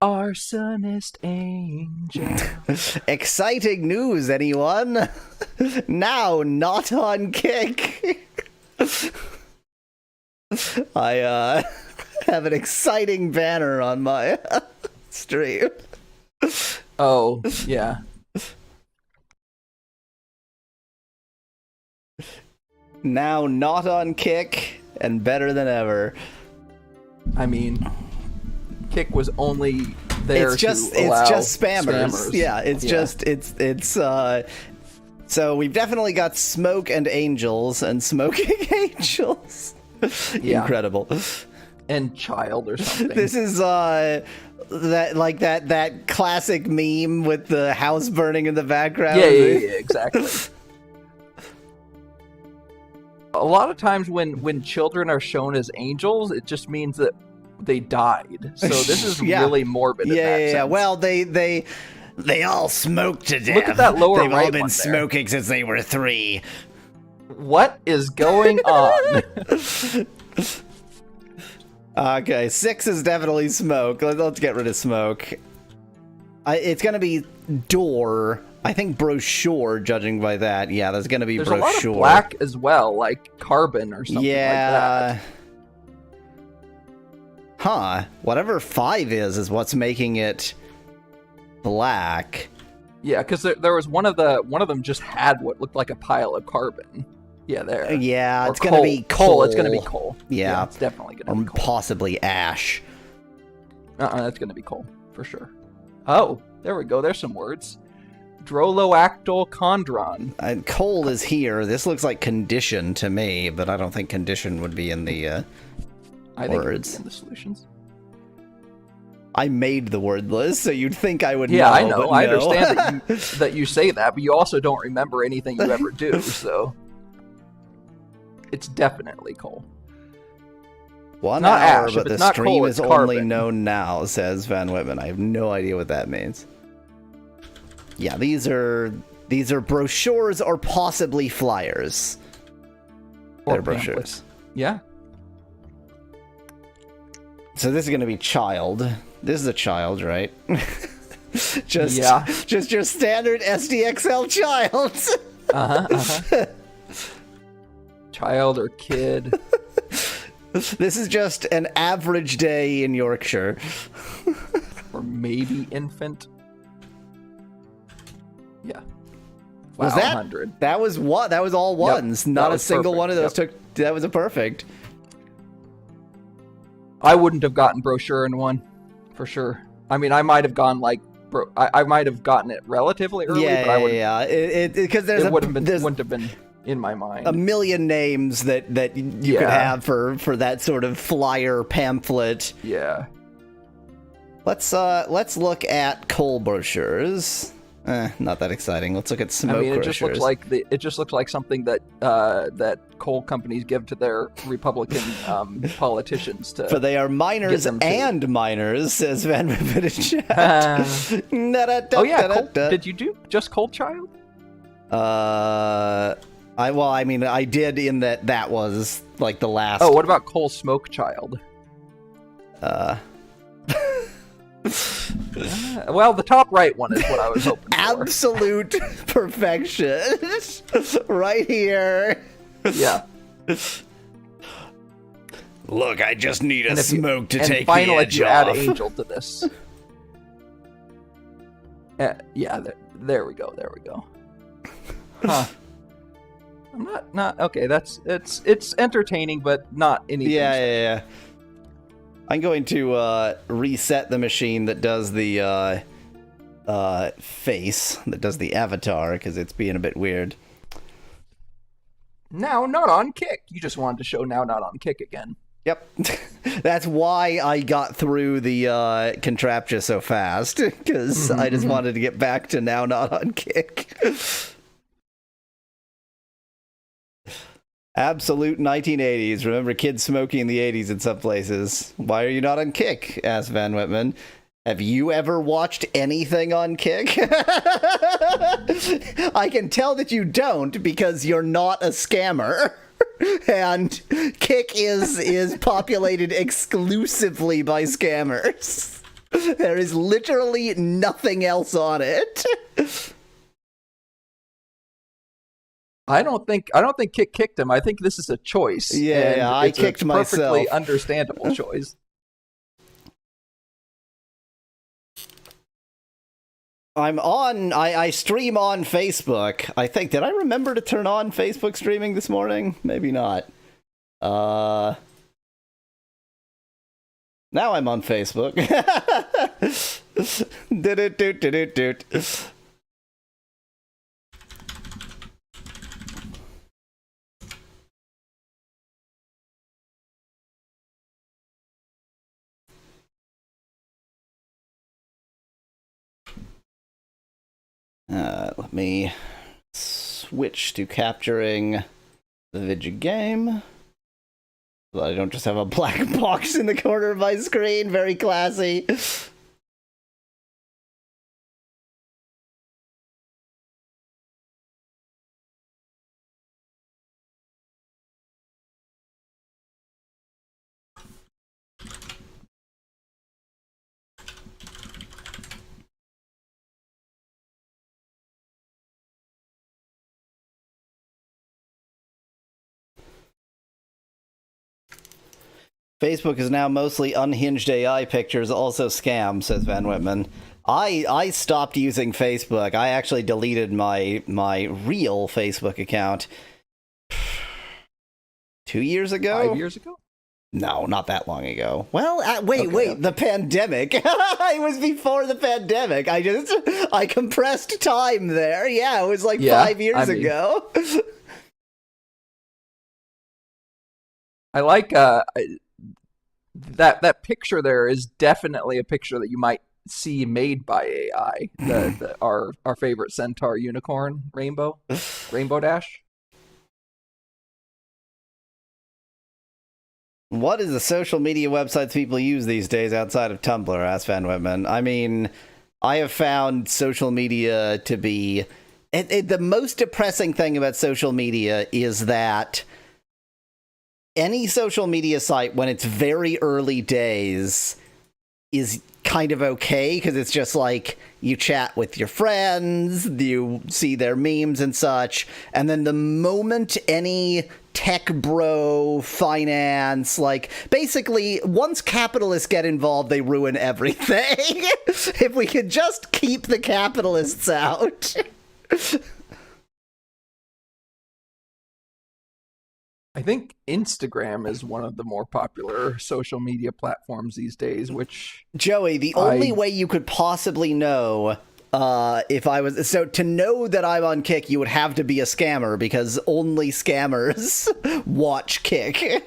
Arsonist angel. Exciting news, anyone? Now not on Kick. I have an exciting banner on my stream. Oh, yeah. Now not on Kick and better than ever. I mean, Kick was only there it's just spammers. Yeah, so we've definitely got Smoke and Angels and Smoking Angels. Yeah. Incredible. And Child or something. This is that classic meme with the house burning in the background. Yeah, exactly. A lot of times when children are shown as angels, it just means that they died. So this is really morbid. Yeah. Well, they all smoked to death. Look at that lower They've right all been one smoking since they were 3. What is going on? Okay, 6 is definitely Smoke. Let's get rid of Smoke. It's gonna be Door. I think Brochure, judging by that. Yeah, there's gonna be There's Brochure. There's a lot of black as well, like Carbon or something like that. Huh. Whatever 5 is what's making it black. Yeah, because there was one of them just had what looked like a pile of carbon. Yeah, there. Yeah, or it's gonna be coal. It's gonna be coal. Yeah, it's definitely gonna be coal. Possibly ash. That's gonna be coal for sure. Oh, there we go. There's some words. Droloactyl chondron. Coal is here. This looks like condition to me, but I don't think condition would be in the I think it would be words. in the solutions. I made the word list, so you'd think I would know. Yeah, I know. But I no. understand that you say that, but you also don't remember anything you ever do, so it's definitely coal. 1 not hour, ash. but If it's the not stream coal, is it's only carbon. known now, says Van Whitman. I have no idea what that means. Yeah, these are brochures or possibly flyers. Or They're brochures. pamphlets. Yeah. So this is going to be Child. This is a child, right? just your standard SDXL child. Child or kid. This is just an average day in Yorkshire. Or maybe infant. Yeah. Wow, Was that 100. That was what? That was all ones. Yep, Not that a was single perfect. one of those Yep. took. That was a perfect. I wouldn't have gotten brochure in one, for sure. I mean, I might have gone like, I might have gotten it relatively early, but I would. Yeah. Because wouldn't have been in my mind. a million names that you could have for that sort of flyer pamphlet. Yeah. Let's look at coal brochures. Not that exciting. Let's look at smoke I mean, it brochures. just looks like something that that coal companies give to their Republican politicians to. For they are miners and miners, says Van Rivet in chat. Oh yeah, did you do just Cold Child? I did in that was like the last. Oh, what about Coal Smoke Child? Well, the top right one is what I was hoping for. Absolute perfection. Right here. Yeah. Look, I just need a smoke to and take finally, the edge you off. add Angel to this. Yeah, there we go. There we go. Huh. I'm not okay. It's entertaining, but not anything. Yeah. I'm going to reset the machine that does the face, that does the avatar, because it's being a bit weird. Now not on Kick. You just wanted to show now not on Kick again. Yep. That's why I got through the Contraptia so fast, because I just wanted to get back to now not on Kick. Absolute 1980s. Remember kids smoking in the 80s in some places. Why are you not on Kick? Asked Van Whitman. Have you ever watched anything on Kick? I can tell that you don't because you're not a scammer. And Kick is populated exclusively by scammers. There is literally nothing else on it. I don't think Kick kicked him. I think this is a choice. Yeah, I kicked myself. Perfectly understandable choice. I stream on Facebook. I think, did I remember to turn on Facebook streaming this morning? Maybe not. Now I'm on Facebook. Let me switch to capturing the video game. So I don't just have a black box in the corner of my screen. Very classy. Facebook is now mostly unhinged AI pictures, also scam, says Van Whitman. I stopped using Facebook. I actually deleted my real Facebook account 2 years ago? 5 years ago? No, not that long ago. Well, wait, the pandemic. It was before the pandemic. I compressed time there. Yeah, it was like 5 years ago. I like that picture there is definitely a picture that you might see made by AI. Our favorite centaur unicorn Rainbow Dash. What is the social media websites people use these days outside of Tumblr? Asked Van Whitman. I mean, I have found social media to be the most depressing thing about social media is that any social media site, when it's very early days, is kind of okay, because it's just like you chat with your friends, you see their memes and such, and then the moment any tech bro, finance, like, basically, once capitalists get involved, they ruin everything. If we could just keep the capitalists out. I think Instagram is one of the more popular social media platforms these days, which... Joey, the only way you could possibly know if I was... So to know that I'm on Kick, you would have to be a scammer, because only scammers watch Kick.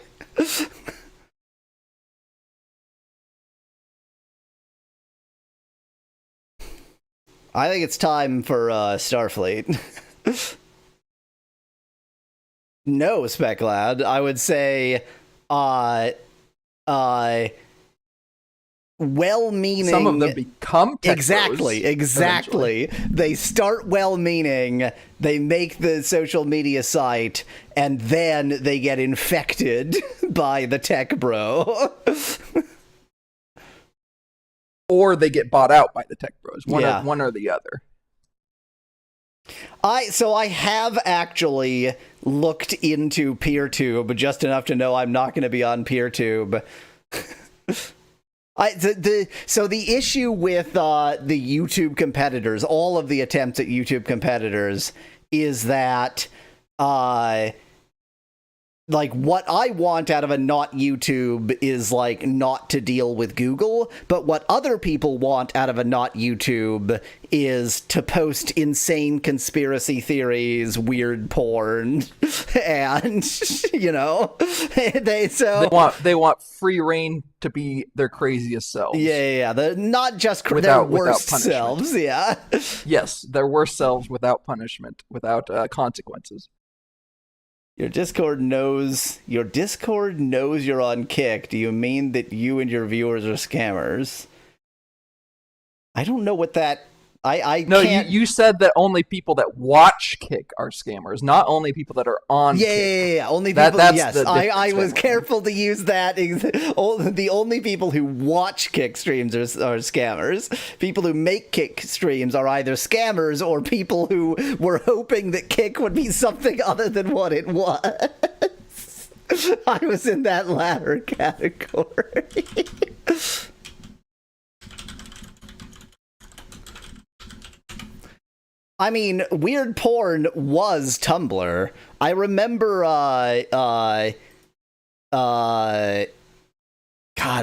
I think it's time for Starfleet. No, Speclad. I would say, well-meaning... Some of them become tech Exactly. Eventually. They start well-meaning, they make the social media site, and then they get infected by the tech bro. Or they get bought out by the tech bros. One or the other. I have actually looked into PeerTube just enough to know I'm not going to be on PeerTube. So the issue with the YouTube competitors, all of the attempts at YouTube competitors, is that like, what I want out of a not YouTube is, like, not to deal with Google, but what other people want out of a not YouTube is to post insane conspiracy theories, weird porn, and, you know, they want free reign to be their craziest selves. Yeah, not just their worst selves, yeah. Yes, their worst selves without punishment, without consequences. Your Discord knows you're on Kick. Do you mean that you and your viewers are scammers? I don't know what that I No, can't. you said that only people that watch Kick are scammers, not only people that are on Kick. Yeah. Only people. That's Yes, the difference I was going on. careful to use that. The only people who watch Kick streams are scammers. People who make Kick streams are either scammers or people who were hoping that Kick would be something other than what it was. I was in that latter category. I mean, weird porn was Tumblr. I remember, God,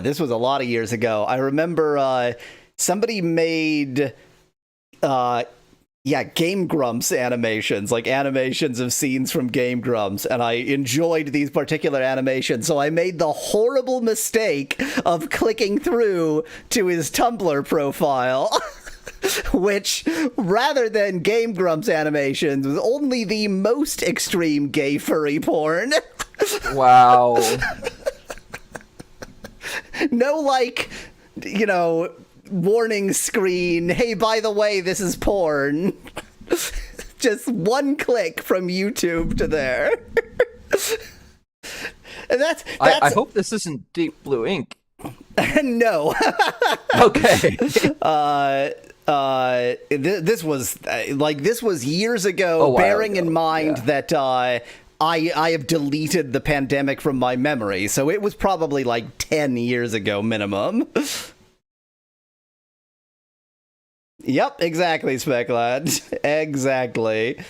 this was a lot of years ago. I remember, somebody made, Game Grumps animations, like animations of scenes from Game Grumps, and I enjoyed these particular animations, so I made the horrible mistake of clicking through to his Tumblr profile. Which, rather than Game Grumps animations, was only the most extreme gay furry porn. Wow. No, like, warning screen, hey, by the way, this is porn. Just one click from YouTube to there. And that's I hope this isn't Deep Blue Ink. No. Okay. This was years ago. A while bearing ago, in mind yeah. that I have deleted the pandemic from my memory, so it was probably like 10 years ago minimum. Yep, exactly, Speclad. Exactly.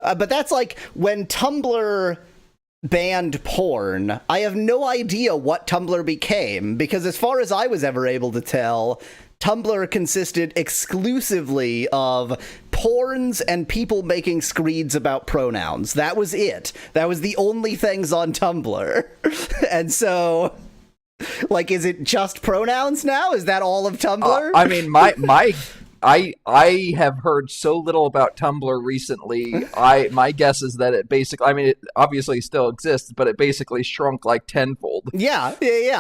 But that's like when Tumblr banned porn. I have no idea what Tumblr became, because as far as I was ever able to tell, Tumblr consisted exclusively of porns and people making screeds about pronouns. That was it. That was the only things on Tumblr. And so, like, is it just pronouns now? Is that all of Tumblr? I mean, I have heard so little about Tumblr recently. My guess is that it basically, I mean, it obviously still exists, but it basically shrunk like tenfold. Yeah,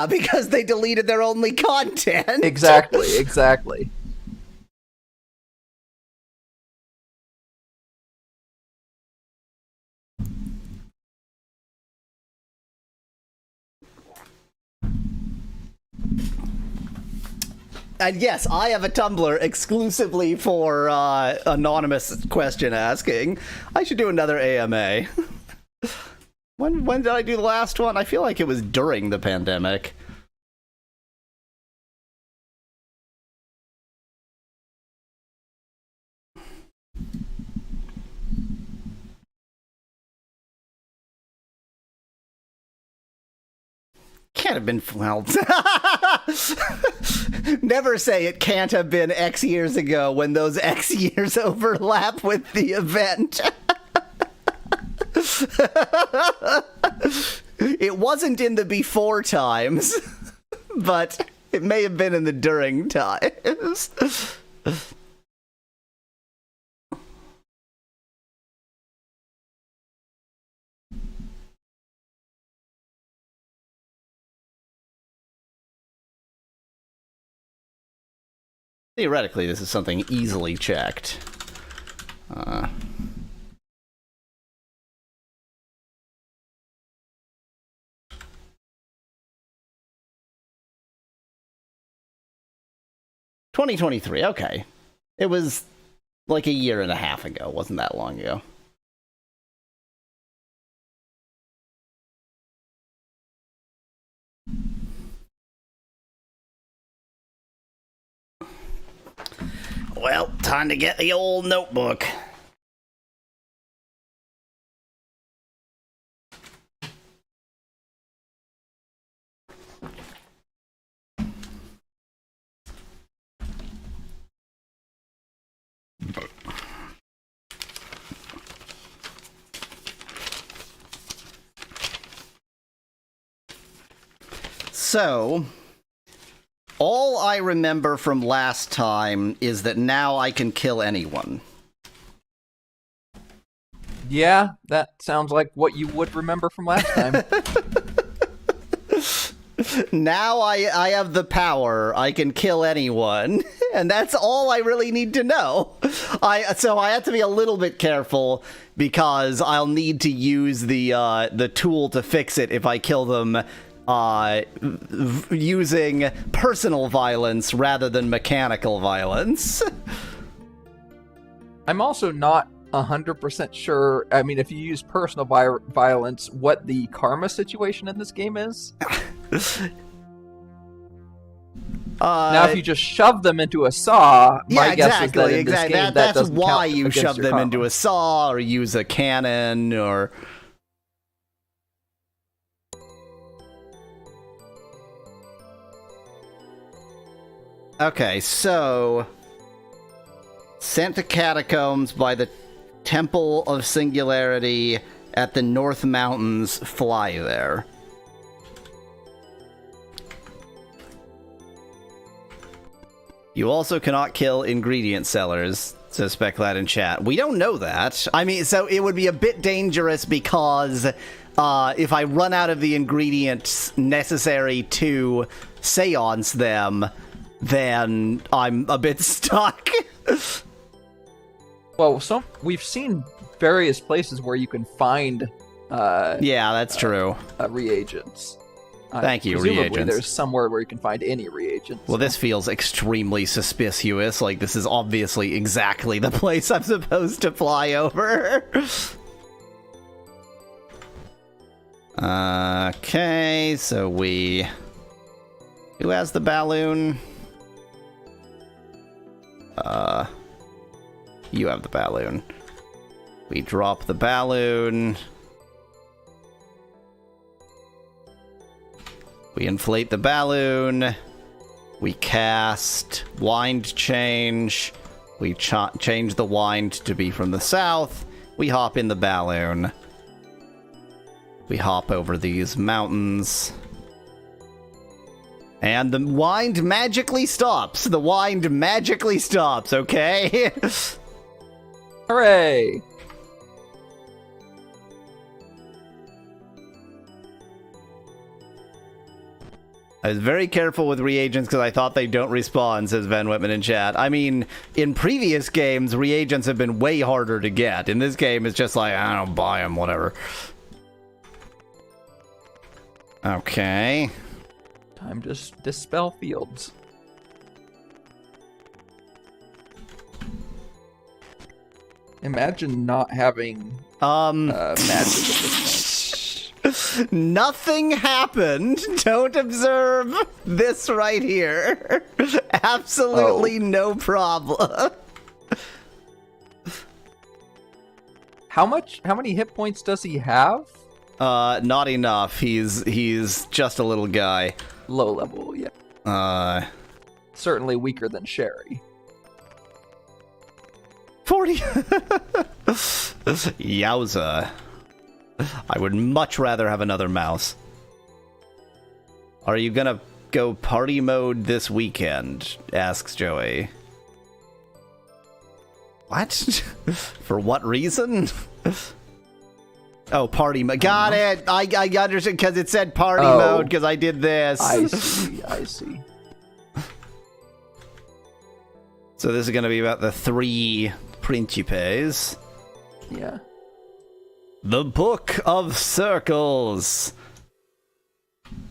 because they deleted their only content. Exactly. And yes, I have a Tumblr exclusively for anonymous question asking. I should do another AMA. When did I do the last one? I feel like it was during the pandemic. Can't have been, well, never say it can't have been X years ago when those X years overlap with the event. It wasn't in the before times, but it may have been in the during times. Theoretically, this is something easily checked. 2023, okay. It was like a year and a half ago. Wasn't that long ago. Well, time to get the old notebook. So, all I remember from last time is that now I can kill anyone. Yeah, that sounds like what you would remember from last time. Now I have the power. I can kill anyone. And that's all I really need to know. So I have to be a little bit careful because I'll need to use the tool to fix it if I kill them using personal violence rather than mechanical violence. I'm also not 100% sure. I mean, if you use personal violence, what the karma situation in this game is. Now, if you just shove them into a saw, my guess is that in this game that doesn't why count you against shove your them karma. into a saw or use a cannon or. Okay, so sent to catacombs by the Temple of Singularity at the North Mountains. Fly there. You also cannot kill ingredient sellers, says Speclad in chat. We don't know that. I mean, so it would be a bit dangerous because if I run out of the ingredients necessary to seance them, then I'm a bit stuck. Well, we've seen various places where you can find yeah, that's true. Reagents. Thank you, presumably reagents. There's somewhere where you can find any reagents. Well, this feels extremely suspicious. Like, this is obviously exactly the place I'm supposed to fly over. Okay, so we... Who has the balloon? You have the balloon. We drop the balloon. We inflate the balloon. We cast wind change. We change the wind to be from the south. We hop in the balloon. We hop over these mountains. And the wind magically stops. The wind magically stops, okay? Hooray! I was very careful with reagents because I thought they don't respawn, says Van Whitman in chat. I mean, in previous games, reagents have been way harder to get. In this game, it's just like, I don't buy them, whatever. Okay. Time to dispel fields. Imagine not having magic. Nothing happened. Don't observe this right here. Absolutely no problem. How many hit points does he have? Not enough. He's just a little guy. Low level, yeah. Certainly weaker than Sherry. 40. Yowza. I would much rather have another mouse. Are you gonna go party mode this weekend? Asks Joey. What? For what reason? Oh, party mode. Got it! I understand, because it said party mode, because I did this. I see. So this is gonna be about the 3 Principes. Yeah. The Book of Circles.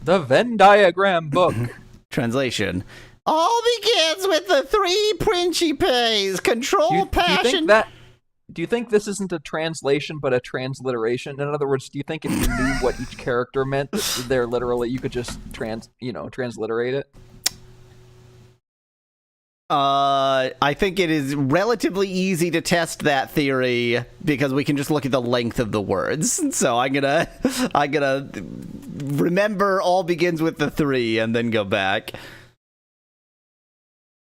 The Venn diagram book. Translation. All begins with the 3 Principes. Control, passion. Do you think this isn't a translation but a transliteration? In other words, do you think if you knew what each character meant, they're literally you could just transliterate it? I think it is relatively easy to test that theory because we can just look at the length of the words. So I'm gonna remember all begins with the 3 and then go back.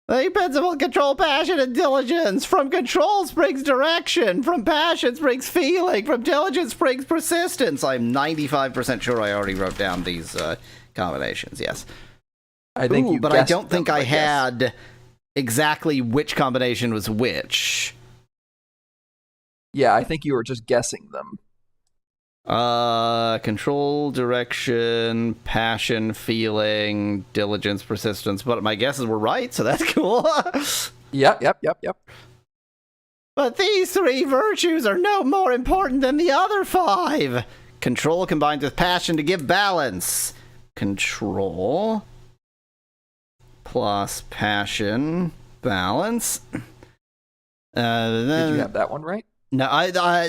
The principle control, passion, and diligence. From control springs direction. From passion springs feeling. From diligence springs persistence. I'm 95% sure I already wrote down these combinations. Yes. I think you but guessed I don't think them, I guess. had exactly which combination was which. Yeah, I think you were just guessing them. Control, direction, passion, feeling, diligence, persistence. But my guesses were right, so that's cool. Yep. But these 3 virtues are no more important than the other 5. Control combined with passion to give balance. Control plus passion, balance. Did you have that one right? No,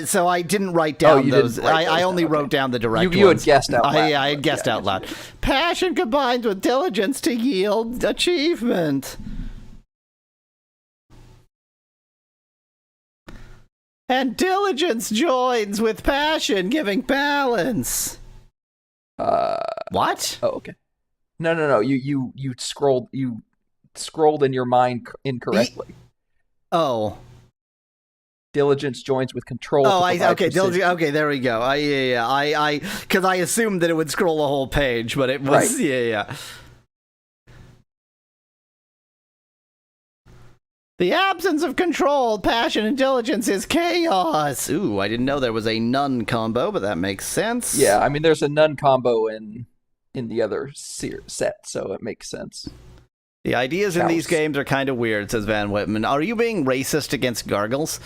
so I didn't write down those. I only wrote down the direct ones. You had guessed out loud. I had guessed out loud. Passion combined with diligence to yield achievement. And diligence joins with passion, giving balance. What? Oh, okay. No. You scrolled in your mind incorrectly. Oh. Diligence joins with control. Oh, okay. Diligence. Okay, there we go. Because I assumed that it would scroll the whole page, but it was right. Yeah. The absence of control, passion, and diligence is chaos. Ooh, I didn't know there was a none combo, but that makes sense. Yeah, I mean, there's a none combo in the other set, so it makes sense. The ideas in these games are kind of weird, says Van Whitman. Are you being racist against gargles?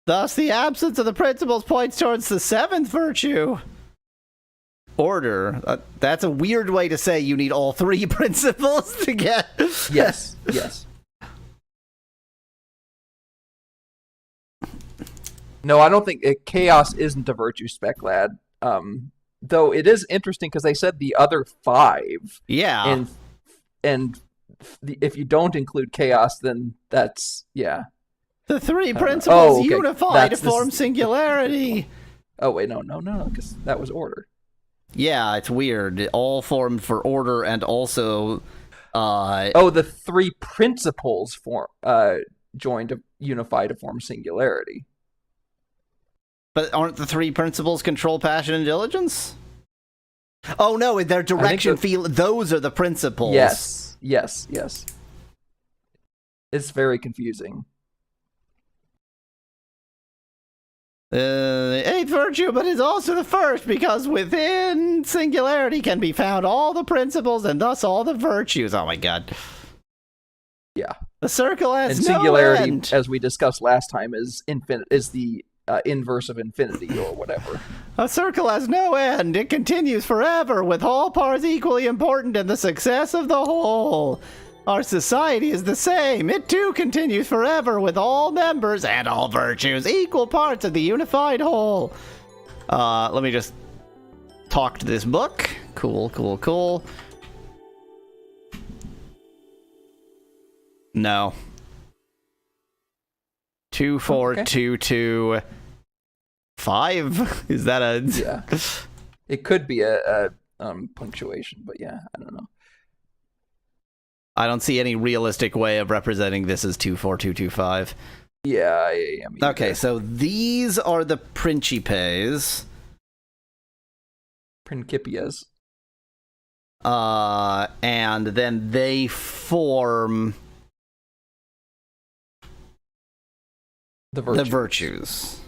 Thus, the absence of the principles points towards the 7th virtue. Order. That's a weird way to say you need all 3 principles to get... Yes. No, I don't think chaos isn't a virtue, spec lad. Though it is interesting because they said the other 5. Yeah. And if you don't include chaos, then that's The 3 principles unify to form singularity. Oh wait, no, because that was order. Yeah, it's weird. It all formed for order and also. The 3 principles joined to unify to form singularity. But aren't the 3 principles control, passion, and diligence? Oh no, their direction, those are the principles. Yes. It's very confusing. The 8th virtue, but is also the 1st, because within singularity can be found all the principles and thus all the virtues. Oh my god. Yeah. The circle has and singularity, no end. As we discussed last time, is infinite. Is the inverse of infinity or whatever. A circle has no end. It continues forever, with all parts equally important in the success of the whole. Our society is the same. It too continues forever, with all members and all virtues equal parts of the unified whole. Let me just talk to this book. Cool. No. 2, 4, 2, 2, 5? Is that a... Yeah. It could be a punctuation, but yeah, I don't know. I don't see any realistic way of representing this as 2, 4, 2, 2, 5. Yeah. Okay, so these are the principes. Principias. And then they form... The virtues.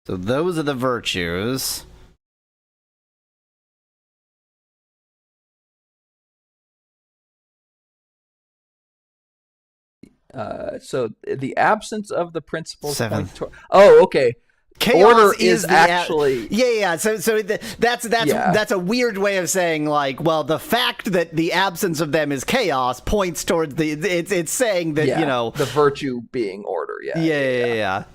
So those are the virtues. So the absence of the principles. 7th. Oh, okay. Chaos order is actually yeah. So that's a weird way of saying, like, well, the fact that the absence of them is chaos points towards the it's saying that the virtue being order. Yeah.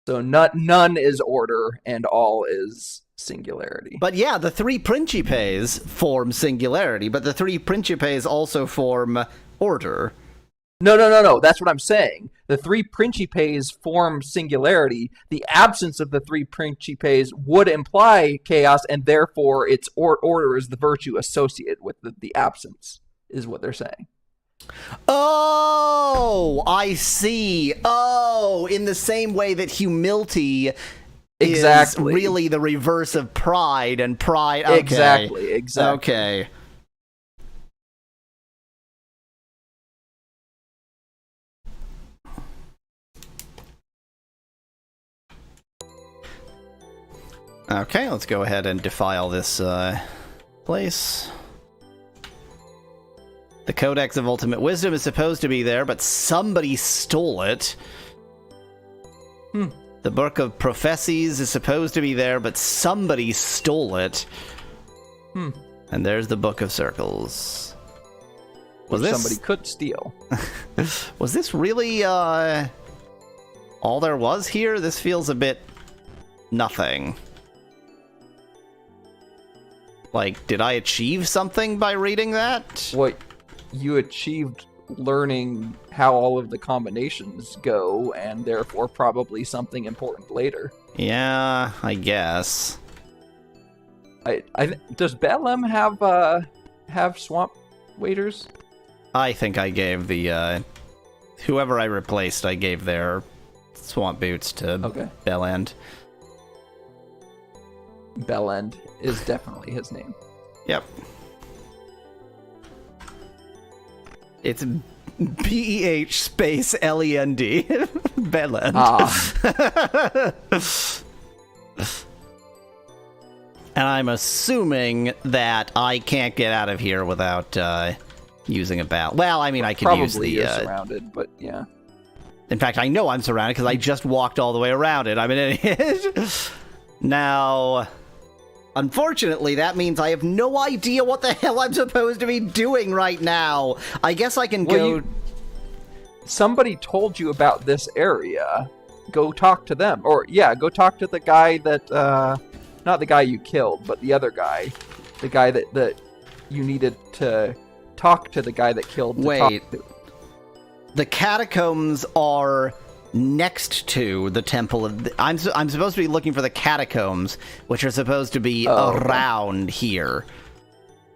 So none is order and all is singularity. But yeah, the 3 principes form singularity, but the 3 principes also form order. No. That's what I'm saying. The 3 principes form singularity. The absence of the 3 principes would imply chaos, and therefore its order is the virtue associated with the absence, is what they're saying. Oh, I see. Oh, in the same way that humility is really the reverse of pride, and pride... Okay. Exactly. Okay. Okay, let's go ahead and defile this place. The Codex of Ultimate Wisdom is supposed to be there, but somebody stole it. The Book of Prophecies is supposed to be there, but somebody stole it. And there's the Book of Circles. Which somebody could steal. Was this really all there was here? This feels a bit nothing. Like, did I achieve something by reading that? What you achieved learning how all of the combinations go, and therefore probably something important later. Yeah, I guess. Does Bethlehem have swamp waders? I think I gave the whoever I replaced, I gave their swamp boots to Bellend. Bellend is definitely his name. Yep. It's B-E-H space L-E-N-D. Bellend. And I'm assuming that I can't get out of here without using a bat. Well, I mean, I could use the... Probably surrounded, but yeah. In fact, I know I'm surrounded because I just walked all the way around it. I'm an idiot. Now... Unfortunately, that means I have no idea what the hell I'm supposed to be doing right now. I guess I can go... Somebody told you about this area. Go talk to them. Or, yeah, go talk to the guy that... not the guy you killed, but the other guy. The guy that you needed to talk to the guy that killed. Wait. The catacombs are... next to the temple of I'm supposed to be looking for the catacombs, which are supposed to be around here.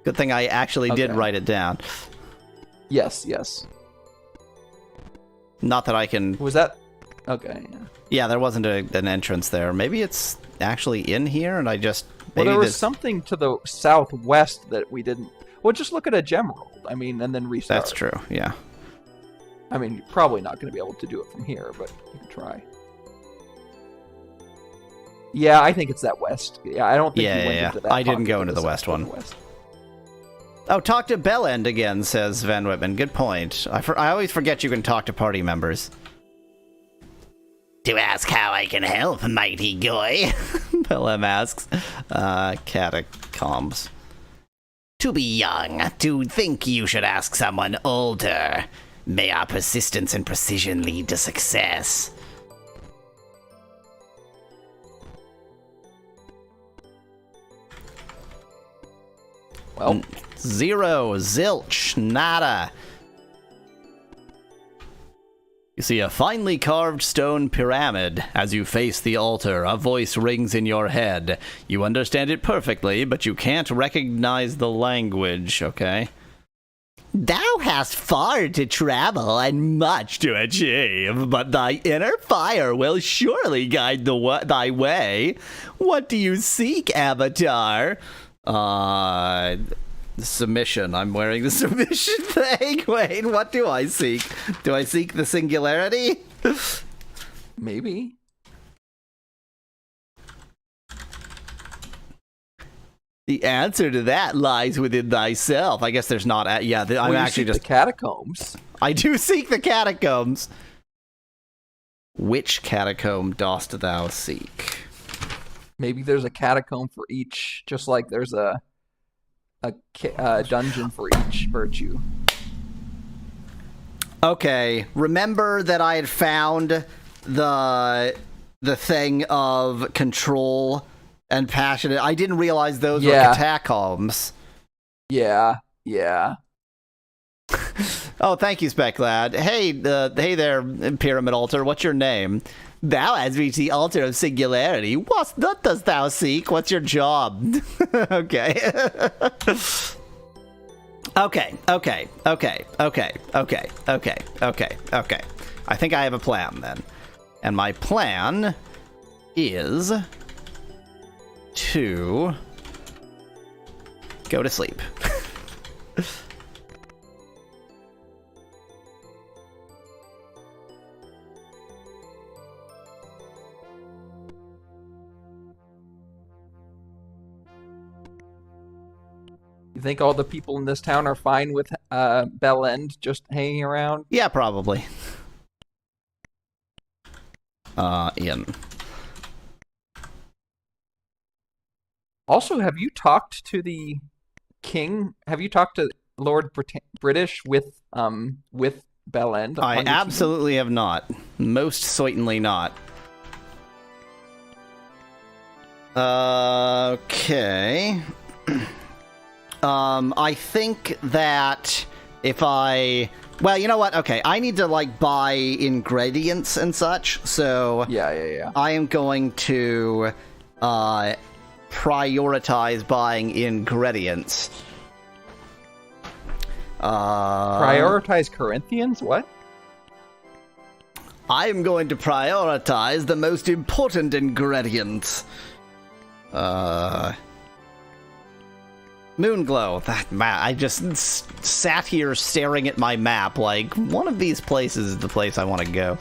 Good thing I actually did write it down. Yes. Not that I can... Was that... Okay, yeah. Yeah, there wasn't an entrance there. Maybe it's actually in here, and I just... Well, there was something to the southwest that we didn't... Well, just look at a Gemerald. I mean, and then restart. That's true, yeah. I mean, you're probably not going to be able to do it from here, but you can try. Yeah, I think it's that west. Yeah, I don't think you went into that. I didn't go into the west one. Oh, talk to Bellend again, says Van Whitman. Good point. I always forget you can talk to party members. To ask how I can help, mighty guy, Bellend asks. Catacombs. To be young, to think you should ask someone older. May our persistence and precision lead to success. Well, zero, zilch, nada. You see a finely carved stone pyramid. As you face the altar, a voice rings in your head. You understand it perfectly, but you can't recognize the language, okay? Thou hast far to travel and much to achieve, but thy inner fire will surely guide thy way. What do you seek, Avatar? Submission. I'm wearing the submission thing. Wait, what do I seek? Do I seek the singularity? Maybe. The answer to that lies within thyself. I guess there's not... I'm actually just... the catacombs. I do seek the catacombs. Which catacomb dost thou seek? Maybe there's a catacomb for each, just like there's a dungeon for each virtue. Okay, remember that I had found the thing of control and passionate. I didn't realize those were catacombs. Yeah. Oh, thank you, Speclad. Hey there, Pyramid Altar. What's your name? Thou hast reached the altar of singularity. What dost thou seek? What's your job? Okay. Okay. I think I have a plan then. And my plan is to go to sleep. You think all the people in this town are fine with Bell End just hanging around? Yeah, probably. Ian. Also, have you talked to the king? Have you talked to Lord British with Bell End? I absolutely have not. Most certainly not. Okay. I think that if I... Well, you know what? Okay, I need to, like, buy ingredients and such, so... Yeah. I am going to, prioritize buying ingredients. Prioritize Corinthians? What? I am going to prioritize the most important ingredients. Moonglow. That map. I just sat here staring at my map like, one of these places is the place I want to go.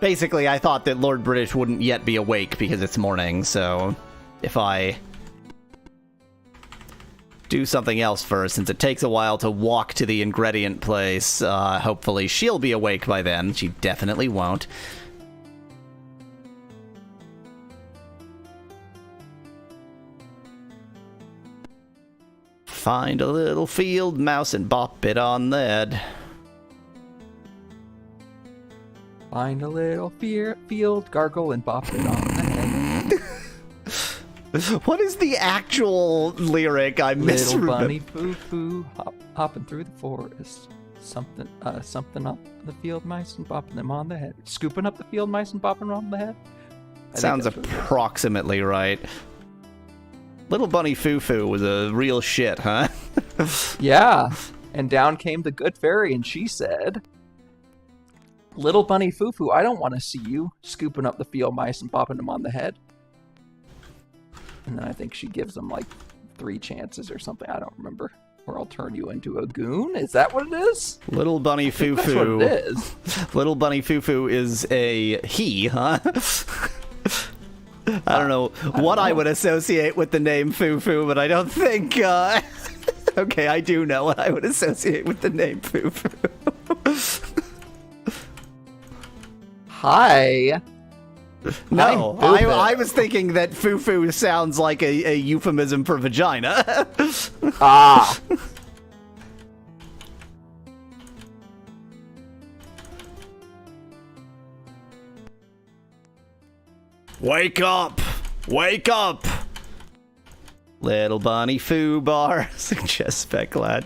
Basically, I thought that Lord British wouldn't yet be awake because it's morning, so if I do something else first, since it takes a while to walk to the ingredient place, hopefully she'll be awake by then. She definitely won't. Find a little field mouse and bop it on the head. Find a little field, gargle, and bop it on the head. What is the actual lyric? I misremembered. Little bunny foo-foo, hopping through the forest. Something up the field mice and bopping them on the head. Scooping up the field mice and bopping them on the head. Sounds approximately right. Little bunny foo-foo was a real shit, huh? Yeah. And down came the good fairy, and she said... Little bunny foo-foo, I don't want to see you scooping up the field mice and bopping them on the head. And then I think she gives them like 3 chances or something. I don't remember. Or I'll turn you into a goon. Is that what it is? Little bunny foo-foo. That's what it is. Little bunny foo-foo is a he, huh? I don't know what I would associate with the name foo-foo, but I don't think, Okay, I do know what I would associate with the name foo-foo. Hi. No, I was thinking that foo-foo sounds like a euphemism for vagina. Ah. Wake up! Wake up! Little bunny foo bar, suggests Specklad.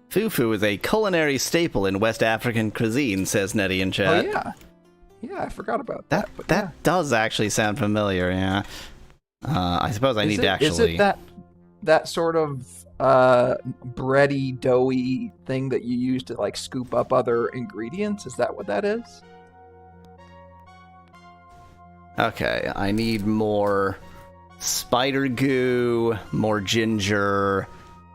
Fufu is a culinary staple in West African cuisine, says Nettie in chat. Oh, yeah. Yeah, I forgot about that. That does actually sound familiar, yeah. I suppose I need to actually... Is it that sort of bready, doughy thing that you use to, like, scoop up other ingredients? Is that what that is? Okay, I need more spider goo, more ginger...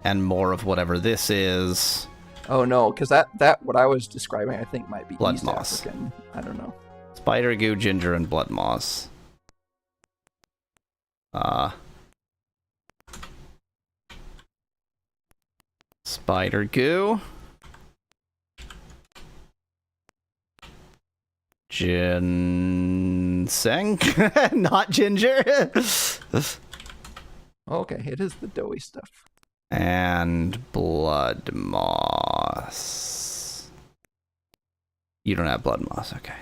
and more of whatever this is. Oh no, because that what I was describing I think might be blood East moss. African. I don't know. Spider goo, ginger, and blood moss. Spider goo. Ginseng, not ginger. Okay, it is the doughy stuff. And blood moss. You don't have blood moss, okay.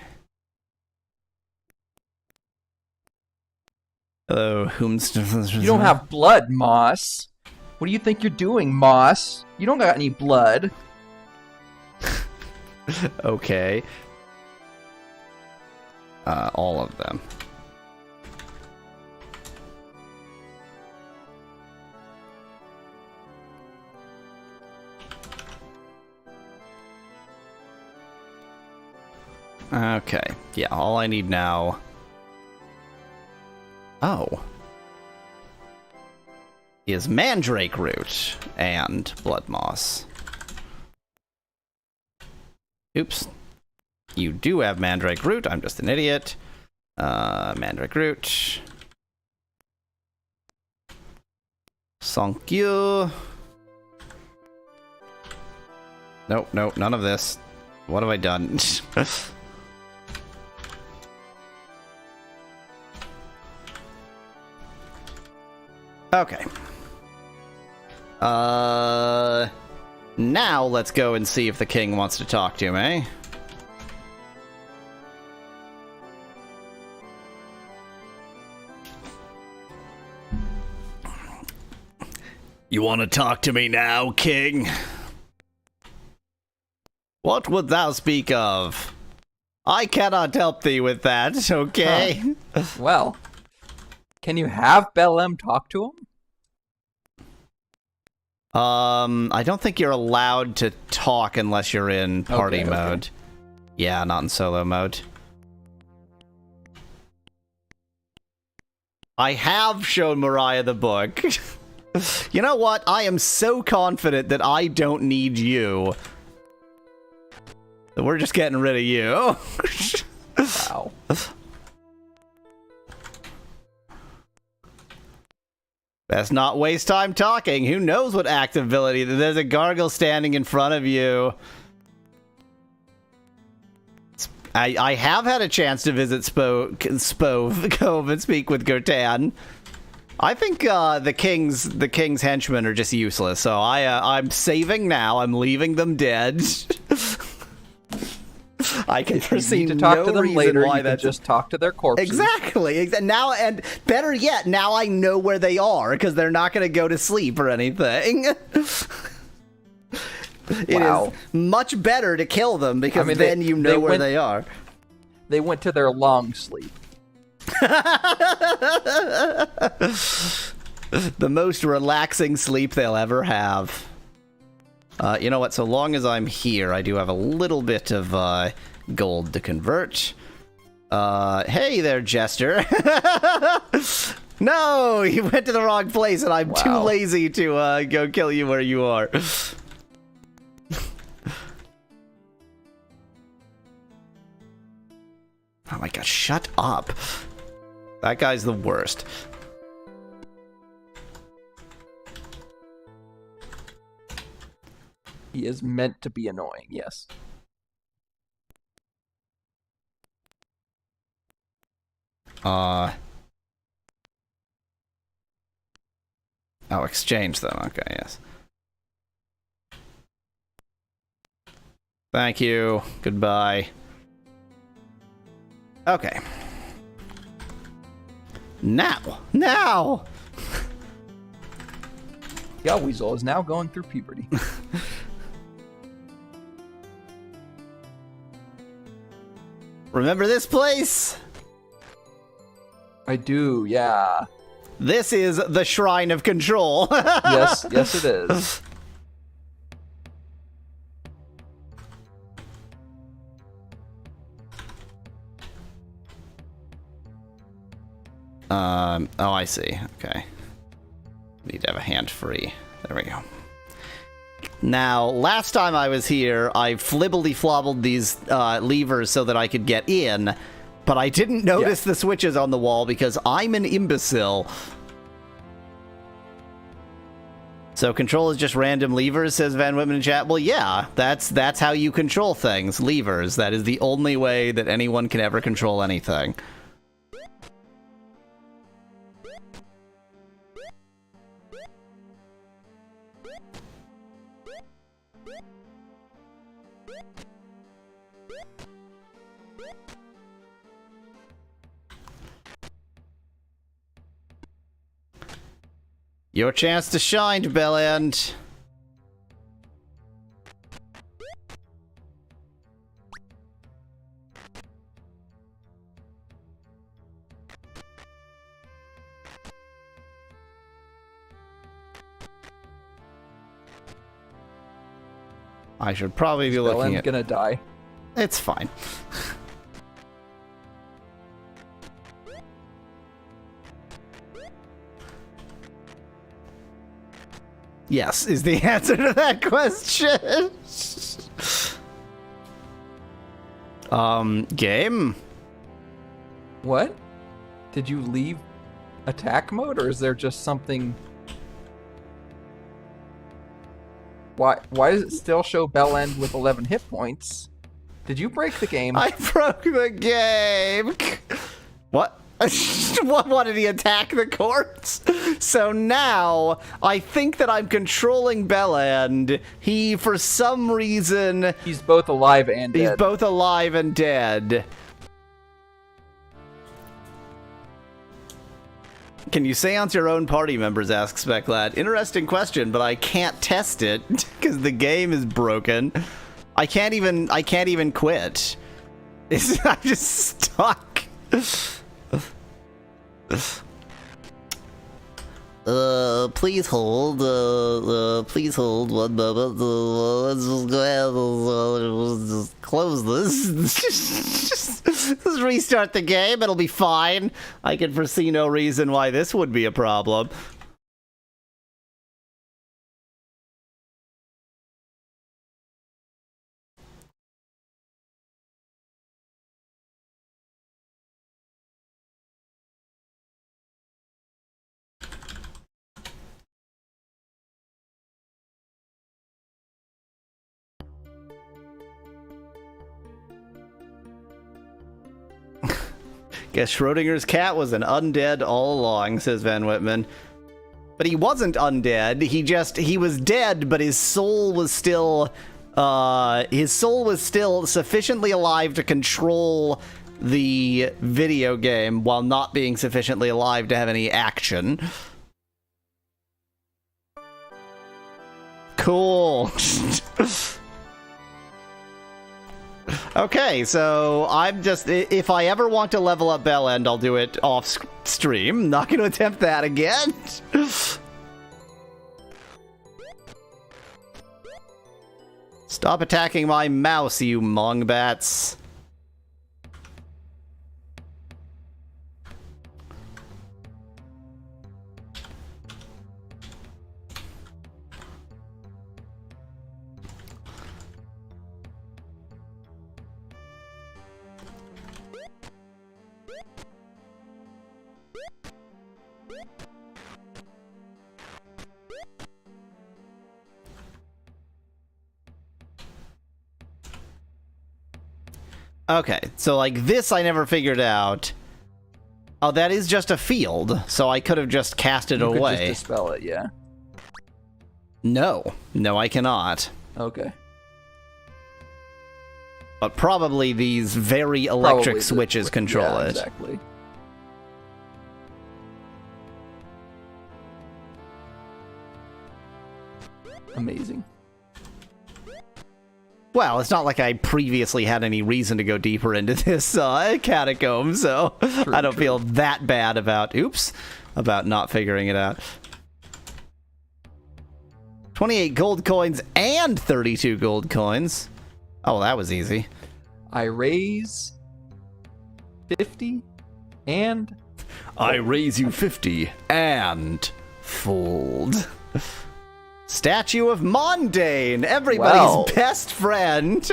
Hello, You don't have blood, Moss. What do you think you're doing, Moss? You don't got any blood. Okay. All of them. Okay, yeah, all I need now... Oh. Is mandrake root and blood moss. Oops, you do have Mandrake Root. I'm just an idiot. Mandrake Root. Thank you. Nope, nope, none of this. What have I done? Okay. Now let's go and see if the king wants to talk to me. You want to talk to me now, king? What would thou speak of? I cannot help thee with that, okay? Well, can you have Bellem talk to him? I don't think you're allowed to talk unless you're in party mode. Okay. Yeah, not in solo mode. I have shown Mariah the book. You know what? I am so confident that I don't need you. We're just getting rid of you. Wow. Let's not waste time talking. Who knows what active ability? There's a gargle standing in front of you. I have had a chance to visit Spove Cove and speak with Gertan. I think the king's henchmen are just useless, so I'm saving now. I'm leaving them dead. I can foresee to talk no to them reason later. why You can just talk to their corpses. Exactly. Now, and better yet, now I know where they are because they're not going to go to sleep or anything. It is much better to kill them because then you know where they are. They went to their long sleep. The most relaxing sleep they'll ever have. You know what? So long as I'm here, I do have a little bit of gold to convert. Hey there, Jester. No, you went to the wrong place, and I'm too lazy to go kill you where you are. Oh my god, shut up. That guy's the worst. He is meant to be annoying, yes. Oh, exchange them. Okay, yes. Thank you. Goodbye. Okay. Now! Yahweasel is now going through puberty. Remember this place? I do, yeah. This is the Shrine of Control. Yes, it is. Oh, I see. Okay. Need to have a hand free. There we go. Now, last time I was here, I flibbly-flobbled these levers so that I could get in, but I didn't notice the switches on the wall because I'm an imbecile. So control is just random levers, says Van Whitman in chat. Well, yeah, that's how you control things. Levers. That is the only way that anyone can ever control anything. Your chance to shine, Bellend. I should probably be looking at... gonna die. It's fine. Yes, is the answer to that question. Game? What? Did you leave attack mode, or is there just something? Why does it still show Bellend with 11 hit points? Did you break the game? I broke the game! What? What did he attack the corpse? So now, I think that I'm controlling Bellend. He, for some reason... He's both alive and dead. He's both alive and dead. Can you seance your own party members, asks Speclad. Interesting question, but I can't test it because the game is broken. I can't even quit. I'm just stuck. Please hold. Please hold 1 moment. Let's just go ahead and just close this. Just restart the game. It'll be fine. I can foresee no reason why this would be a problem. Guess Schrodinger's cat was an undead all along, says Van Whitman. But he wasn't undead. He was dead, but his soul was still sufficiently alive to control the video game while not being sufficiently alive to have any action. Cool. Okay, so I'm just... If I ever want to level up Bellend, I'll do it off stream. Not going to attempt that again. Stop attacking my mouse, you mongbats. Okay, so like this I never figured out. Oh, that is just a field, so I could have just cast it away. You could just dispel it, yeah. No, I cannot. Okay. But probably these very electric switches control it. Exactly. Amazing. Well, it's not like I previously had any reason to go deeper into this catacomb, so I don't feel that bad about not figuring it out. 28 gold coins and 32 gold coins. Oh, that was easy. I raise 50 and... I raise you 50 and fold. Statue of Mondane, everybody's best friend.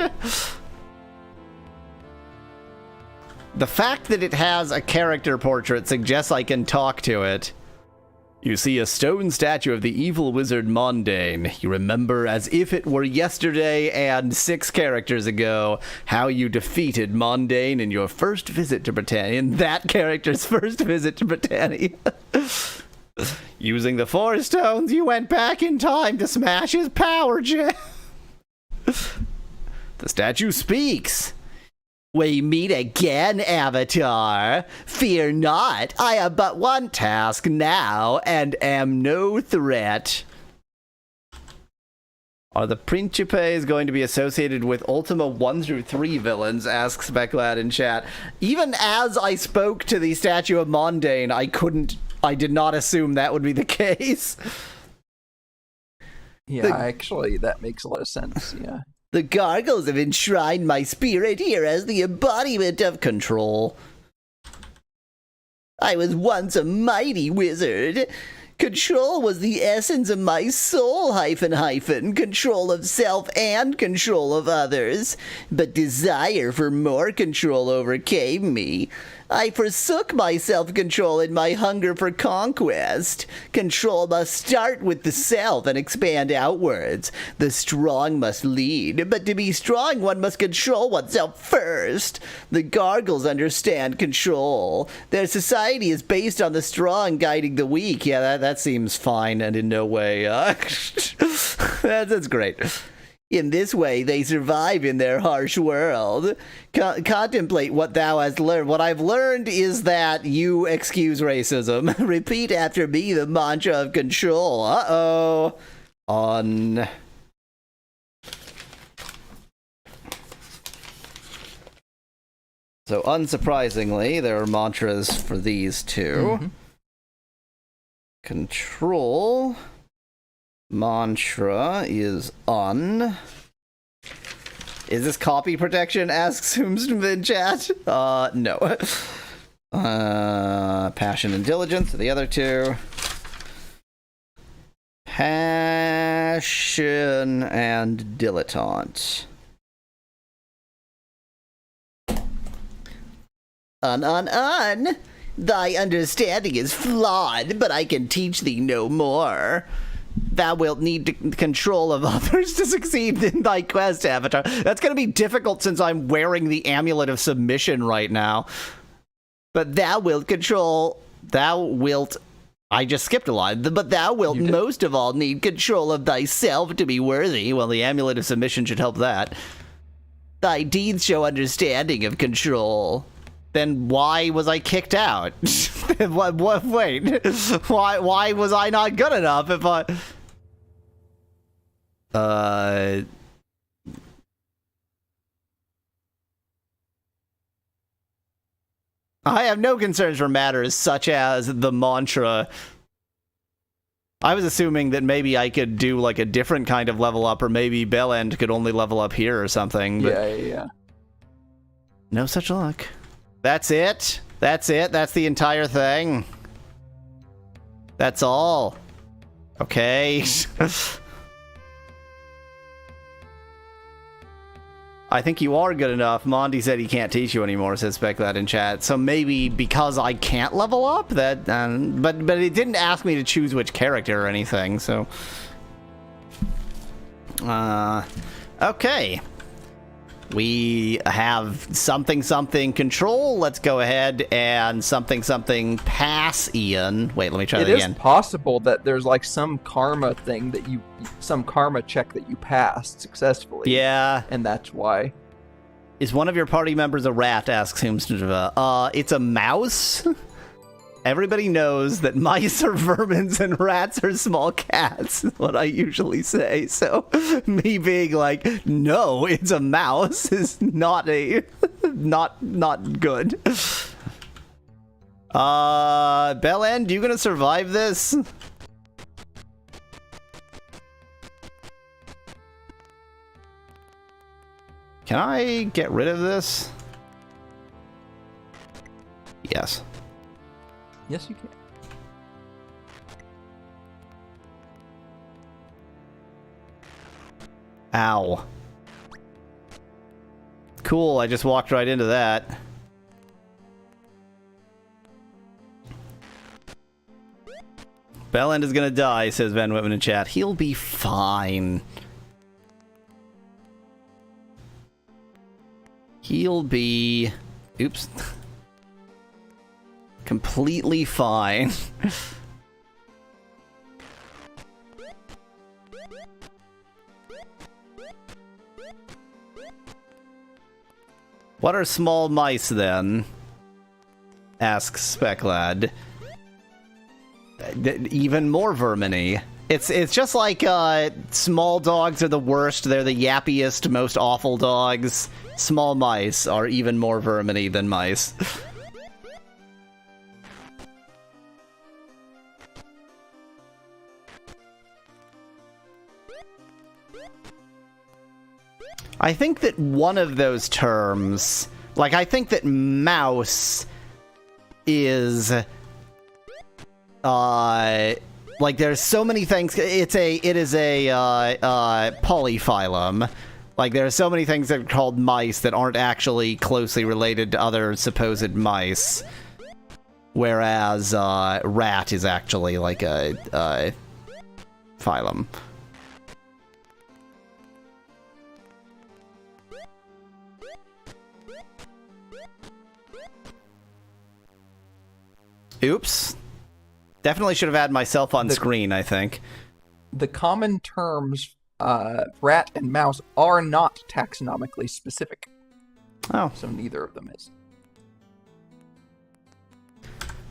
The fact that it has a character portrait suggests I can talk to it. You see a stone statue of the evil wizard Mondane. You remember as if it were yesterday and 6 characters ago how you defeated Mondane in your first visit to Britannia, in that character's first visit to Britannia. Using the 4 stones, you went back in time to smash his power gem. The statue speaks. We meet again, Avatar. Fear not, I have but one task now, and am no threat. Are the Principes going to be associated with Ultima 1 through 3 villains, asks Becklad in chat. Even as I spoke to the statue of Mondane, I did not assume that would be the case. Yeah, actually, that makes a lot of sense, yeah. The gargles have enshrined my spirit here as the embodiment of control. I was once a mighty wizard. Control was the essence of my soul, control of self and control of others. But desire for more control overcame me. I forsook my self-control in my hunger for conquest. Control must start with the self and expand outwards. The strong must lead, but to be strong one must control oneself first. The Gargles understand control. Their society is based on the strong guiding the weak. Yeah, that seems fine and in no way... that's great. In this way, they survive in their harsh world. Contemplate what thou hast learned. What I've learned is that you excuse racism. Repeat after me the mantra of control. Uh-oh. On. So, unsurprisingly, there are mantras for these two. Mm-hmm. Control... mantra is on. Is this copy protection? Asks Whomston in chat. No. Passion and diligence are the other two. Passion and dilettante. On. Thy understanding is flawed, but I can teach thee no more. Thou wilt need control of others to succeed in thy quest, Avatar. That's going to be difficult since I'm wearing the Amulet of Submission right now. But thou wilt control... Thou wilt... I just skipped a line. But thou wilt most of all need control of thyself to be worthy. Well, the Amulet of Submission should help that. Thy deeds show understanding of control. Then why was I kicked out? What? Wait. Why was I not good enough if I... I have no concerns for matters such as the mantra. I was assuming that maybe I could do like a different kind of level up, or maybe Bellend could only level up here or something. But yeah. No such luck. That's it. That's the entire thing. That's all. Okay. I think you are good enough. Mondi said he can't teach you anymore, says Speclad in chat. So maybe because I can't level up, that... but it didn't ask me to choose which character or anything, so... okay. We have something control. Let's go ahead and something pass Ian. Wait, let me try that again. It is possible that there's like some karma thing that some karma check that you passed successfully. Yeah. And that's why. Is one of your party members a rat? Asks Humsnova. It's a mouse. Everybody knows that mice are vermins and rats are small cats, is what I usually say. So me being like, no, it's a mouse is not not good. Bellend, you gonna survive this? Can I get rid of this? Yes. Yes, you can. Ow. Cool, I just walked right into that. Bellend is gonna die, says Van Whitman in chat. He'll be fine. He'll be... Oops. Completely fine. What are small mice, then? Asks Speclad. Even more verminy. It's just like small dogs are the worst. They're the yappiest, most awful dogs. Small mice are even more verminy than mice. I think that one of those terms, like I think that mouse is Like, there's so many things. It is a polyphylum. Like, there are so many things that are called mice that aren't actually closely related to other supposed mice. Whereas, rat is actually, like, a phylum. Oops. Definitely should have had myself on screen, I think. The common terms rat and mouse are not taxonomically specific. Oh. So neither of them is.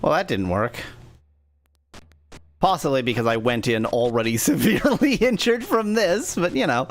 Well, that didn't work. Possibly because I went in already severely injured from this, but you know.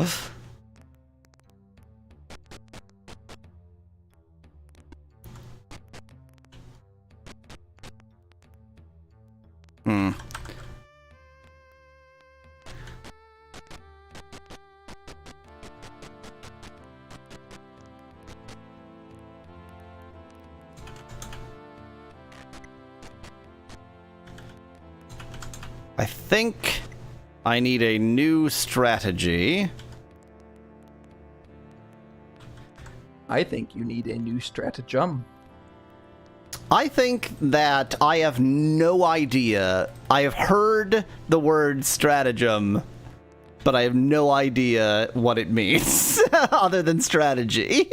I think I need a new strategy. I think you need a new stratagem. I think that I have no idea. I have heard the word stratagem, but I have no idea what it means other than strategy.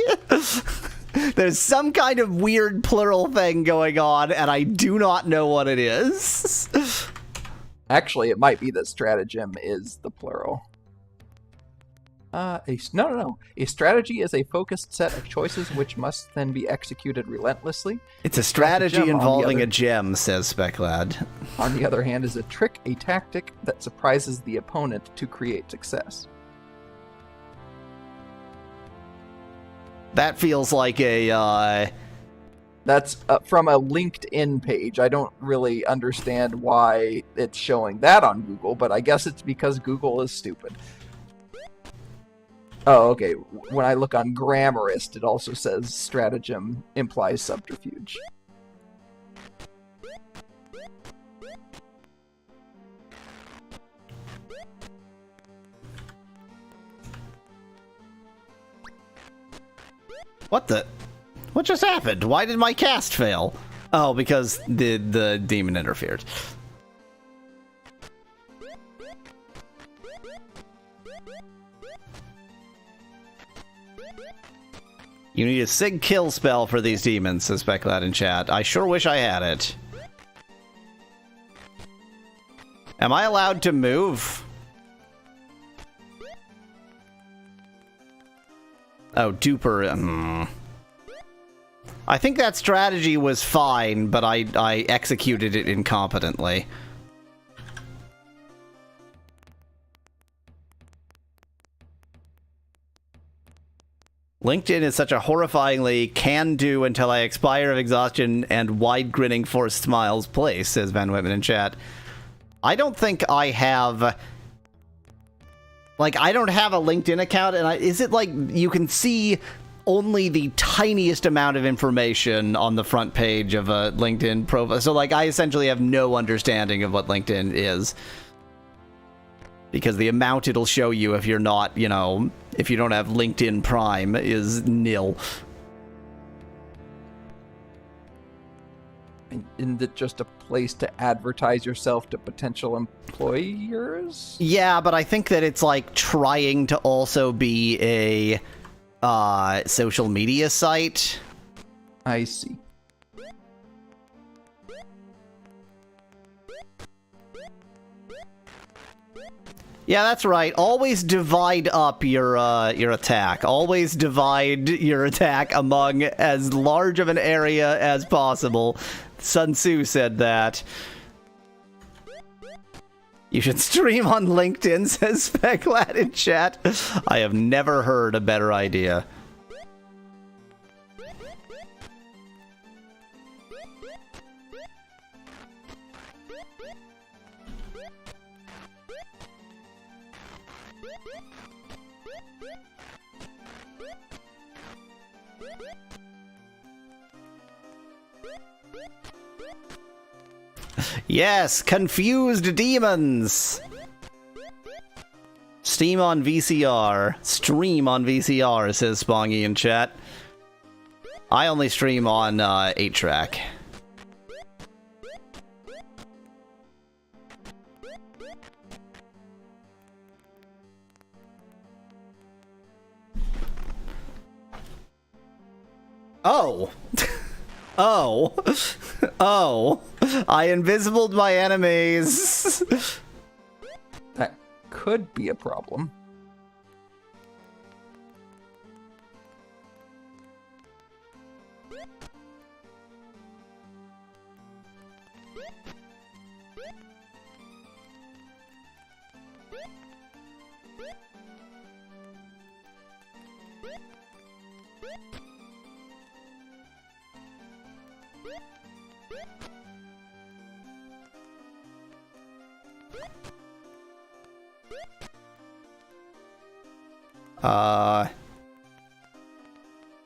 There's some kind of weird plural thing going on, and I do not know what it is. Actually, it might be that stratagem is the plural. No. A strategy is a focused set of choices which must then be executed relentlessly. It's a strategy involving a gem, says Speclad. On the other hand, is a trick, a tactic that surprises the opponent to create success. That feels like a, That's from a LinkedIn page. I don't really understand why it's showing that on Google, but I guess it's because Google is stupid. Oh, okay. When I look on Grammarist, it also says stratagem implies subterfuge. What the? What just happened? Why did my cast fail? Oh, because the demon interfered. You need a sig kill spell for these demons, says Speclad in chat. I sure wish I had it. Am I allowed to move? Oh, duper. I think that strategy was fine, but I executed it incompetently. LinkedIn is such a horrifyingly can-do until I expire of exhaustion and wide-grinning forced smiles place, says Van Whitman in chat. I don't think I have... Like, I don't have a LinkedIn account, and is it like you can see only the tiniest amount of information on the front page of a LinkedIn profile? So, like, I essentially have no understanding of what LinkedIn is. Because the amount it'll show you if you're not, you know, if you don't have LinkedIn Prime is nil. Isn't it just a place to advertise yourself to potential employers? Yeah, but I think that it's like trying to also be a social media site. I see. Yeah, that's right. Always divide up your attack. Always divide your attack among as large of an area as possible. Sun Tzu said that. You should stream on LinkedIn, says Speclad in chat. I have never heard a better idea. Yes, confused demons! Steam on VCR. Stream on VCR, says Spongy in chat. I only stream on 8-track. Oh! Oh! Oh! I invisibled my enemies! That could be a problem.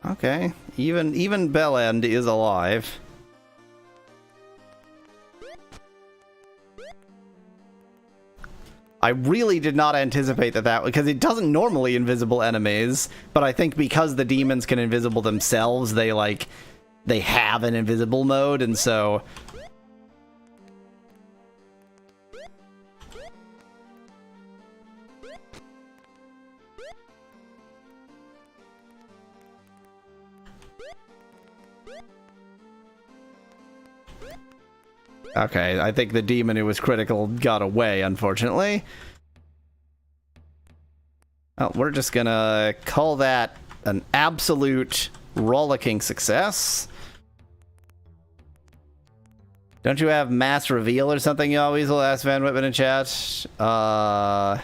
Okay. Even Bellend is alive. I really did not anticipate that because it doesn't normally invisible enemies, but I think because the demons can invisible themselves, they have an invisible mode, and so okay, I think the demon who was critical got away, unfortunately. Well, we're just gonna call that an absolute rollicking success. Don't you have mass reveal or something, Yahweasel? Asked Van Whitman in chat. I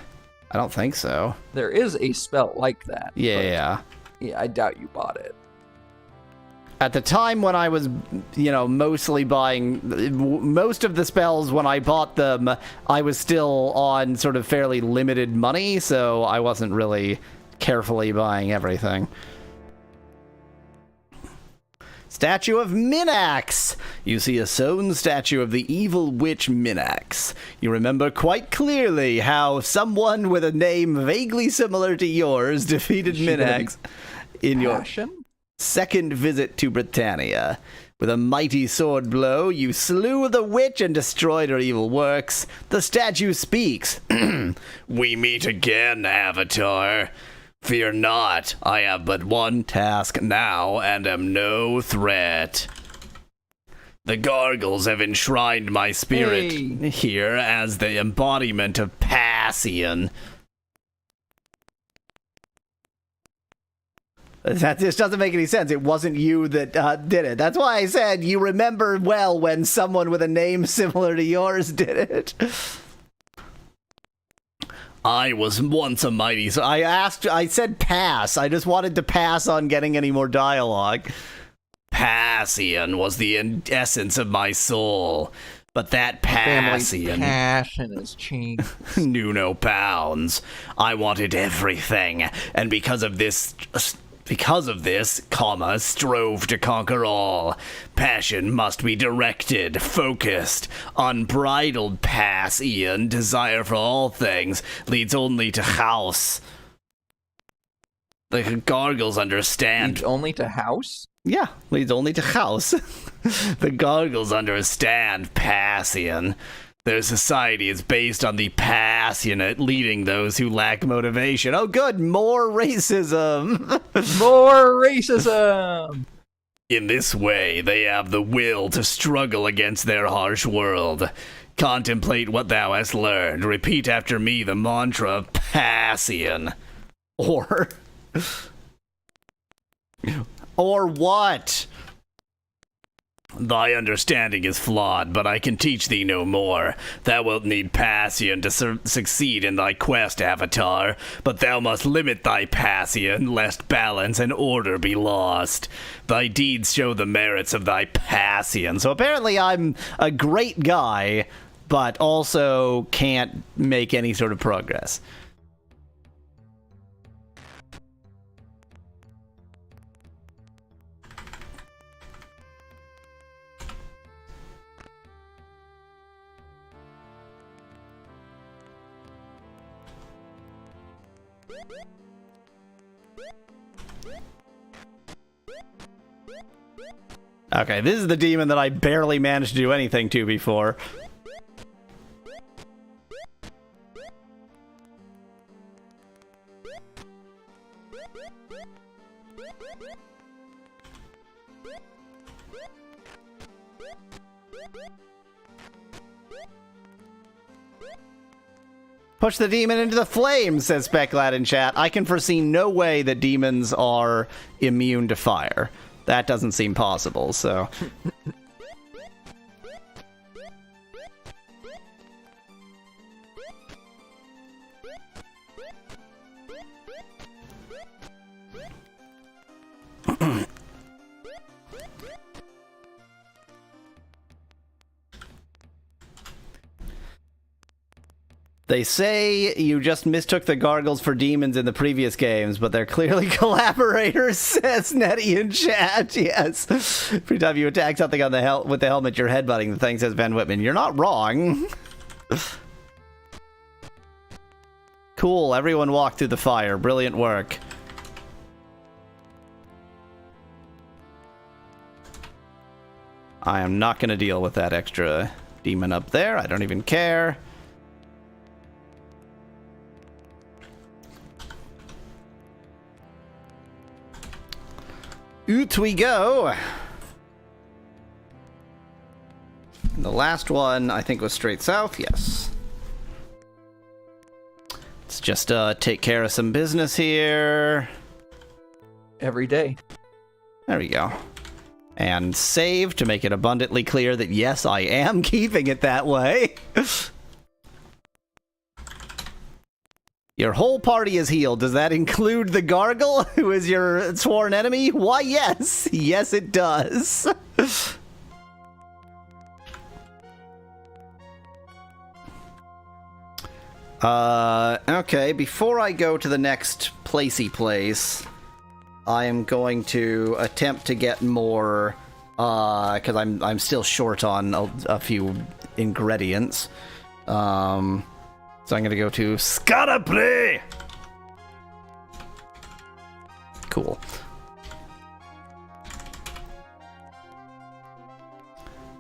don't think so. There is a spell like that. Yeah. Yeah, I doubt you bought it. At the time when I was, mostly buying most of the spells, when I bought them, I was still on sort of fairly limited money, so I wasn't really carefully buying everything. Statue of Minax! You see a sewn statue of the evil witch Minax. You remember quite clearly how someone with a name vaguely similar to yours defeated Minax in your second visit to Britannia. With a mighty sword blow, you slew the witch and destroyed her evil works. The statue speaks. We meet again, Avatar. Fear not, I have but one task now and am no threat. The Gargles have enshrined my spirit here as the embodiment of Passion. That just doesn't make any sense. It wasn't you that did it. That's why I said you remember well when someone with a name similar to yours did it. I was once a mighty... So I said pass. I just wanted to pass on getting any more dialogue. Passion was the essence of my soul. But that passion is changed. knew no bounds. I wanted everything. And because of this, strove to conquer all. Passion must be directed, focused. Unbridled passion, desire for all things, leads only to chaos. The Gargles understand. Leads only to house? Yeah, leads only to chaos. The Gargles understand passion. Their society is based on the passionate leading those who lack motivation. Oh, good, more racism. More racism. In this way, they have the will to struggle against their harsh world. Contemplate what thou hast learned. Repeat after me the mantra of passion. Or what? Thy understanding is flawed, but I can teach thee no more. Thou wilt need passion to succeed in thy quest, Avatar, but thou must limit thy passion, lest balance and order be lost. Thy deeds show the merits of thy passion. So apparently I'm a great guy, but also can't make any sort of progress. Okay, this is the demon that I barely managed to do anything to before. Push the demon into the flames, says Specklad in chat. I can foresee no way that demons are immune to fire. That doesn't seem possible, so... They say you just mistook the gargles for demons in the previous games, but they're clearly collaborators, says Nettie in chat. Yes. Every time you attack something on the with the helmet, you're headbutting the thing, says Ben Whitman. You're not wrong. Cool, everyone walked through the fire. Brilliant work. I am not going to deal with that extra demon up there. I don't even care. Out we go. And the last one, I think, was straight south. Yes. Let's just take care of some business here. Every day. There we go. And save to make it abundantly clear that, yes, I am keeping it that way. Your whole party is healed. Does that include the Gargle, who is your sworn enemy? Why, yes. Yes, it does. Okay, before I go to the next placey place, I am going to attempt to get more, because I'm still short on a few ingredients. So I'm going to go to Scarapre! Cool.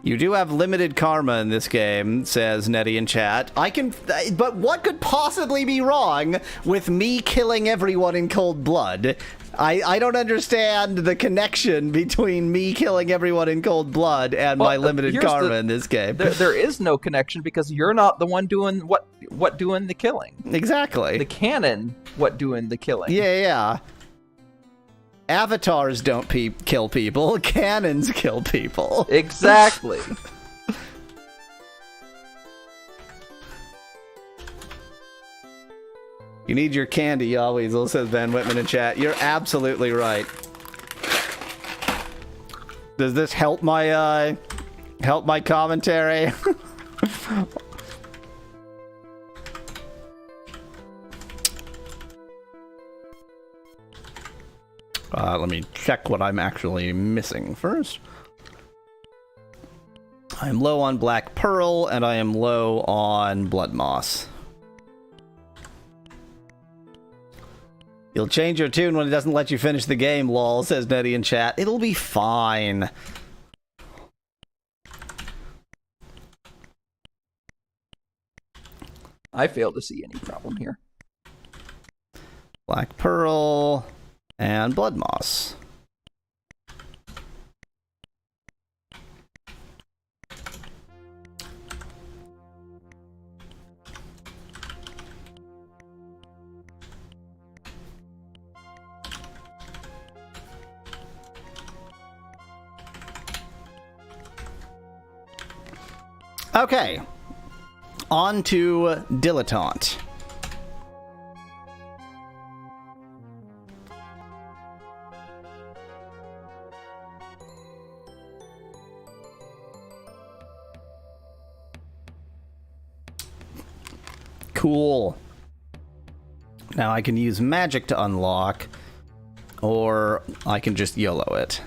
You do have limited karma in this game, says Nettie in chat. But what could possibly be wrong with me killing everyone in cold blood? I don't understand the connection between me killing everyone in cold blood and my limited karma in this game. There is no connection because you're not the one doing what doing the killing. Exactly. The canon what doing the killing. Yeah. Avatars don't kill people. Cannons kill people. Exactly. You need your candy, Yahweasel, says Van Whitman in chat. You're absolutely right. Does this help my commentary? Let me check what I'm actually missing first. I'm low on Black Pearl, and I am low on Blood Moss. You'll change your tune when it doesn't let you finish the game, lol, says Nettie in chat. It'll be fine. I fail to see any problem here. Black Pearl and Blood Moss. Okay, on to Dilettante. Cool. Now I can use magic to unlock, or I can just YOLO it.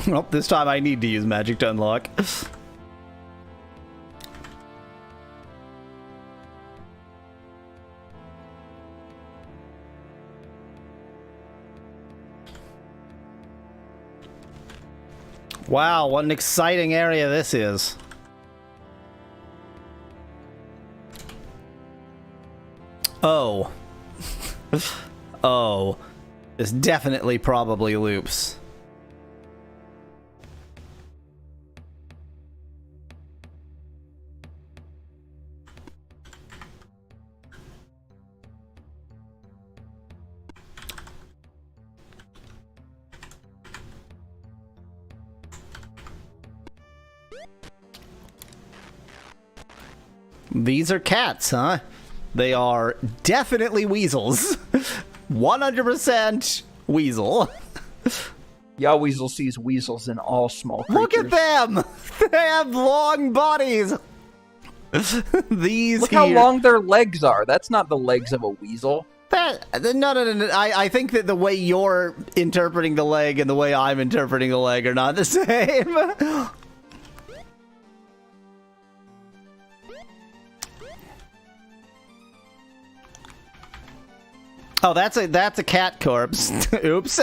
Well, this time I need to use magic to unlock. Wow, what an exciting area this is. Oh. Oh. This definitely probably loops. These are cats, huh? They are definitely weasels. 100% weasel. Yahweasel sees weasels in all small creatures. Look at them! They have long bodies! These Look how long their legs are. That's not the legs of a weasel. No. I think that the way you're interpreting the leg and the way I'm interpreting the leg are not the same. Oh, that's a cat corpse. Oops.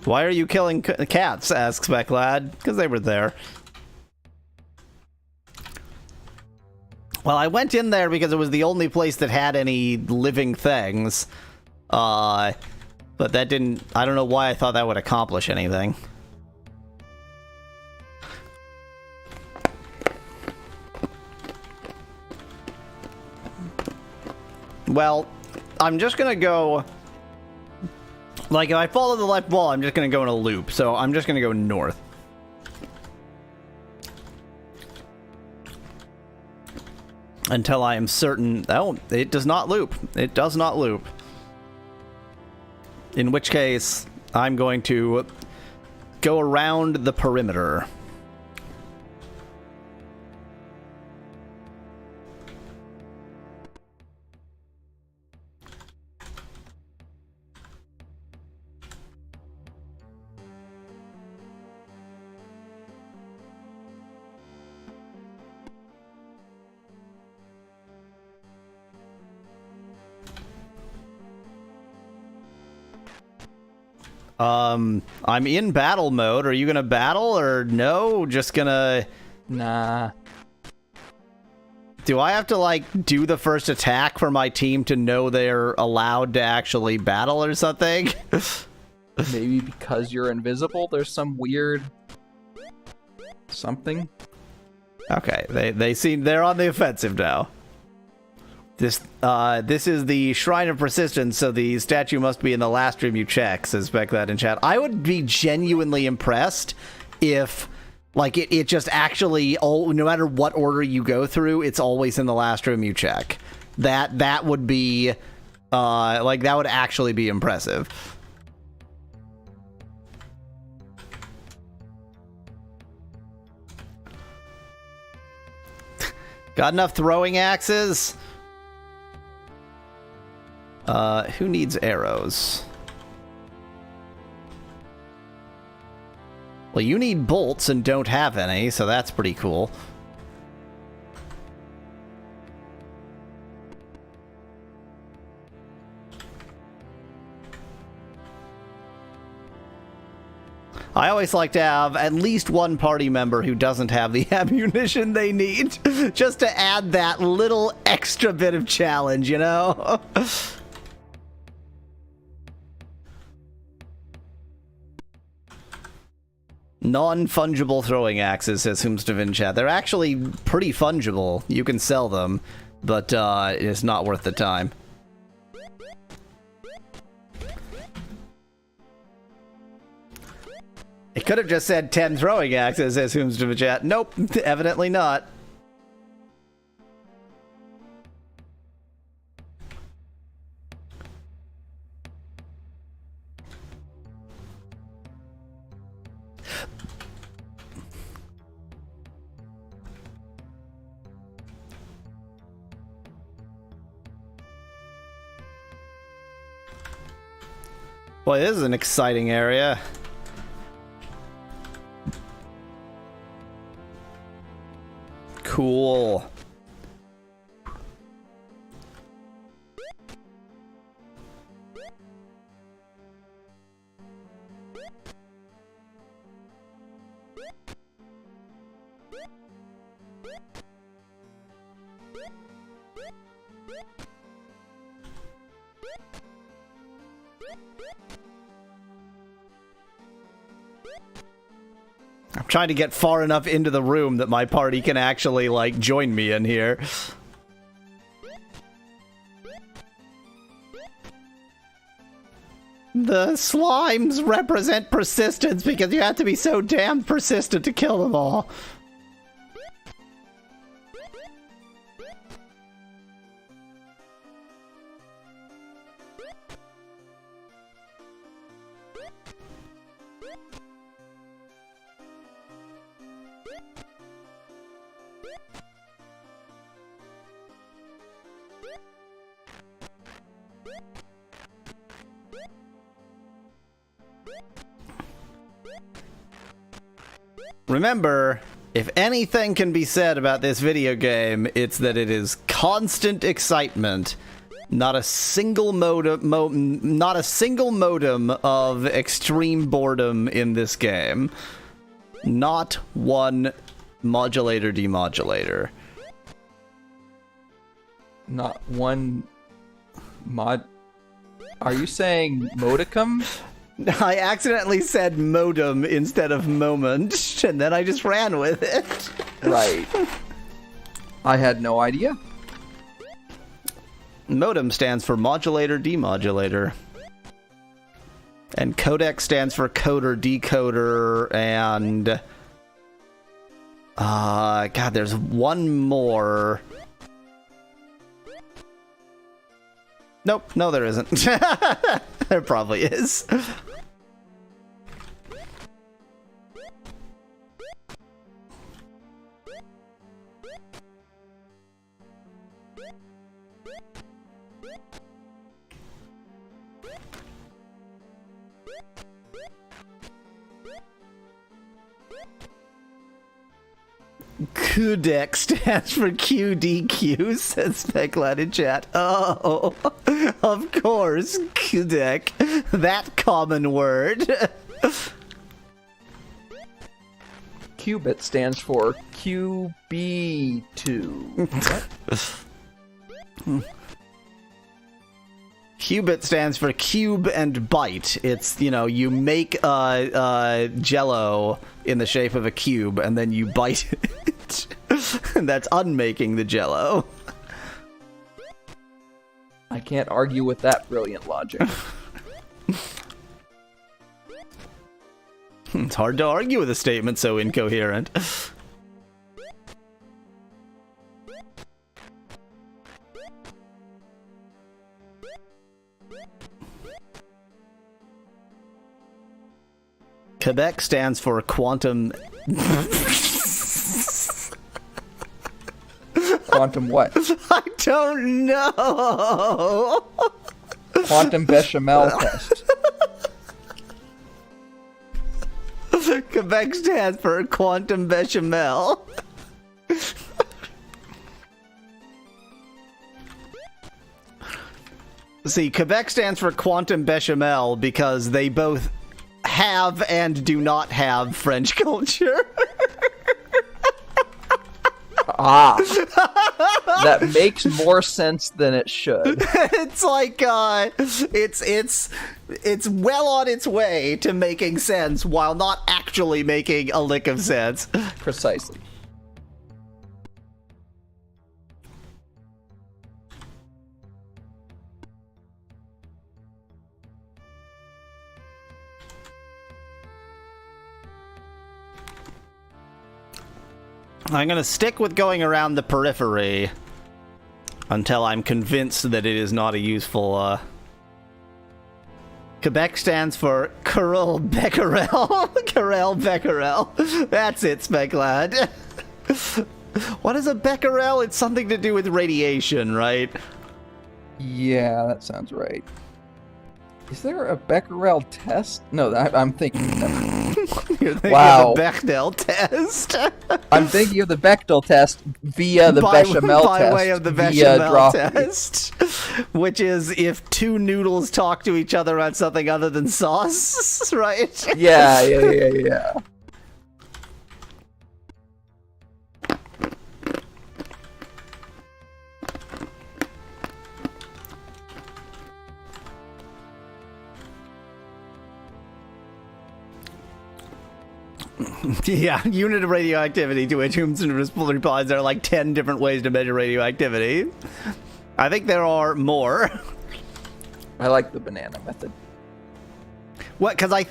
Why are you killing cats? Asks Becklad. Because they were there. Well, I went in there because it was the only place that had any living things. But that didn't... I don't know why I thought that would accomplish anything. Well, I'm just gonna go... Like, if I follow the left wall, I'm just gonna go in a loop. So I'm just gonna go north. Until I am certain... Oh, it does not loop. It does not loop. In which case, I'm going to go around the perimeter. I'm in battle mode. Are you gonna battle or no? Just gonna... Nah. Do I have to, like, do the first attack for my team to know they're allowed to actually battle or something? Maybe because you're invisible, there's some weird... something? Okay, they seem... They're on the offensive now. This is the Shrine of Persistence, so the statue must be in the last room you check, says Becklad in chat. I would be genuinely impressed if, like, it just actually, no matter what order you go through, it's always in the last room you check. That would be, like, that would actually be impressive. Got enough throwing axes? Who needs arrows? Well, you need bolts and don't have any, so that's pretty cool. I always like to have at least one party member who doesn't have the ammunition they need, just to add that little extra bit of challenge, you know? Non-fungible throwing axes, says Whomstuff in chat. They're actually pretty fungible. You can sell them, but it's not worth the time. It could have just said 10 throwing axes, says Whomstuff in chat. Nope, evidently not. Boy, this is an exciting area. Cool. I'm trying to get far enough into the room that my party can actually, like, join me in here. The slimes represent persistence because you have to be so damn persistent to kill them all. Remember, if anything can be said about this video game, it's that it is constant excitement. Not a single modem of extreme boredom in this game. Not one modulator demodulator. Not one mod. Are you saying modicum? I accidentally said modem instead of moment, and then I just ran with it. Right. I had no idea. Modem stands for modulator demodulator. And codec stands for coder decoder, and God, there's one more. Nope, no there isn't. There probably is. Codec stands for QDQ, says Speclad in chat. Oh, of course, codec. That common word. Qubit stands for QB2. Qubit stands for cube and byte. It's, you know, you make jello in the shape of a cube and then you bite it. And that's unmaking the jello. I can't argue with that brilliant logic. It's hard to argue with a statement so incoherent. Quebec stands for quantum... Quantum what? I don't know! Quantum bechamel test. Quebec stands for quantum bechamel. See, Quebec stands for quantum bechamel because they both have and do not have French culture. Ah. That makes more sense than it should. It's like, it's well on its way to making sense while not actually making a lick of sense. Precisely. I'm gonna stick with going around the periphery until I'm convinced that it is not a useful, Quebec stands for Carrel Becquerel. Carrel Becquerel. That's it, Speclad. What is a Becquerel? It's something to do with radiation, right? Yeah, that sounds right. Is there a Becquerel test? No, I'm thinking. You're thinking Wow. of the Bechdel test. I'm thinking of the Bechdel test via the by Bechamel test. By way of the via Bechamel test, which is if two noodles talk to each other on something other than sauce, right? Yeah. Yeah, unit of radioactivity to which Humeson replies there are like 10 different ways to measure radioactivity. I think there are more. I like the banana method. What? Because I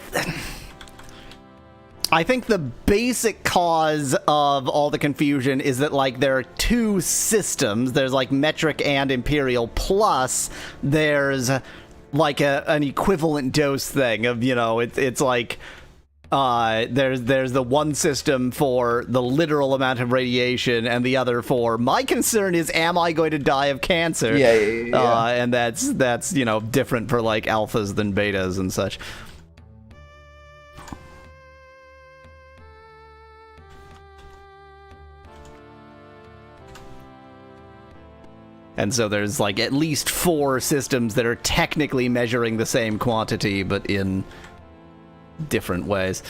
think the basic cause of all the confusion is that, like, there are two systems. There's, like, metric and imperial, plus there's, like, an equivalent dose thing of, you know, it's like... there's the one system for the literal amount of radiation and the other for my concern is, am I going to die of cancer? Yeah. And that's, you know, different for like alphas than betas and such. And so there's like at least 4 systems that are technically measuring the same quantity, but in different ways.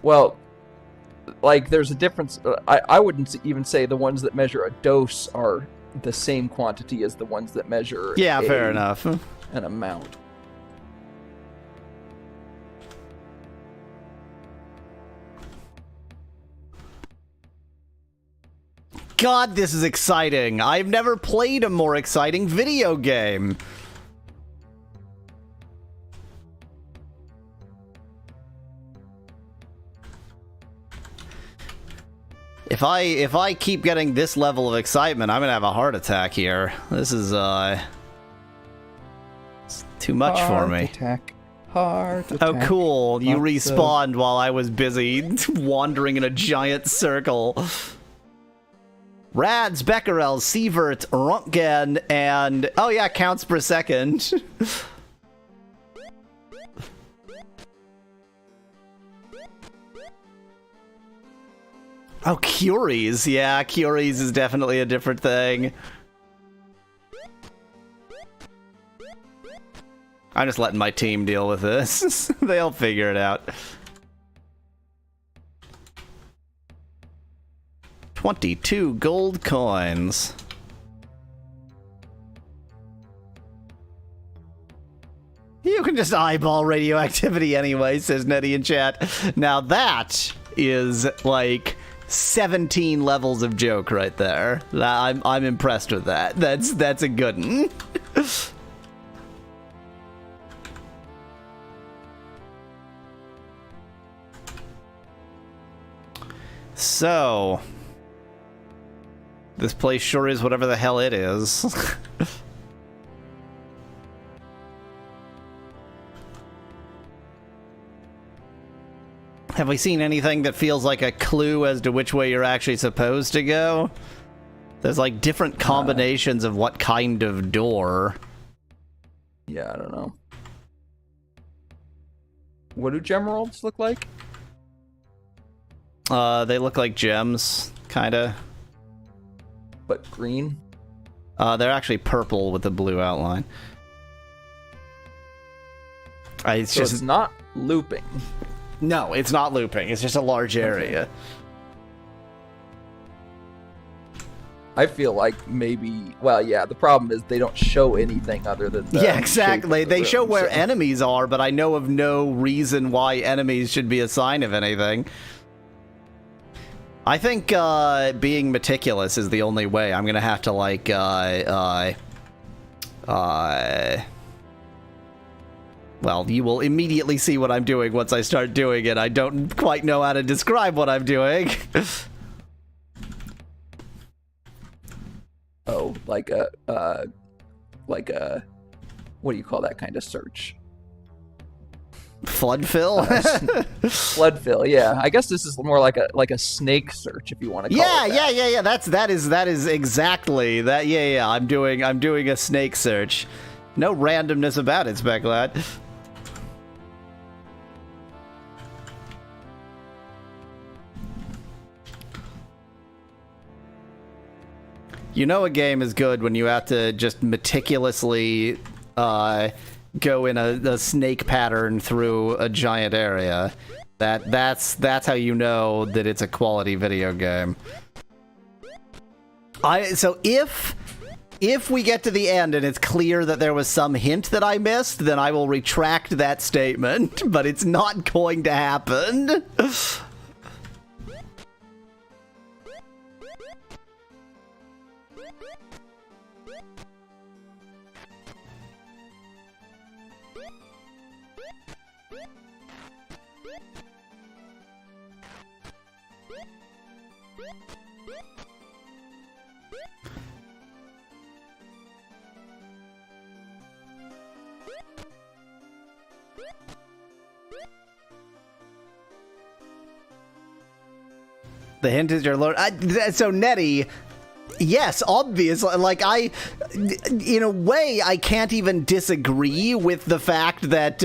Well, like, there's a difference. I wouldn't even say the ones that measure a dose are the same quantity as the ones that measure fair enough. An amount. God, this is exciting. I've never played a more exciting video game. If I keep getting this level of excitement, I'm gonna have a heart attack here. This is it's too much for me. Heart attack. Oh, cool. You Lots respawned while I was busy wandering in a giant circle. Rads, Becquerel, Sievert, Röntgen, and... oh yeah, counts per second. Oh, Curies. Yeah, Curies is definitely a different thing. I'm just letting my team deal with this. They'll figure it out. 22 gold coins. You can just eyeball radioactivity anyway, says Nettie in chat. Now that is like 17 levels of joke right there. I'm impressed with that. That's a good one. So, this place sure is whatever the hell it is. Have we seen anything that feels like a clue as to which way you're actually supposed to go? There's like different combinations of what kind of door. Yeah, I don't know. What do gemeralds look like? They look like gems, kinda. But green? They're actually purple with a blue outline. It's not looping. No, it's not looping. It's just a large area. Okay. I feel like maybe... well, yeah, the problem is they don't show anything other than the yeah, exactly. shape of the They show room, where so. enemies are, but I know of no reason why enemies should be a sign of anything. I think being meticulous is the only way. I'm gonna have to, like, well, you will immediately see what I'm doing once I start doing it. I don't quite know how to describe what I'm doing. Oh, like a, what do you call that kind of search? Flood fill? Flood fill, yeah. I guess this is more like a snake search, if you want to call it that. Yeah. That is exactly that. Yeah. I'm doing a snake search. No randomness about it, Specklad. You know a game is good when you have to just meticulously go in a snake pattern through a giant area. That's how you know that it's a quality video game. So if we get to the end and it's clear that there was some hint that I missed, then I will retract that statement, but it's not going to happen. The hint is your lord. So Nettie, yes, obviously. Like in a way, I can't even disagree with the fact that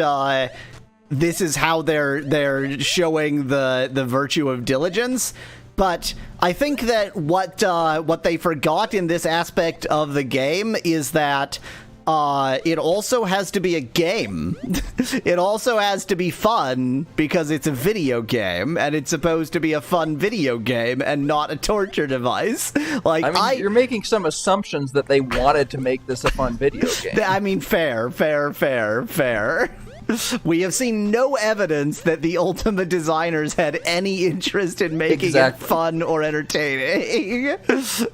this is how they're showing the virtue of diligence. But I think that what they forgot in this aspect of the game is that it also has to be a game. It also has to be fun because it's a video game, and it's supposed to be a fun video game and not a torture device. Like, I mean, you're making some assumptions that they wanted to make this a fun video game. I mean, fair. We have seen no evidence that the Ultima designers had any interest in making it fun or entertaining.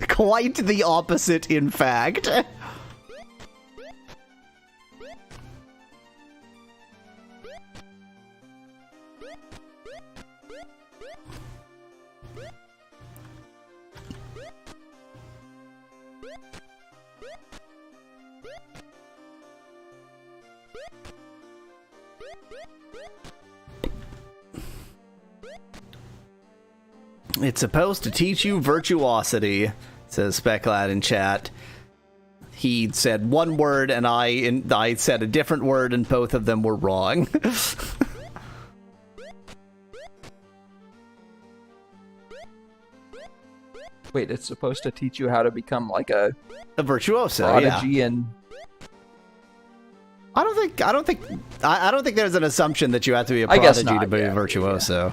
Quite the opposite, in fact. It's supposed to teach you virtuosity, says Specklad in chat. He said one word, and I said a different word, and both of them were wrong. Wait, it's supposed to teach you how to become like a virtuoso, prodigy, yeah. And I don't think there's an assumption that you have to be a prodigy to be a virtuoso. Yeah.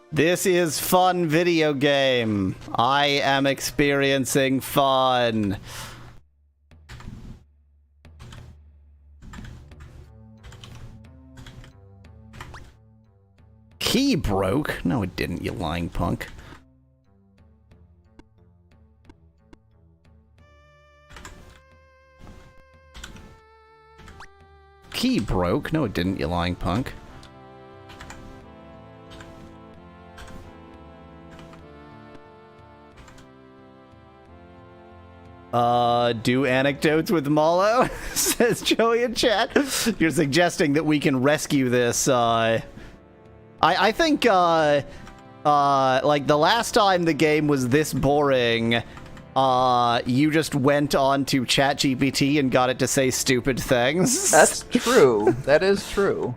This is fun video game. I am experiencing fun. Key broke? No, it didn't, you lying punk. Key broke? No, it didn't, you lying punk. Do anecdotes with Mallow, says Joey in chat. You're suggesting that we can rescue this. I think, like, the last time the game was this boring, you just went on to ChatGPT and got it to say stupid things. That's true. That is true.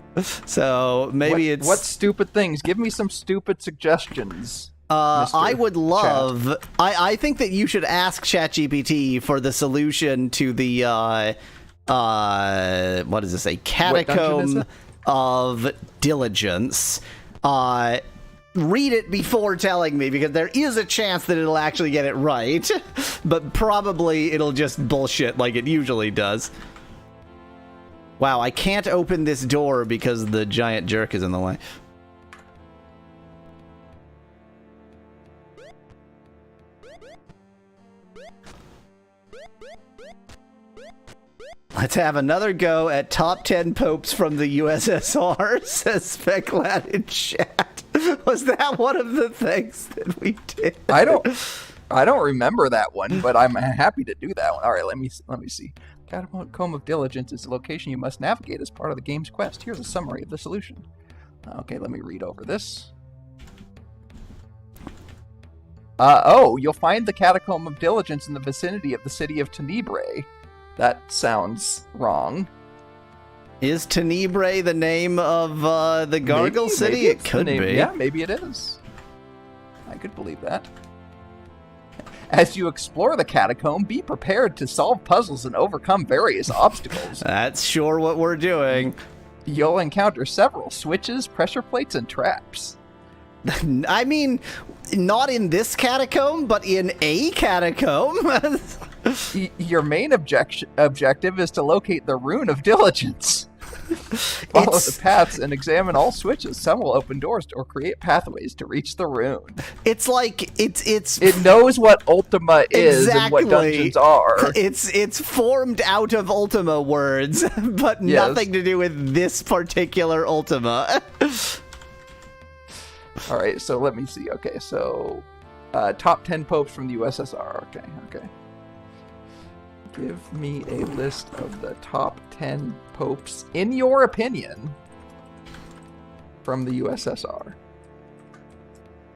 So, maybe it's... What stupid things? Give me some stupid suggestions. I would love... I think that you should ask ChatGPT for the solution to the, what does this say? Catacomb of Diligence. Read it before telling me, because there is a chance that it'll actually get it right. But probably it'll just bullshit like it usually does. Wow, I can't open this door because the giant jerk is in the way. Let's have another go at top 10 popes from the USSR, says Speclat in chat. Was that one of the things that we did? I don't remember that one, but I'm happy to do that one. All right, let me see. Catacomb of Diligence is the location you must navigate as part of the game's quest. Here's a summary of the solution. Okay, let me read over this. You'll find the Catacomb of Diligence in the vicinity of the city of Tenebrae. That sounds wrong. Is Tenebrae the name of the Gargle City? Maybe it could be. Yeah, maybe it is. I could believe that. As you explore the catacomb, be prepared to solve puzzles and overcome various obstacles. That's sure what we're doing. You'll encounter several switches, pressure plates, and traps. I mean, not in this catacomb, but in a catacomb. Your main objective is to locate the Rune of Diligence. Follow the paths and examine all switches. Some will open doors or create pathways to reach the rune. It's like it knows what Ultima is and what dungeons are. It's formed out of Ultima words, but nothing to do with this particular Ultima. All right, so let me see. Okay, so top 10 popes from the USSR. Okay. Give me a list of the top 10 popes, in your opinion, from the USSR.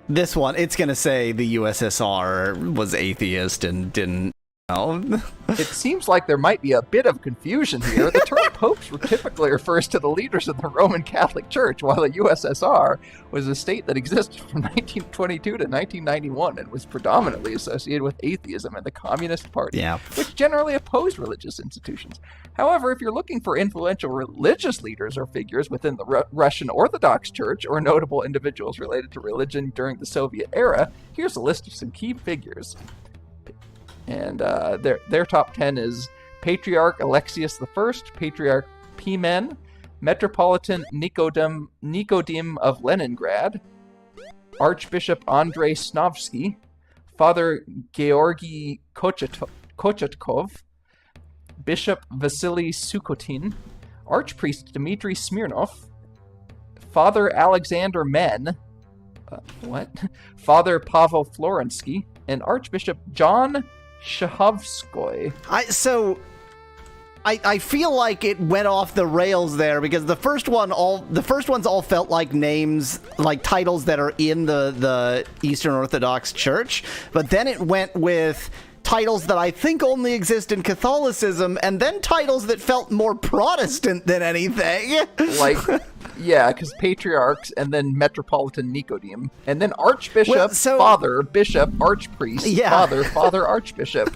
This one, it's going to say the USSR was atheist and didn't know. It seems like there might be a bit of confusion here. The term popes typically refers to the leaders of the Roman Catholic Church, while the USSR was a state that existed from 1922 to 1991 and was predominantly associated with atheism and the Communist Party, which generally opposed religious institutions. However, if you're looking for influential religious leaders or figures within the Russian Orthodox Church or notable individuals related to religion during the Soviet era, here's a list of some key figures. And their top 10 is Patriarch Alexius I, Patriarch Pimen, Metropolitan Nicodim of Leningrad, Archbishop Andrei Snovsky, Father Georgy Kochetkov, Bishop Vasily Sukhotin, Archpriest Dmitry Smirnov, Father Alexander Men, Father Pavel Florensky, and Archbishop John Shahovskoy. I feel like it went off the rails there because the first ones all felt like names, like titles that are in the Eastern Orthodox Church, but then it went with titles that I think only exist in Catholicism, and then titles that felt more Protestant than anything. Like, yeah, because patriarchs, and then Metropolitan Nicodim, and then Archbishop, Father, Bishop, Archpriest, Father, Archbishop.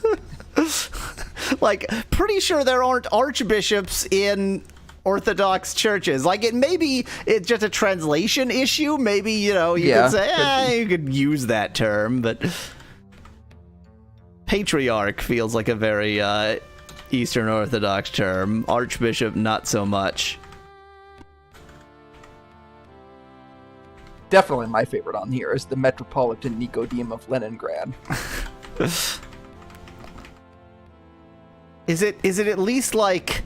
Like, pretty sure there aren't archbishops in Orthodox churches. Like, maybe it's just a translation issue. Maybe, you could say, you could use that term, but patriarch feels like a very Eastern Orthodox term. Archbishop, not so much. Definitely my favorite on here is the Metropolitan Nicodim of Leningrad. Is it at least like,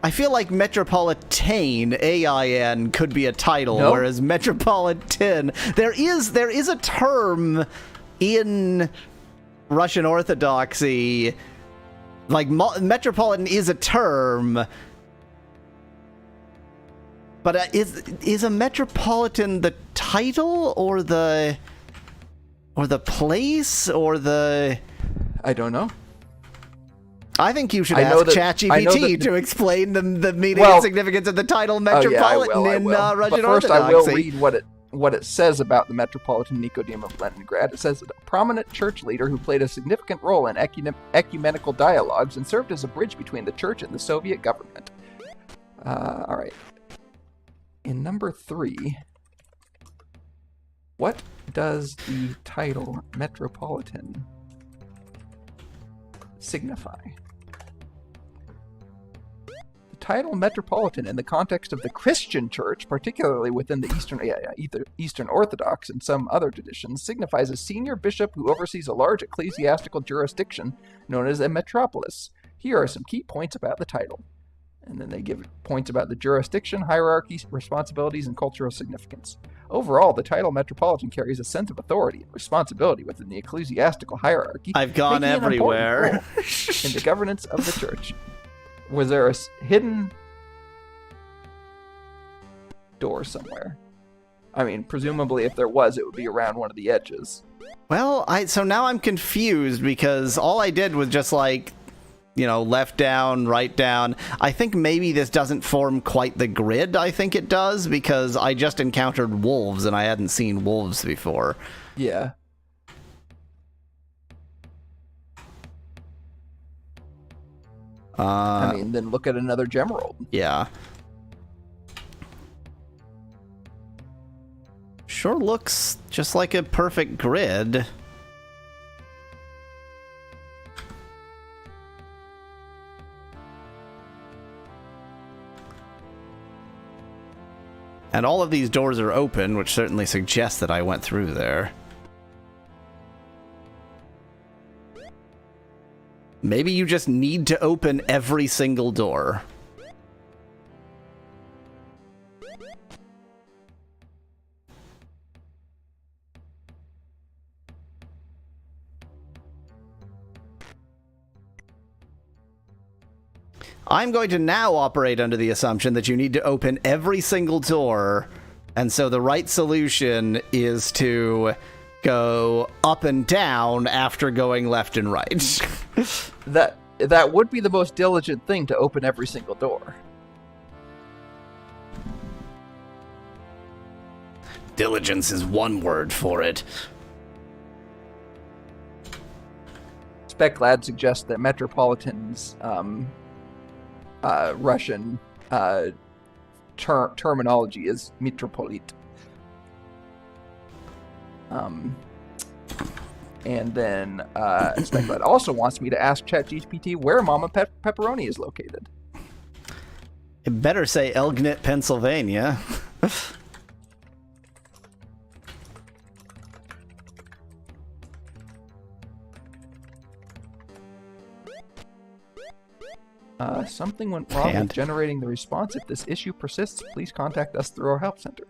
I feel like Metropolitan, AIN, could be a title, whereas Metropolitan, there is a term in Russian Orthodoxy, like Metropolitan is a term, but is a Metropolitan the title or the place or the... I don't know. I think you should ask ChatGPT to explain the meaning and significance of the title Metropolitan in Russian Orthodoxy. But first I will read what it says about the Metropolitan Nicodim of Leningrad. It says that a prominent church leader who played a significant role in ecumenical dialogues and served as a bridge between the church and the Soviet government. All right. In number 3, what does the title Metropolitan signify? The title Metropolitan in the context of the Christian Church, particularly within the Eastern Orthodox and some other traditions, signifies a senior bishop who oversees a large ecclesiastical jurisdiction known as a metropolis. Here are some key points about the title. And then they give points about the jurisdiction, hierarchy, responsibilities, and cultural significance. Overall, the title Metropolitan carries a sense of authority and responsibility within the ecclesiastical hierarchy. I've gone making an important everywhere. role in the governance of the church. Was there a hidden door somewhere? I mean, presumably if there was, it would be around one of the edges. Well, so now I'm confused because all I did was just like, left down, right down. I think maybe this doesn't form quite the grid I think it does because I just encountered wolves and I hadn't seen wolves before. Yeah. I mean, then look at another Gemerald. Yeah. Sure looks just like a perfect grid. And all of these doors are open, which certainly suggests that I went through there. Maybe you just need to open every single door. I'm going to now operate under the assumption that you need to open every single door, and so the right solution is to go up and down after going left and right. That would be the most diligent thing, to open every single door. Diligence is one word for it. Speklad suggests that Metropolitan's Russian terminology is Mitropolit. And then Speklad also wants me to ask ChatGPT where Mama Pepperoni is located. It better say Elgnet, Pennsylvania. Something went wrong with generating the response. If this issue persists, please contact us through our help center.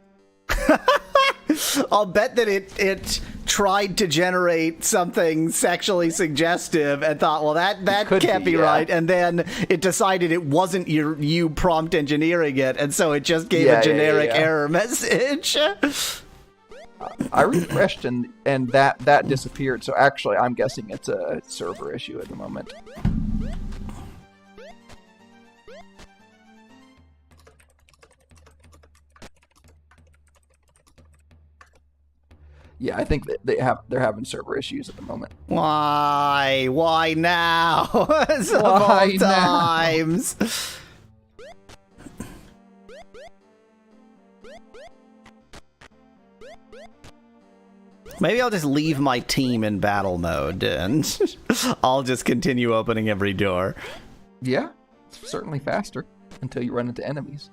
I'll bet that it tried to generate something sexually suggestive and thought, well, that can't be right. And then it decided it wasn't you prompt engineering it, and so it just gave a generic error message. I refreshed and that disappeared. So actually, I'm guessing it's a server issue at the moment. Yeah, I think that they're having server issues at the moment. Why? Why now? Why times? Maybe I'll just leave my team in battle mode and I'll just continue opening every door. Yeah, it's certainly faster until you run into enemies.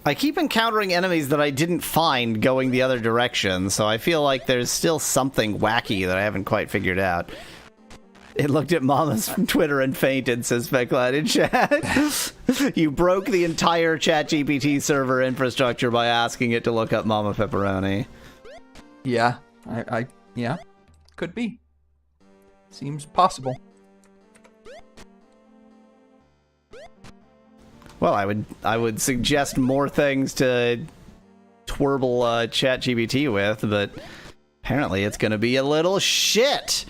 I keep encountering enemies that I didn't find going the other direction, so I feel like there's still something wacky that I haven't quite figured out. It looked at Mama's Twitter and fainted, says Speklad in chat. You broke the entire ChatGPT server infrastructure by asking it to look up Mama Pepperoni. Yeah, yeah, could be. Seems possible. Well, I would suggest more things to twerble ChatGPT with, but apparently it's going to be a little shit.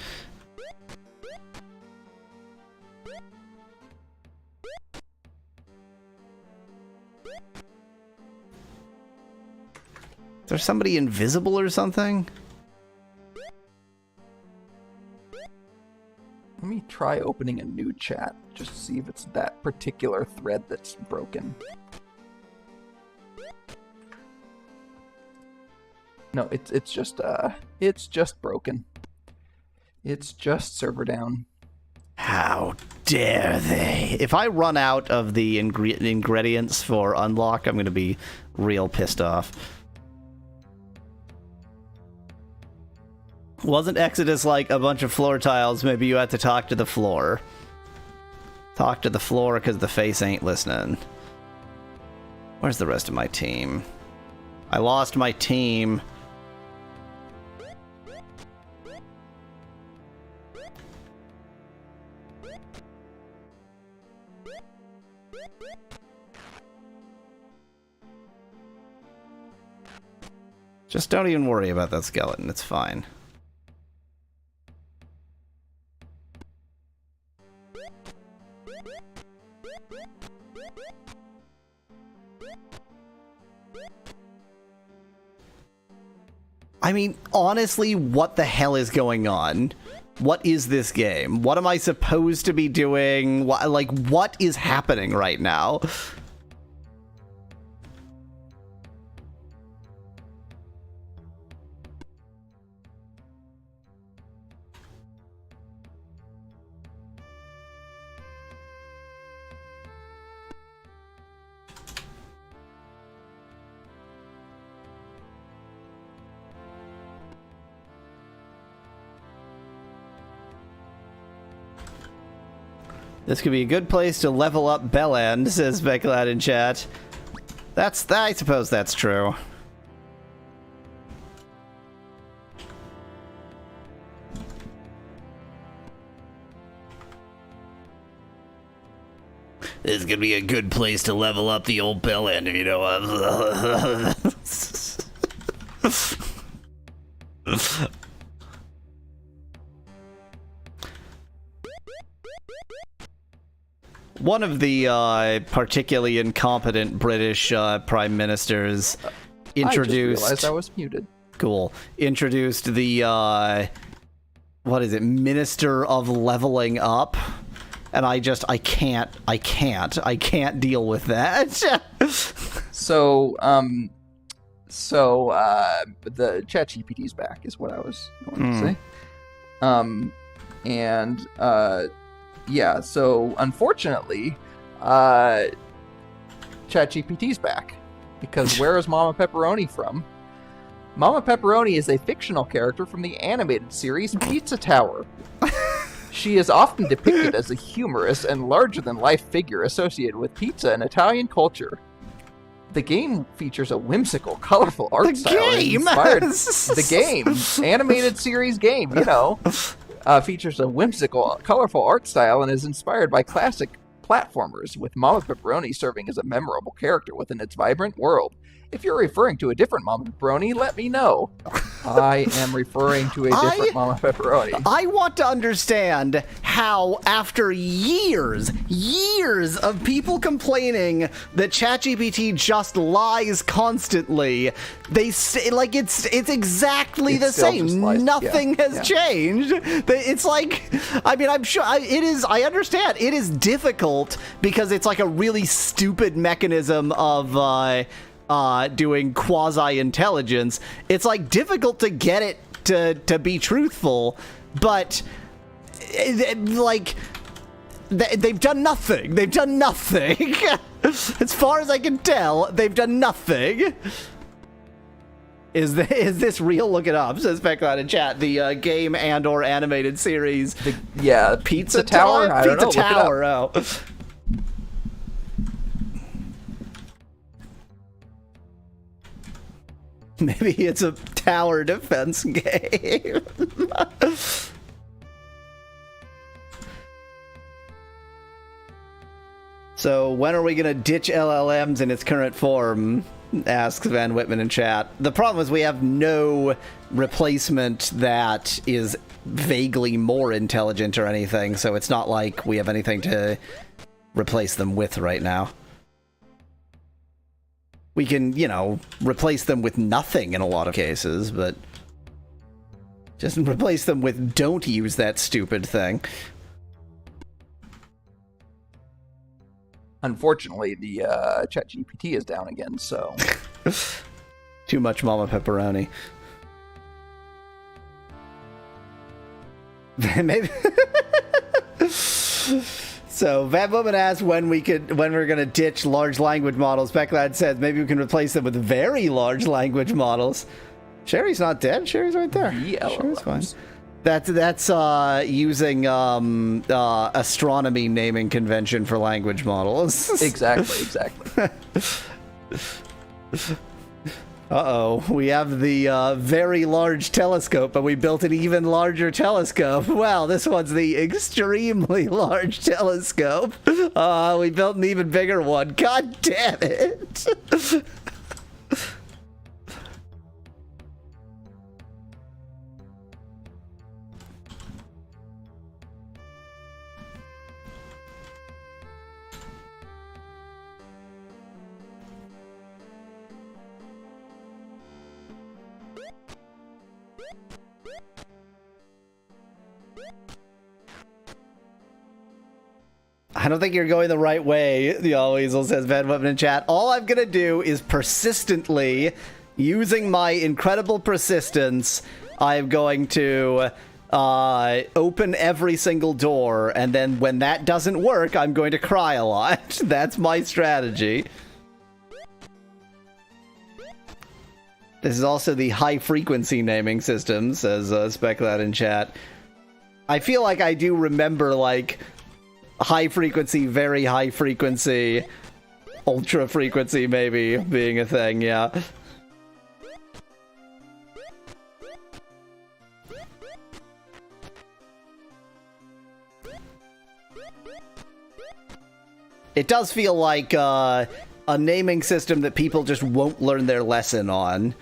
Is there somebody invisible or something? Let me try opening a new chat, just to see if it's that particular thread that's broken. No, it's just broken. It's just server down. How dare they? If I run out of the ingredients for unlock, I'm going to be real pissed off. Wasn't Exodus like a bunch of floor tiles? Maybe you had to talk to the floor. Talk to the floor because the face ain't listening. Where's the rest of my team? I lost my team. Just don't even worry about that skeleton. It's fine. I mean, honestly, what the hell is going on? What is this game? What am I supposed to be doing? What is happening right now? This could be a good place to level up Belland, says Becklad in chat. I suppose that's true. This is gonna be a good place to level up the old Belland, if you know what. One of the particularly incompetent British prime ministers introduced... I just realized I was muted. Cool. Introduced the, what is it, Minister of Leveling Up. And I can't deal with that. So, the ChatGPT's back is what I was going to say. Yeah, so unfortunately, ChatGPT's back. Because where is Mama Pepperoni from? Mama Pepperoni is a fictional character from the animated series Pizza Tower. She is often depicted as a humorous and larger-than-life figure associated with pizza and Italian culture. The game features a whimsical, colorful art style. The game? Animated series game, you know. Features a whimsical, colorful art style and is inspired by classic platformers, with Mama Pepperoni serving as a memorable character within its vibrant world. If you're referring to a different Mama Pepperoni, let me know. I am referring to a different Mama Pepperoni. I want to understand how, after years of people complaining that ChatGPT just lies constantly, they say, like, it's exactly the same. Nothing has changed. It's like, I mean, I'm sure it is. I understand it is difficult because it's like a really stupid mechanism of doing quasi-intelligence. It's like difficult to get it to be truthful, but like they've done nothing. They've done nothing. As far as I can tell, they've done nothing. Is this real? Look it up, says Becklad in chat. The game and/or animated series. Pizza Tower. I don't know. Pizza Tower. Oh. Maybe it's a tower defense game. So when are we going to ditch LLMs in its current form? Asks Van Whitman in chat. The problem is we have no replacement that is vaguely more intelligent or anything, so it's not like we have anything to replace them with right now. We can, you know, replace them with nothing in a lot of cases, but just replace them with don't use that stupid thing. Unfortunately, the ChatGPT is down again, so... Too much Mama Pepperoni. Maybe... So, Van Woman asked when we're gonna ditch large language models. Becklad says maybe we can replace them with very large language models. Sherry's not dead. Sherry's right there. The Sherry's fine. LLMs. That's using astronomy naming convention for language models. Exactly. Uh-oh, we have the very large telescope, but we built an even larger telescope. Wow, this one's the extremely large telescope. We built an even bigger one. God damn it. I don't think you're going the right way, the Yahweasel says, Van Weapon in chat. All I'm gonna do is persistently, using my incredible persistence, I'm going to open every single door, and then when that doesn't work, I'm going to cry a lot. That's my strategy. This is also the high-frequency naming system, says Speculate in chat. I feel like I do remember, like, high frequency, very high frequency, ultra frequency maybe being a thing, yeah. It does feel like a naming system that people just won't learn their lesson on.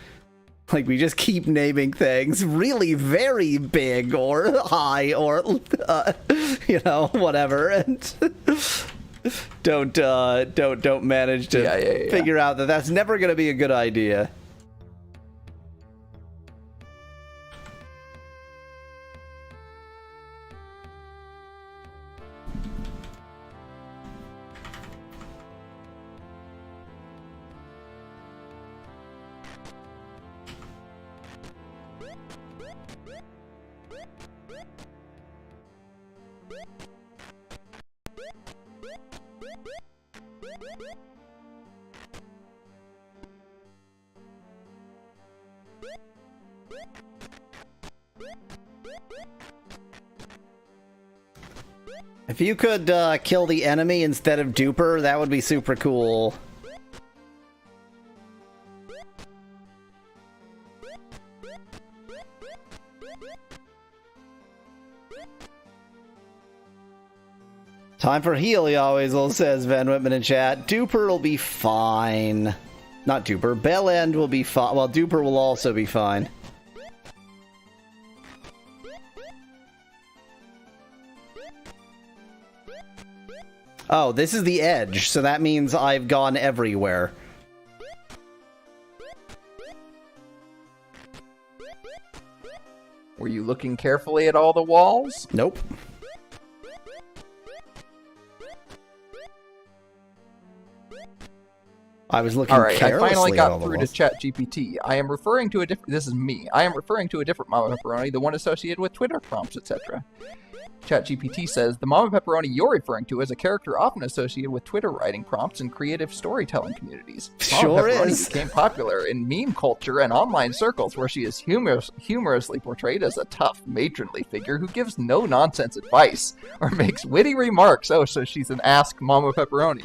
Like, we just keep naming things really very big or high or, you know, whatever, and don't manage to figure out that that's never going to be a good idea. If you could kill the enemy instead of Duper, that would be super cool. Time for heal, Yahweasel, says Van Whitman in chat. Duper will be fine. Not Duper. Bellend will be fine. Well, Duper will also be fine. Oh, this is the edge, so that means I've gone everywhere. Were you looking carefully at all the walls? Nope. I was looking carelessly at all the walls. I finally got through to ChatGPT. I am referring to a different... This is me. I am referring to a different Mama Pepperoni, the one associated with Twitter prompts, etc. ChatGPT says, the Mama Pepperoni you're referring to is a character often associated with Twitter writing prompts and creative storytelling communities. Mama Pepperoni became popular in meme culture and online circles where she is humorously portrayed as a tough, matronly figure who gives no-nonsense advice or makes witty remarks. Oh, so she's an Ask Mama Pepperoni.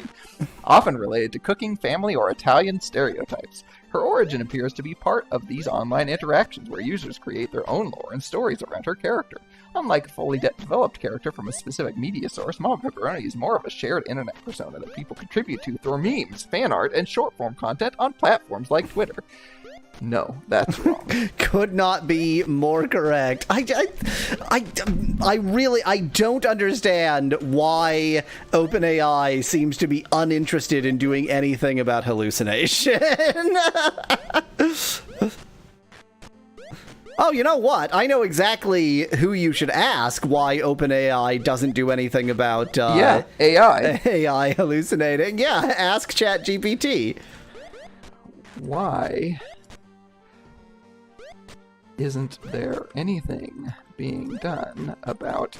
Often related to cooking, family, or Italian stereotypes. Her origin appears to be part of these online interactions where users create their own lore and stories around her character. Unlike a fully developed character from a specific media source, Mama Pepperoni is more of a shared internet persona that people contribute to through memes, fan art, and short-form content on platforms like Twitter. No, that's wrong. Could not be more correct. I don't understand why OpenAI seems to be uninterested in doing anything about hallucination. Oh, you know what? I know exactly who you should ask why OpenAI doesn't do anything about AI hallucinating. Yeah, ask ChatGPT. Why isn't there anything being done about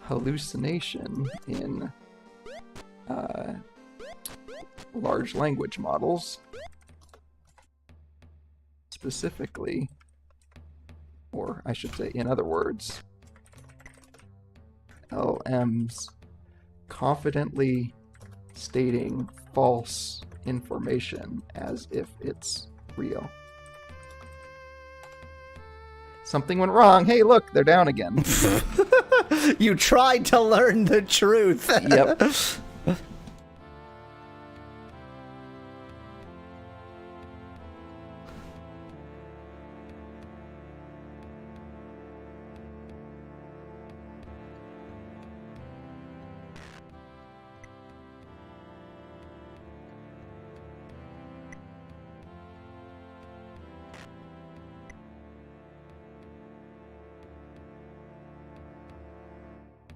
hallucination in large language models, specifically, or I should say, in other words, LMs confidently stating false information as if it's real. Something went wrong. Hey, look, they're down again. You tried to learn the truth. Yep.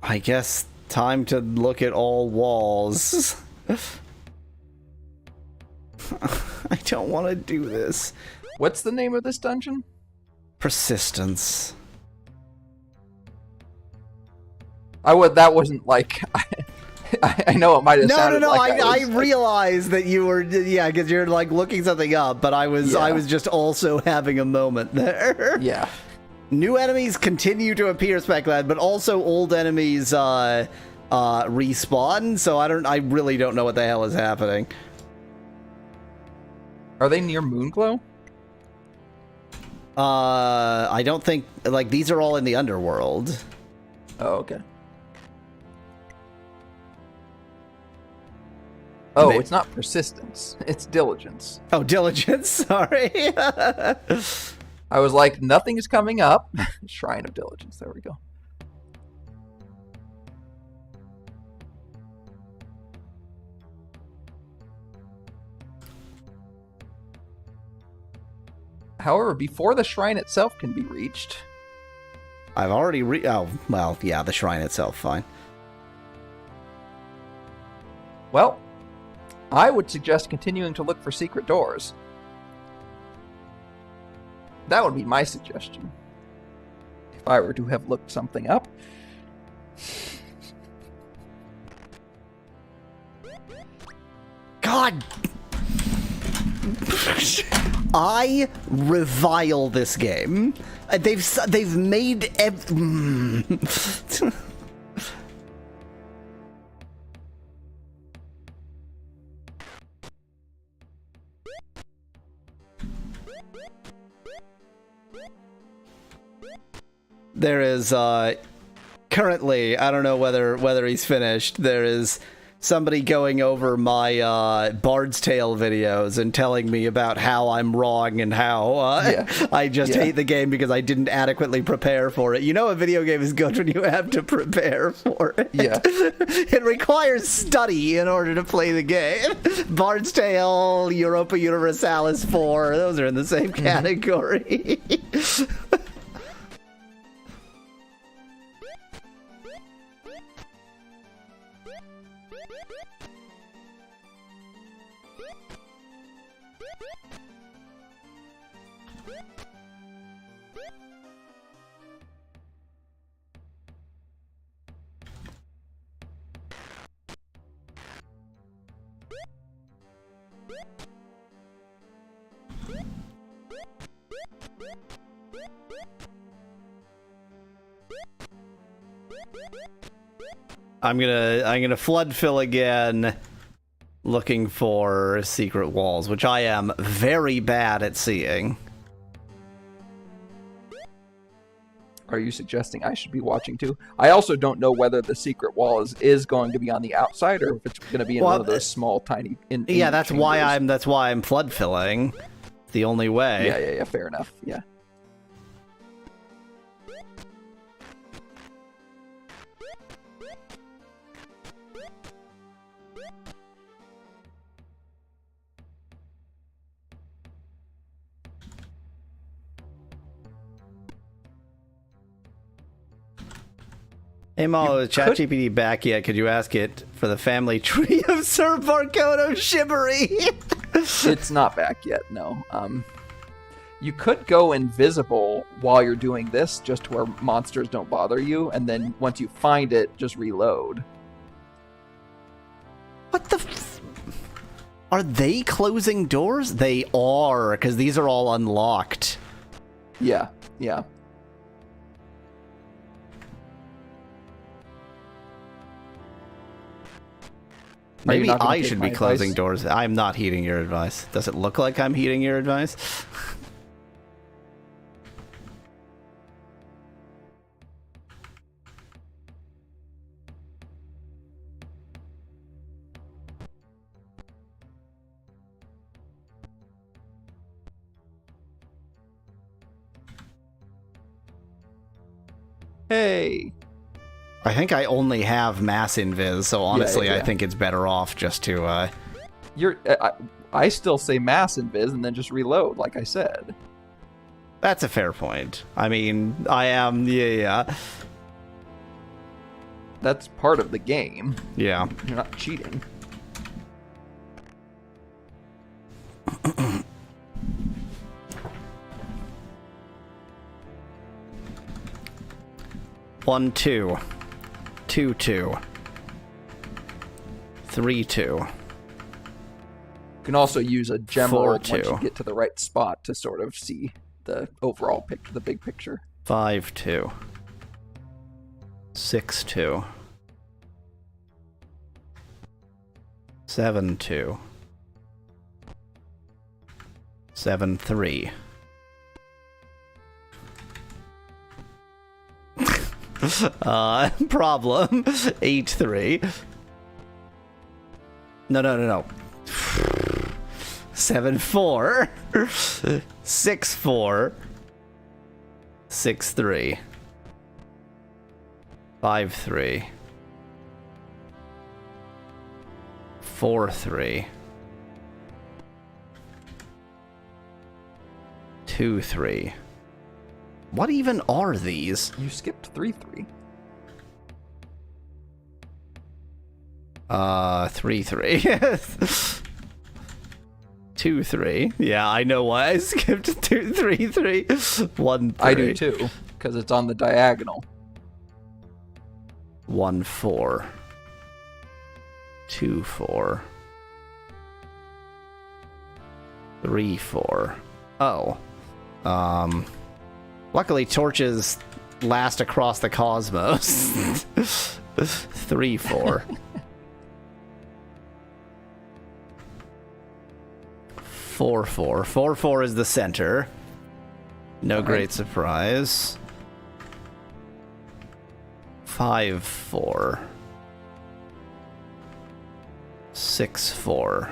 I guess time to look at all walls. I don't want to do this. What's the name of this dungeon? Persistence. That wasn't like... I know it might have sounded like I realized that you were, because you're like looking something up, but I was just also having a moment there. Yeah. New enemies continue to appear, Speclad, but also old enemies respawn. So I really don't know what the hell is happening. Are they near Moonglow? I don't think these are all in the underworld. Oh, okay. Oh, it's not persistence. It's diligence. Oh, diligence. Sorry. I was like, nothing is coming up. Shrine of Diligence. There we go. However, before the shrine itself can be reached... I've already oh, well, yeah, the shrine itself, fine. Well, I would suggest continuing to look for secret doors. That would be my suggestion. If I were to have looked something up. God! I revile this game. They've made There is currently, I don't know whether he's finished. There is somebody going over my Bard's Tale videos and telling me about how I'm wrong and how I just hate the game because I didn't adequately prepare for it. You know, a video game is good when you have to prepare for it. Yeah. It requires study in order to play the game. Bard's Tale, Europa Universalis 4, those are in the same category. I'm gonna flood fill again, looking for secret walls, which I am very bad at seeing. Are you suggesting I should be watching too? I also don't know whether the secret wall is going to be on the outside or if it's going to be in one of those small, tiny. That's chambers. why I'm flood filling. The only way. Yeah. Fair enough. Yeah. Hey Mallow, is ChatGPT back yet? Could you ask it for the family tree of Sir Barcono Shivery? It's not back yet, no. You could go invisible while you're doing this, just to where monsters don't bother you, and then once you find it, just reload. What the Are they closing doors? They are, because these are all unlocked. Yeah, yeah. Maybe I should be closing doors. I'm not heeding your advice. Does it look like I'm heeding your advice? Hey. I think I only have mass invis, so honestly, yeah. I think it's better off just to, I still say mass invis and then just reload, like I said. That's a fair point. I mean, I am, yeah. That's part of the game. Yeah. You're not cheating. One, 2. 2, 2. 3, 2. You can also use a gem 4, roll once 2. you get to the right spot to sort of see the overall picture, the big picture. 5, 2. 6, 2. 7, 2. 7, 3. Problem. 8, 3. No. 7, 4. 6, 4. 6, 3. 5, 3. 4, 3. 2, 3. What even are these? You skipped 3, 3. 3, 3. 2, 3. Yeah, I know why I skipped 2, 3, 3. 1, 3. I do too, because it's on the diagonal. 1, 4. 2, 4. 3, 4. Oh. Luckily, torches last across the cosmos. 3, 4. 4, 4. 4, 4 is the center. No great surprise. 5, 4. 6, 4.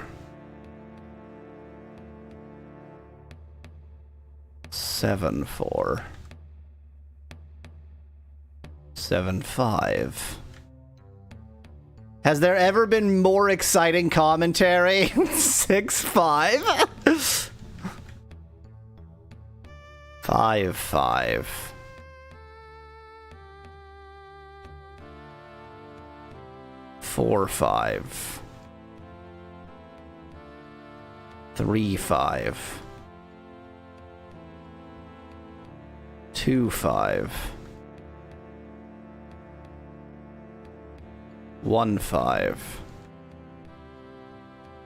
7, 4. 7, 5. Has there ever been more exciting commentary? 6, 5. 5, 5. 4, 5. 3, 5. 2, 5. 1, 5.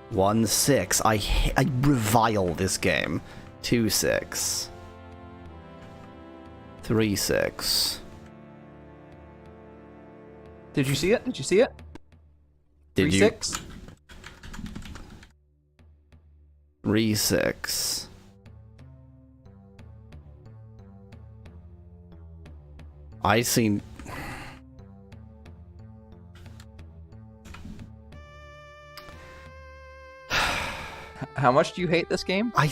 1, 6. I revile this game. 2, 6. 3, 6. Did you see it? Did you see it? Did 3, you? 6. 3, 6. I seen. How much do you hate this game? I.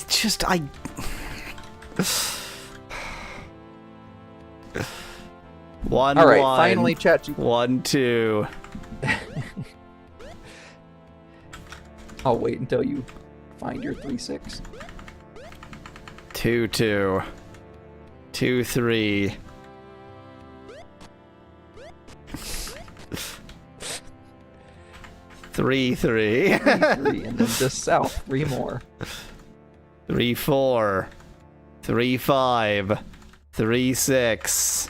1, All right, 1. finally, chat. 1, 2. I'll wait until you find your 3, 6. 2, 2. 2, 3. 3, 3. 3, and then just south. 3 more. 3, 4. 3, 5. 3, 6.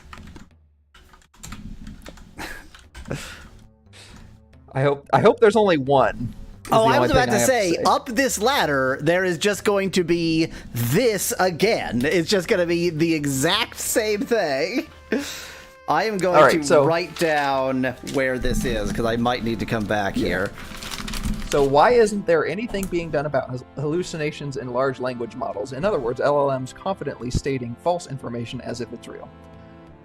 I hope there's only one. Oh, I was about to say, up this ladder, there is just going to be this again. It's just going to be the exact same thing. I am going to write down where this is, because I might need to come back here. So why isn't there anything being done about hallucinations in large language models? In other words, LLMs confidently stating false information as if it's real.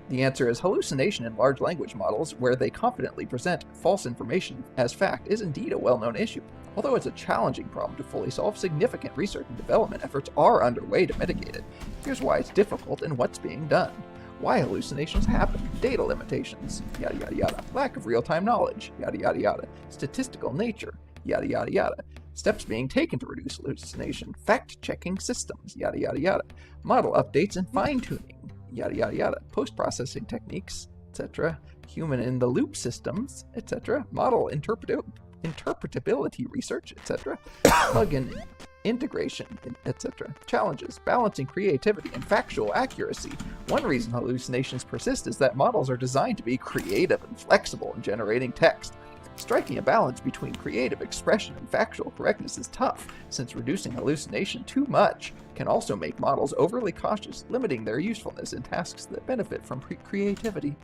The answer is hallucination in large language models, where they confidently present false information as fact, is indeed a well-known issue. Although it's a challenging problem to fully solve, significant research and development efforts are underway to mitigate it. Here's why it's difficult and what's being done. Why hallucinations happen, data limitations, yada yada yada, lack of real-time knowledge, yada yada yada, statistical nature, yada yada yada, steps being taken to reduce hallucination, fact-checking systems, yada yada yada, model updates and fine-tuning, yada yada yada, post-processing techniques, etc., human-in-the-loop systems, etc., model interpretability research, etc., plug-in integration, etc. Challenges, balancing creativity and factual accuracy. One reason hallucinations persist is that models are designed to be creative and flexible in generating text. Striking a balance between creative expression and factual correctness is tough, since reducing hallucination too much can also make models overly cautious, limiting their usefulness in tasks that benefit from creativity.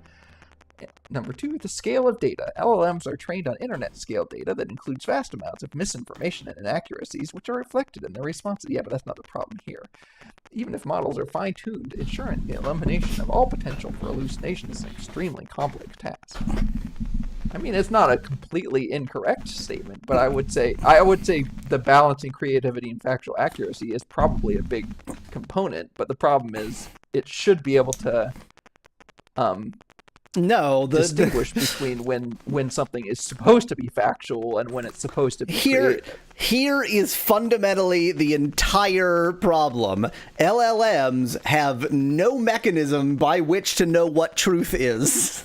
Number 2, the scale of data. LLMs are trained on internet-scale data that includes vast amounts of misinformation and inaccuracies, which are reflected in their responses. Yeah, but that's not the problem here. Even if models are fine-tuned, ensuring the elimination of all potential for hallucination is an extremely complex task. I mean, it's not a completely incorrect statement, but I would say the balancing creativity and factual accuracy is probably a big component, but the problem is it should be able to distinguish between when something is supposed to be factual and when it's supposed to be creative. Here is fundamentally the entire problem. LLMs have no mechanism by which to know what truth is.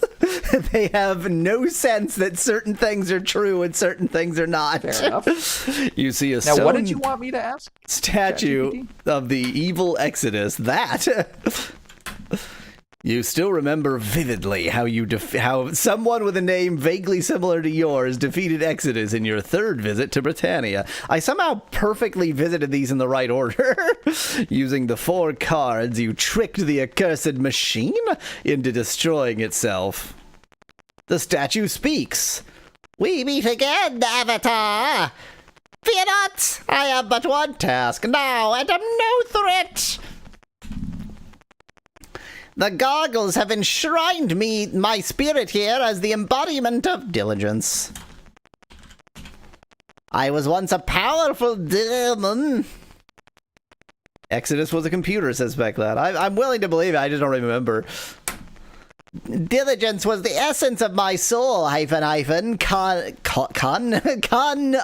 They have no sense that certain things are true and certain things are not. Fair enough. You see a now, what did you want me to ask? Statue of the evil Exodus. That... You still remember vividly how someone with a name vaguely similar to yours defeated Exodus in your third visit to Britannia. I somehow perfectly visited these in the right order. Using the 4 cards, you tricked the accursed machine into destroying itself. The statue speaks. We meet again, Avatar! Fear not! I have but one task now, and am no threat! The goggles have enshrined my spirit here as the embodiment of diligence. I was once a powerful demon. Exodus was a computer, says Becklad. I'm willing to believe it, I just don't remember. Diligence was the essence of my soul,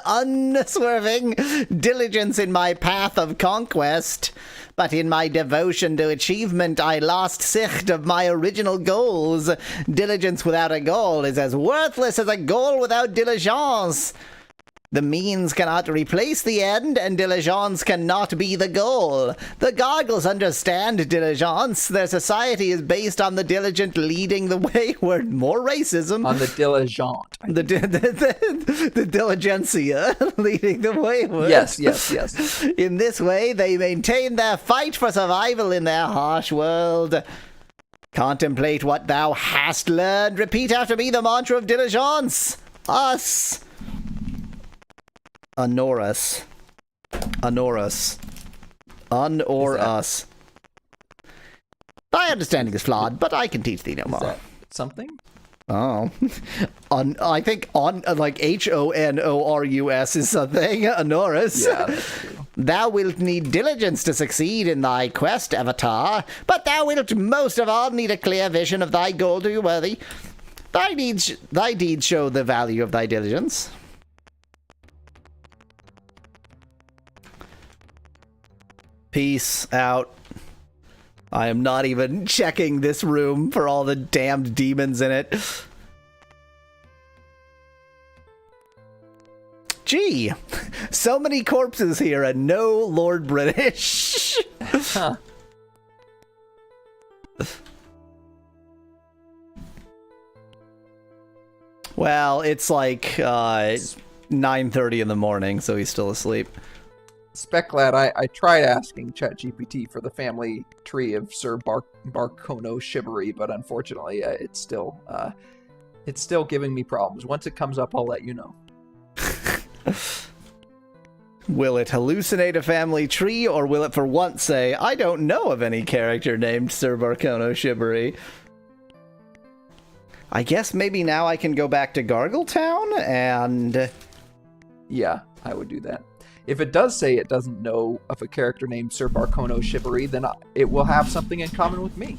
unswerving diligence in my path of conquest. But in my devotion to achievement, I lost sight of my original goals. Diligence without a goal is as worthless as a goal without diligence. The means cannot replace the end, and diligence cannot be the goal. The goggles understand diligence. Their society is based on the diligent leading the wayward. More racism. On the diligent. The diligencia leading the wayward. Yes. In this way, they maintain their fight for survival in their harsh world. Contemplate what thou hast learned. Repeat after me the mantra of diligence. Us. Honoris. Us. Thy understanding is flawed, but I can teach thee no more. Is that something? Oh. I think like Honorus is something. Honoris. Yeah, that's true. Thou wilt need diligence to succeed in thy quest, Avatar, but thou wilt most of all need a clear vision of thy goal to be worthy. Thy deeds show the value of thy diligence. Peace out. I am not even checking this room for all the damned demons in it. Gee, so many corpses here and no Lord British. Huh. Well, it's like, 9:30 in the morning, so he's still asleep. Speklad, I tried asking ChatGPT for the family tree of Sir Barkono Shivery, but unfortunately, it's still giving me problems. Once it comes up, I'll let you know. Will it hallucinate a family tree, or will it for once say, I don't know of any character named Sir Barkono Shivery? I guess maybe now I can go back to Gargletown and... Yeah, I would do that. If it does say it doesn't know of a character named Sir Barkono Shivery, then it will have something in common with me.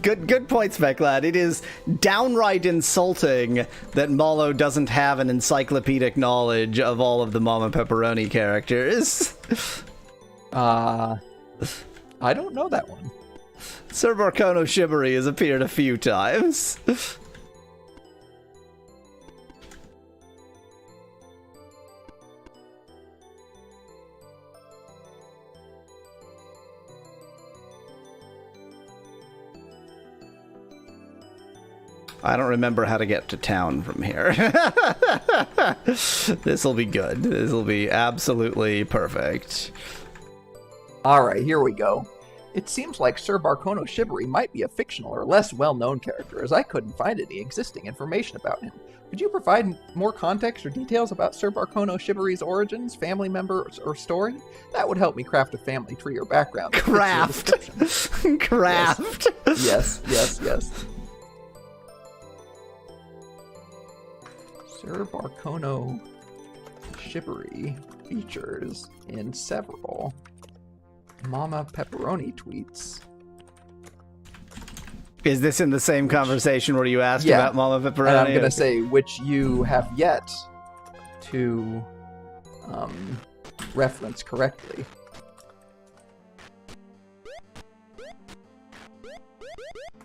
Good point, Speklad. It is downright insulting that Mallow doesn't have an encyclopedic knowledge of all of the Mama Pepperoni characters. I don't know that one. Sir Barkono Shivery has appeared a few times. I don't remember how to get to town from here. This'll be good. This'll be absolutely perfect. Alright, here we go. It seems like Sir Barkono Shivery might be a fictional or less well-known character, as I couldn't find any existing information about him. Could you provide more context or details about Sir Barkono Shivery's origins, family members, or story? That would help me craft a family tree or background. Craft! Craft! Yes. Sir Barkono Shivery features in several Mama Pepperoni tweets. Is this in the same conversation where you asked about Mama Pepperoni? And I'm going to say which you have yet to reference correctly.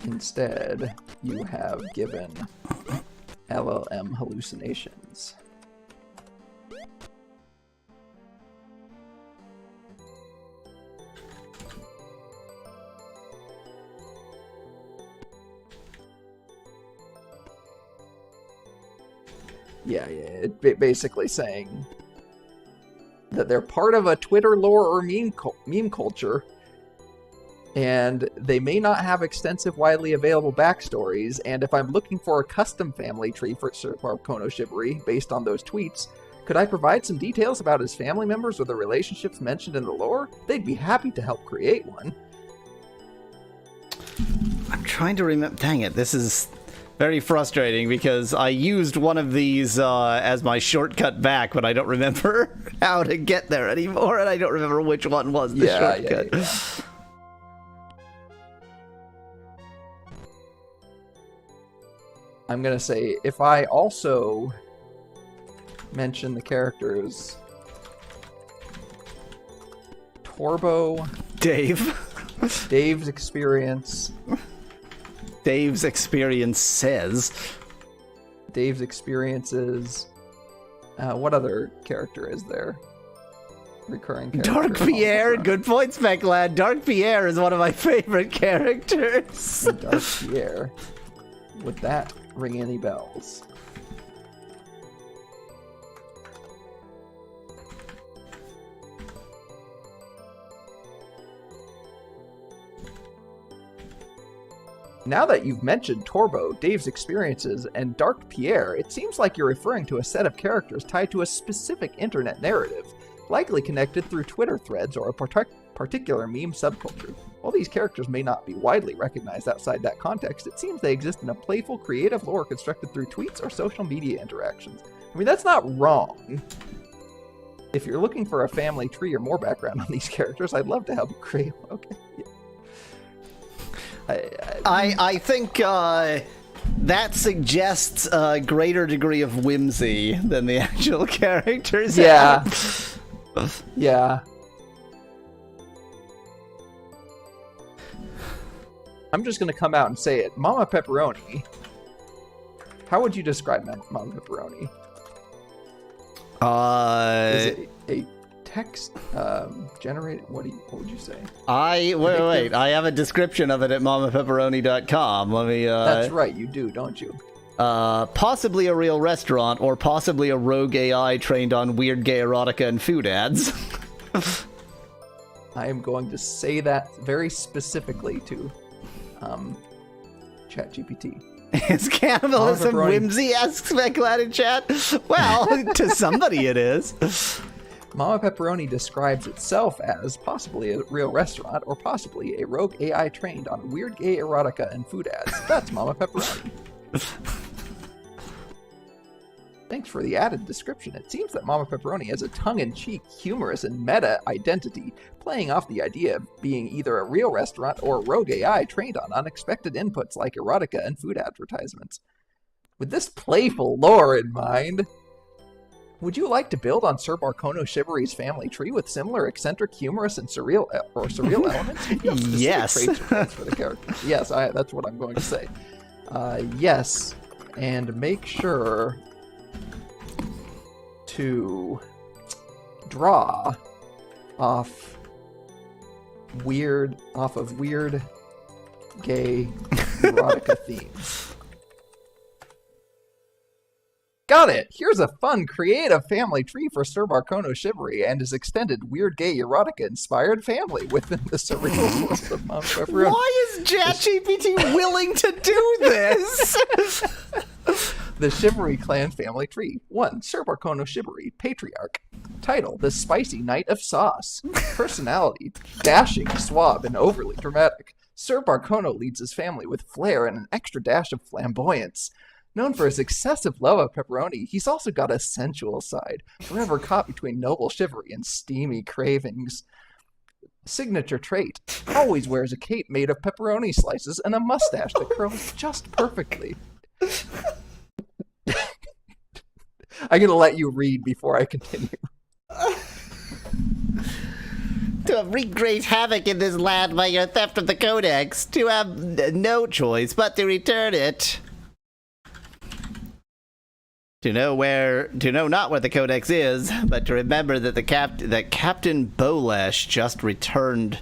Instead, you have given LLM hallucinations. Yeah, it basically saying that they're part of a Twitter lore or meme culture, and they may not have extensive, widely available backstories, and if I'm looking for a custom family tree for Sir Barkono Shivery based on those tweets, could I provide some details about his family members or the relationships mentioned in the lore? They'd be happy to help create one. I'm trying to remember. Dang it, this is very frustrating because I used one of these as my shortcut back, but I don't remember how to get there anymore, and I don't remember which one was the shortcut. Yeah. I'm going to say, if I also mention the characters Torbo, Dave's experience, Dave's experience says. Dave's experiences. What other character is there? Recurring character. Dark Pierre. Good point, Speklad. Dark Pierre is one of my favorite characters. Dark Pierre. Would that ring any bells? Now that you've mentioned Torbo, Dave's experiences, and Dark Pierre, it seems like you're referring to a set of characters tied to a specific internet narrative, likely connected through Twitter threads or a particular meme subculture. While these characters may not be widely recognized outside that context, it seems they exist in a playful, creative lore constructed through tweets or social media interactions. I mean, that's not wrong. If you're looking for a family tree or more background on these characters, I'd love to help you create one. Okay. Yeah. I think That suggests a greater degree of whimsy than the actual characters Yeah. have. Yeah. I'm just gonna come out and say it. Mama Pepperoni. How would you describe Mama Pepperoni? Is it a text generated? What would you say? Wait. I have a description of it at mamapepperoni.com. Let me. That's right, you do, don't you? Possibly a real restaurant, or possibly a rogue AI trained on weird gay erotica and food ads. I am going to say that very specifically to ChatGPT. Is cannibalism whimsy? Asks Speculated in chat. Well, to somebody it is. Mama Pepperoni describes itself as possibly a real restaurant or possibly a rogue AI trained on weird gay erotica and food ads. That's Mama Pepperoni. Thanks for the added description. It seems that Mama Pepperoni has a tongue-in-cheek, humorous, and meta identity, playing off the idea of being either a real restaurant or a rogue AI trained on unexpected inputs like erotica and food advertisements. With this playful lore in mind, would you like to build on Sir Barkono Shivery's family tree with similar eccentric, humorous, and surreal elements? Do you have specific Yes. traits or traits for the character? Yes, that's what I'm going to say. Yes, and make sure to draw off of weird gay erotica themes. Got it! Here's a fun, creative family tree for Sir Barkono Shivery and his extended weird gay erotica-inspired family within the surreal world of Mount Pepperoni. Why is ChatGPT willing to do this? The Shivery clan family tree. 1. Sir Barkono Shivery, patriarch. Title: The Spicy Knight of Sauce. Personality: dashing, suave, and overly dramatic. Sir Barkono leads his family with flair and an extra dash of flamboyance. Known for his excessive love of pepperoni, he's also got a sensual side, forever caught between noble chivalry and steamy cravings. Signature trait: always wears a cape made of pepperoni slices and a mustache that curls just perfectly. I'm going to let you read before I continue. To wreak great havoc in this land by your theft of the codex, to have no choice but to return it. To know not where the codex is, but to remember that that Captain Bolesh just returned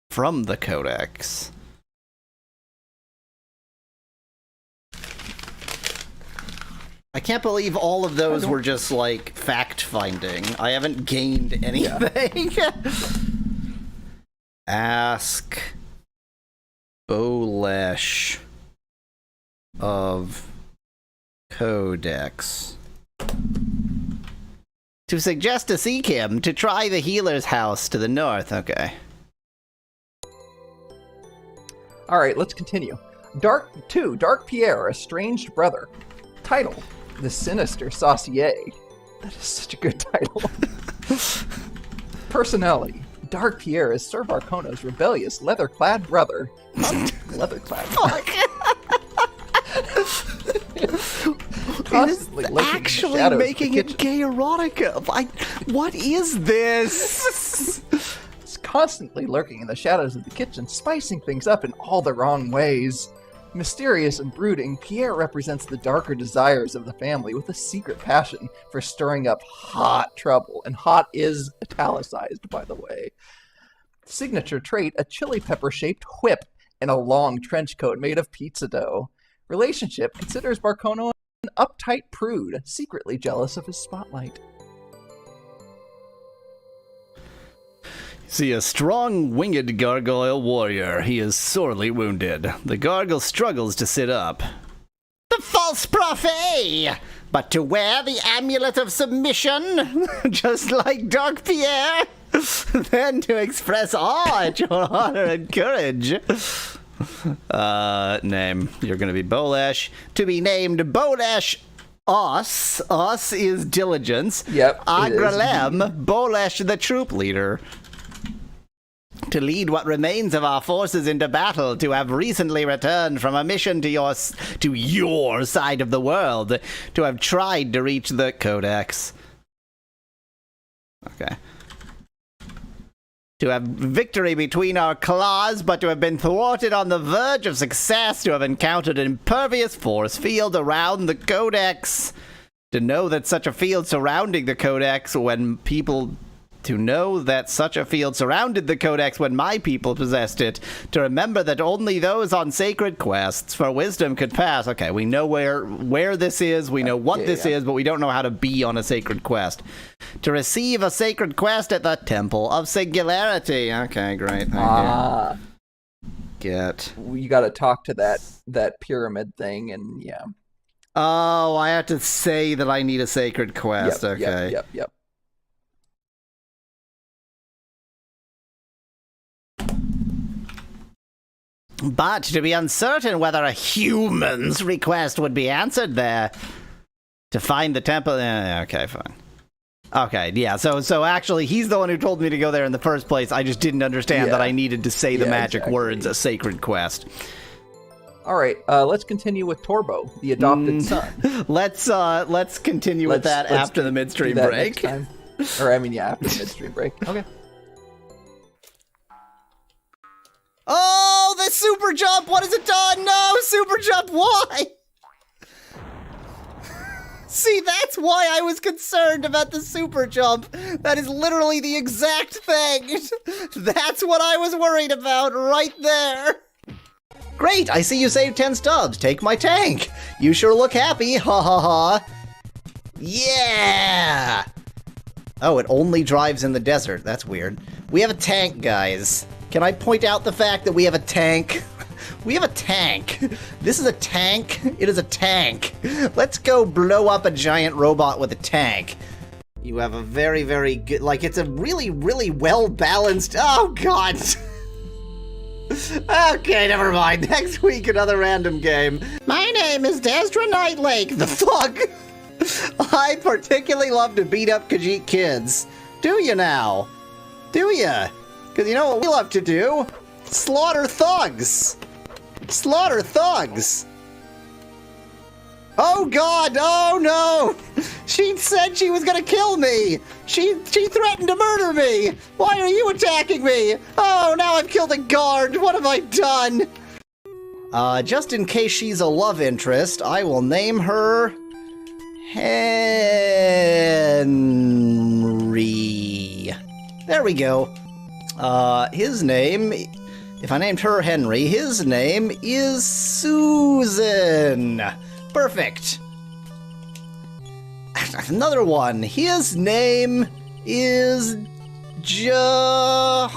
from the codex. I can't believe all of those were just, like, fact-finding. I haven't gained anything. Yeah. Ask Bolesh of Codex to suggest to seek him, to try the healer's house to the north. Okay. Alright, let's continue. Dark Pierre, estranged brother. Title: The Sinister Saucier. That is such a good title. Personality: Dark Pierre is Sir Barkono's rebellious, leather-clad brother. Leather-clad. Constantly actually making it gay erotica. What is this? It's constantly lurking in the shadows of the kitchen, spicing things up in all the wrong ways. Mysterious and brooding, Pierre represents the darker desires of the family with a secret passion for stirring up hot trouble. And hot is italicized, by the way. Signature trait: a chili pepper-shaped whip and a long trench coat made of pizza dough. Relationship: considers Barkono an uptight prude, secretly jealous of his spotlight. See a strong, winged gargoyle warrior. He is sorely wounded. The gargoyle struggles to sit up. The false prophet! But to wear the amulet of submission, just like Dark Pierre, then to express awe at your honor and courage. Name. You're gonna be Bolesh. To be named Bolesh Us. Us is diligence. Yep. Agralem, Bolesh the troop leader. to lead what remains of our forces into battle, to have recently returned from a mission to your side of the world, to have tried to reach the Codex. Okay. To have victory between our claws, but to have been thwarted on the verge of success, to have encountered an impervious force field around the Codex, to know that such a field surrounding the Codex when people... To know that such a field surrounded the Codex when my people possessed it. To remember that only those on sacred quests for wisdom could pass. Okay, we know where this is, we know what this is, but we don't know how to be on a sacred quest. To receive a sacred quest at the Temple of Singularity. Okay, great. Thank you. You gotta talk to that pyramid thing, and yeah. Oh, I have to say that I need a sacred quest. Okay. Yep. But to be uncertain whether a human's request would be answered there, to find the temple... okay, fine. Okay, yeah, so actually, he's the one who told me to go there in the first place. I just didn't understand that I needed to say the magic words, a sacred quest. All right, let's continue with Torbo, the adopted son. Let's continue with that after the midstream break. Or, I mean, yeah, after the midstream break. Okay. Oh, the super jump! What has it done? No, super jump, why? See, that's why I was concerned about the super jump. That is literally the exact thing. That's what I was worried about right there. Great, I see you saved 10 stubs. Take my tank. You sure look happy, ha ha ha. Yeah! Oh, it only drives in the desert. That's weird. We have a tank, guys. Can I point out the fact that we have a tank? We have a tank. This is a tank. It is a tank. Let's go blow up a giant robot with a tank. You have a very, very good... Like, it's a really, really well-balanced... Oh, God. Okay, never mind. Next week, another random game. My name is Desdra Nightlake. The fuck? I particularly love to beat up Khajiit kids. Do you now? Do ya? Because you know what we love to do? Slaughter thugs! Slaughter thugs! Oh God, oh no! She said she was gonna kill me! She threatened to murder me! Why are you attacking me? Oh, now I've killed a guard! What have I done? Just in case she's a love interest, I will name her... Henry. There we go. His name, if I named her Henry, his name is Susan. Perfect. Another one. His name is Jahorse.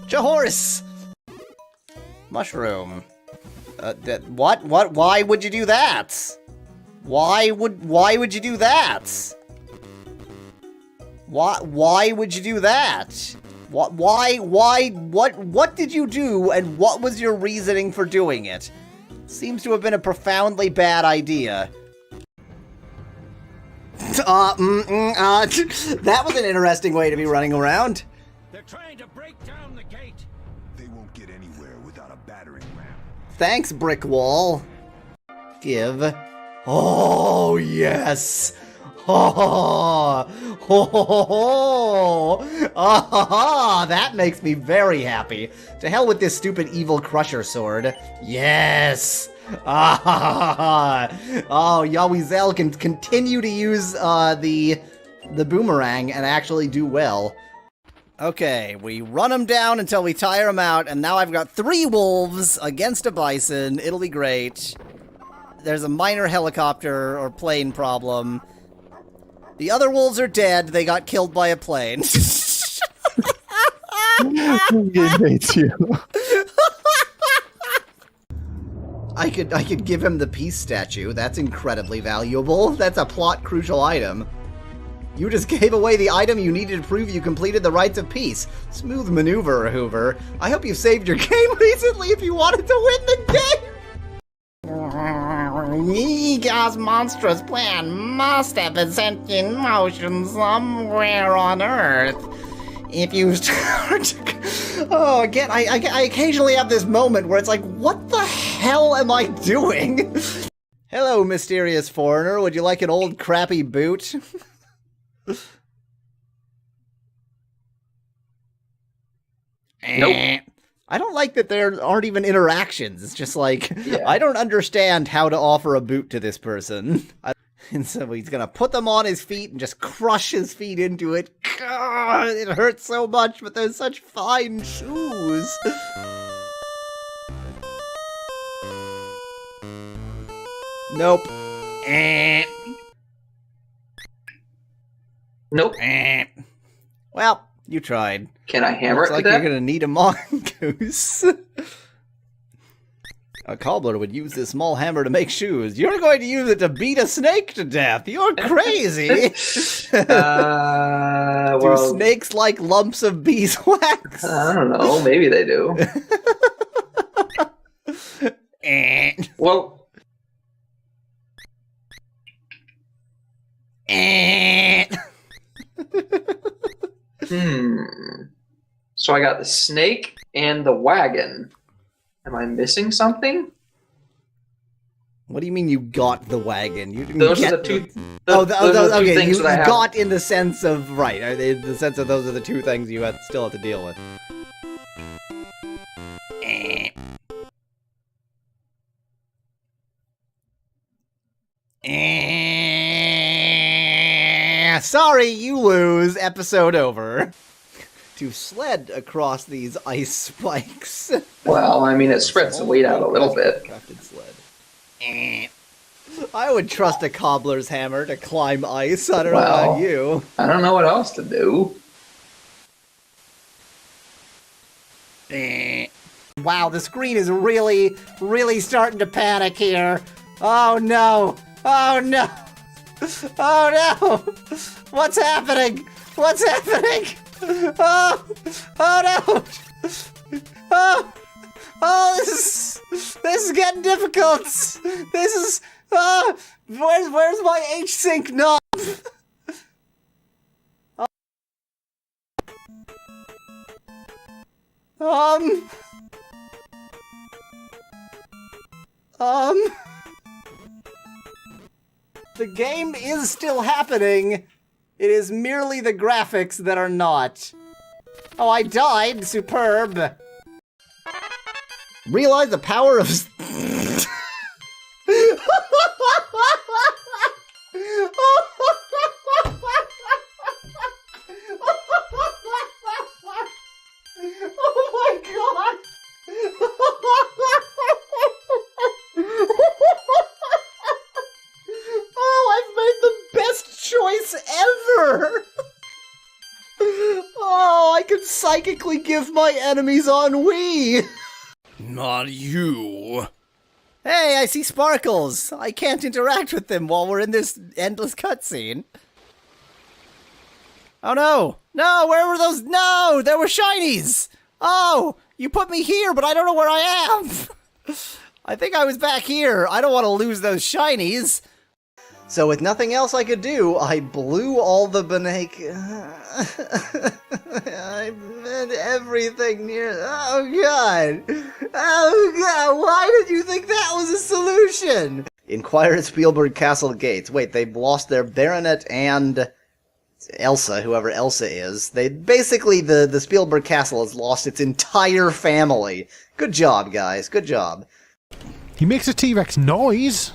Jahorse. Mushroom. What? Why would you do that? Why would you do that? Why would you do that? What did you do, and what was your reasoning for doing it? Seems to have been a profoundly bad idea. That was an interesting way to be running around. They're trying to break down the gate. They won't get anywhere without a battering ram. Thanks, brick wall. Give. Oh, yes. Oh, that makes me very happy. To hell with this stupid evil crusher sword. Yes. Oh, Yahweasel can continue to use the boomerang and actually do well. Okay, we run them down until we tire them out, and now I've got 3 wolves against a bison. It'll be great. There's a minor helicopter or plane problem. The other wolves are dead. They got killed by a plane. This game hates you. I could give him the peace statue. That's incredibly valuable. That's a plot crucial item. You just gave away the item you needed to prove you completed the rites of peace. Smooth maneuver, Hoover. I hope you saved your game recently if you wanted to win the game. Yiga's monstrous plan must have been sent in motion somewhere on Earth. If you start to... Oh, again, I occasionally have this moment where it's like, what the hell am I doing? Hello, mysterious foreigner. Would you like an old crappy boot? Nope. I don't like that there aren't even interactions. It's just like, I don't understand how to offer a boot to this person. And so he's gonna put them on his feet and just crush his feet into it. God, it hurts so much, but they're such fine shoes. Nope. Nope. Well, you tried. Can I hammer Looks it like to you're death? gonna need a mongoose. A cobbler would use this small hammer to make shoes. You're going to use it to beat a snake to death. You're crazy. Do Well, snakes like lumps of beeswax? I don't know. Maybe they do. Well, so I got the snake and the wagon. Am I missing something? What do you mean you got the wagon? You didn't Those get are the two. those are the two okay. things You that I have. got Got in the sense of right. In the sense of those are the two things you still have to deal with. Sorry, you lose. Episode over. To sled across these ice spikes. Well, I mean, it spreads the weight out a little bit. Crafted sled. I would trust a cobbler's hammer to climb ice. I don't know Well, about you. I don't know what else to do. Wow, the screen is really, really starting to panic here. Oh no! Oh no! Oh no! What's happening? What's happening? Oh! Oh no! Oh, this is getting difficult. This is where's my H-Sync knob? The game is still happening. It is merely the graphics that are not. Oh, I died. Superb. Realize the power of... Oh my god! Oh, I've made the best choice ever! Oh, I can psychically give my enemies ennui! Not you. Hey, I see sparkles! I can't interact with them while we're in this endless cutscene. Oh no! No, where were those? No! There were shinies! Oh! You put me here, but I don't know where I am! I think I was back here. I don't want to lose those shinies. So with nothing else I could do, I blew all the banana... I meant everything near... Oh god! Oh god, why did you think that was a solution? Inquire at Spielberg Castle gates. Wait, they've lost their baronet and... Elsa, whoever Elsa is. They basically, the Spielberg Castle has lost its entire family. Good job, guys. Good job. He makes a T-Rex noise.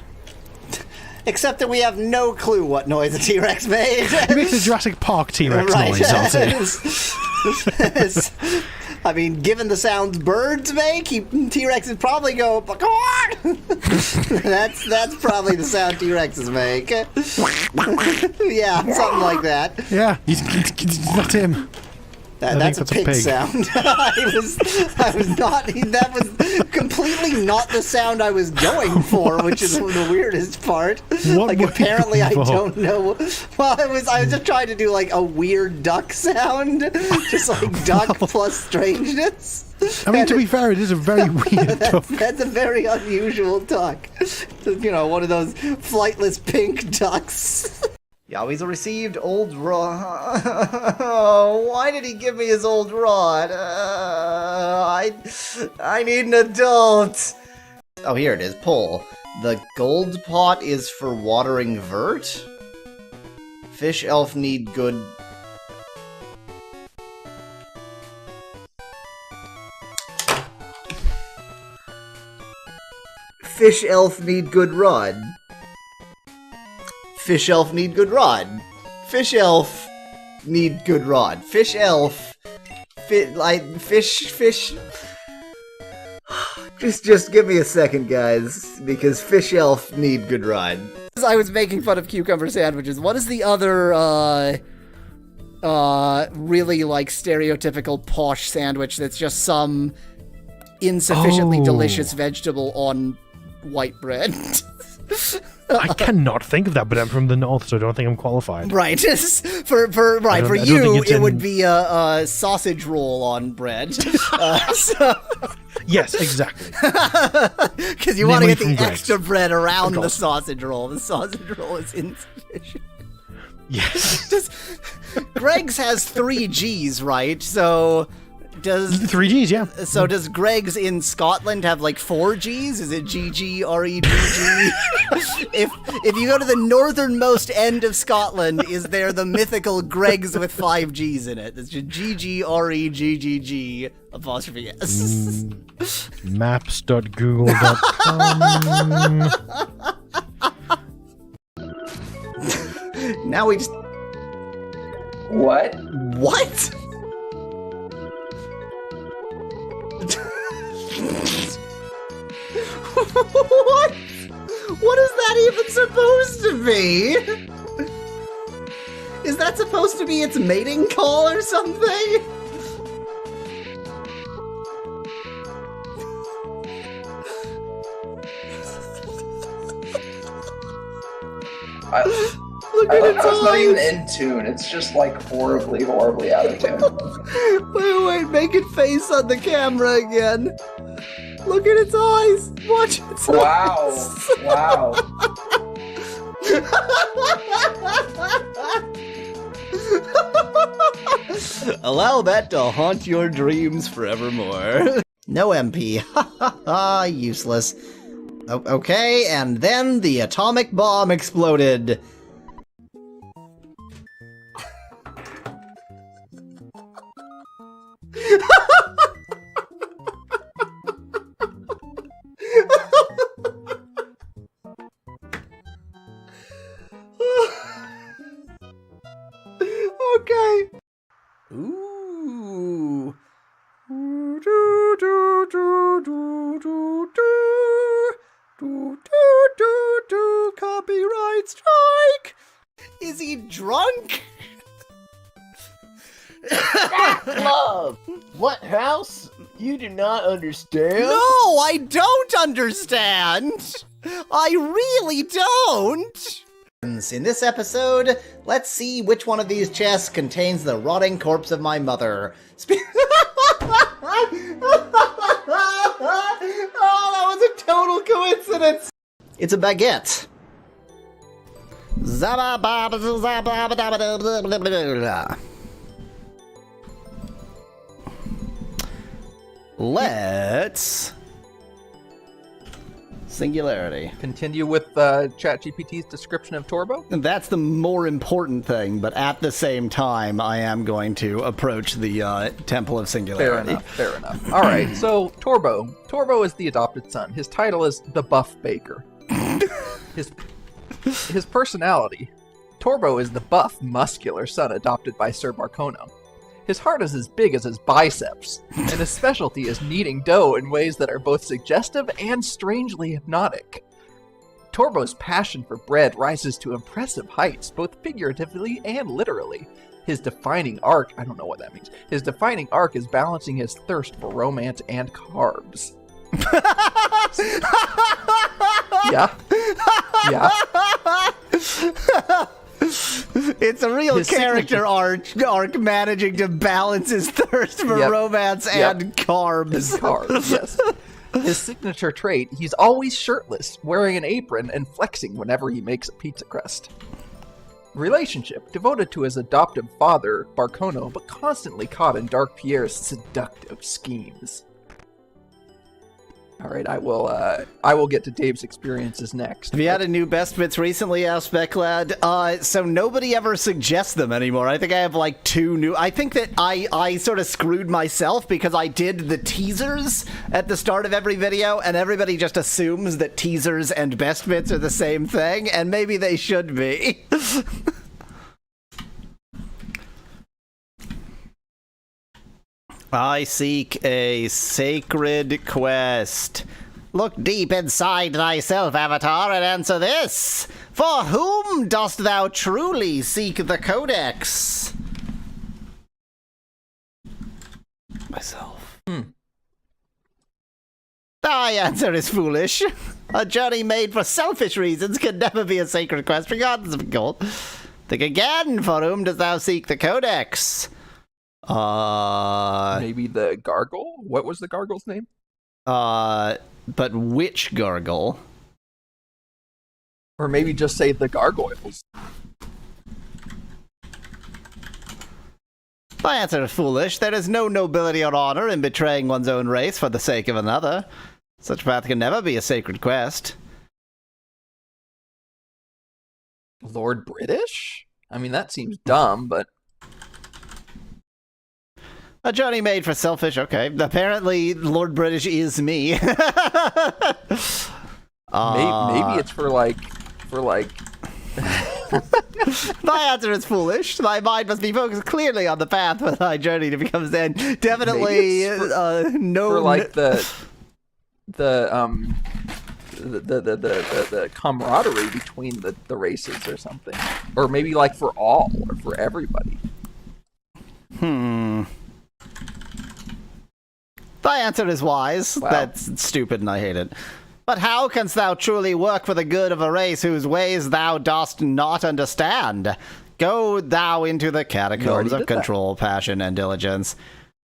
Except that we have no clue what noise a T-Rex made. He makes a Jurassic Park T-Rex Right. noise, doesn't he? I mean, given the sounds birds make, T-Rexes probably go, that's probably the sound T-Rexes make. Yeah, something like that. Yeah, he's not him. That's a pig sound. I was not. That was completely not the sound I was going for, which is the weirdest part. Like, apparently I don't know. Well, I was just trying to do like a weird duck sound, just like duck plus strangeness. I mean, to be fair, it is a very weird duck. That's a very unusual duck. You know, one of those flightless pink ducks. Yahweasel received old rod. Oh, why did he give me his old rod? I need an adult. Oh, here it is. Pull. The gold pot is for watering vert. Fish elf need good. Fish elf need good rod. Fish elf need good rod. Fish elf need good rod. Fish elf. Fish. Just give me a second, guys, because fish elf need good rod. I was making fun of cucumber sandwiches. What is the other, really, like, stereotypical posh sandwich that's just some insufficiently delicious vegetable on white bread? I cannot think of that, but I'm from the north, so I don't think I'm qualified. Right. For you, it would be a sausage roll on bread. Yes, exactly. Because you want to get the extra bread around the sausage roll. The sausage roll is insufficient. Yes. Greg's has 3 G's, right? So does 3 G's, yeah. So does Greg's in Scotland have like 4 G's? Is it GGREGG? If you go to the northernmost end of Scotland, is there the mythical Greg's with 5 G's in it? It's just GGREGGG apostrophe S. Maps.google.com. Now we just. What? What? What? What is that even supposed to be? Is that supposed to be its mating call or something? Look at its eyes. It's not even in tune. It's just like horribly out of tune. Wait, make it face on the camera again. Look at its eyes. Watch its eyes. Wow. Allow that to haunt your dreams forevermore. No MP. Useless. Okay, and then the atomic bomb exploded. Okay. Ooh. Copyright strike. Is he drunk? Love! What house? You do not understand? No, I don't understand. I really don't. In this episode, let's see which one of these chests contains the rotting corpse of my mother. Oh, that was a total coincidence. It's a baguette. Let's singularity. Continue with ChatGPT's description of Torbo? That's the more important thing, but at the same time, I am going to approach the Temple of Singularity. Fair enough. All right, so Torbo. Torbo is the adopted son. His title is the Buff Baker. His personality. Torbo is the buff, muscular son adopted by Sir Marcono. His heart is as big as his biceps, and his specialty is kneading dough in ways that are both suggestive and strangely hypnotic. Torbo's passion for bread rises to impressive heights, both figuratively and literally. His defining arc, I don't know what that means. His defining arc is balancing his thirst for romance and carbs. Yeah. Yeah. It's a real His character arc managing to balance his thirst for romance and carbs. Carbs, yes. His signature trait, he's always shirtless, wearing an apron and flexing whenever he makes a pizza crust. Relationship, devoted to his adoptive father, Barcono, but constantly caught in Dark Pierre's seductive schemes. All right, I will get to Dave's experiences next. Have you had a new best bits recently, Speclad? So nobody ever suggests them anymore. I think I have like 2 new. I think that I sort of screwed myself because I did the teasers at the start of every video, and everybody just assumes that teasers and best bits are the same thing, and maybe they should be. I seek a sacred quest. Look deep inside thyself, Avatar, and answer this. For whom dost thou truly seek the Codex? Myself. Thy answer is foolish. A journey made for selfish reasons can never be a sacred quest, regardless of goal. Think again, for whom dost thou seek the Codex? Maybe the Gargle? What was the Gargle's name? But which Gargle? Or maybe just say the Gargoyles. My answer is foolish. There is no nobility or honor in betraying one's own race for the sake of another. Such path can never be a sacred quest. Lord British? I mean, that seems dumb, but... A journey made for selfish. Okay, apparently Lord British is me. Maybe it's for like. My answer is foolish. My mind must be focused clearly on the path for thy journey to become Zen. Definitely no. For like the camaraderie between the races or something, or maybe like for all or for everybody. Thy answer is wise. Wow. That's stupid and I hate it. But how canst thou truly work for the good of a race whose ways thou dost not understand? Go thou into the catacombs of control, passion, and diligence.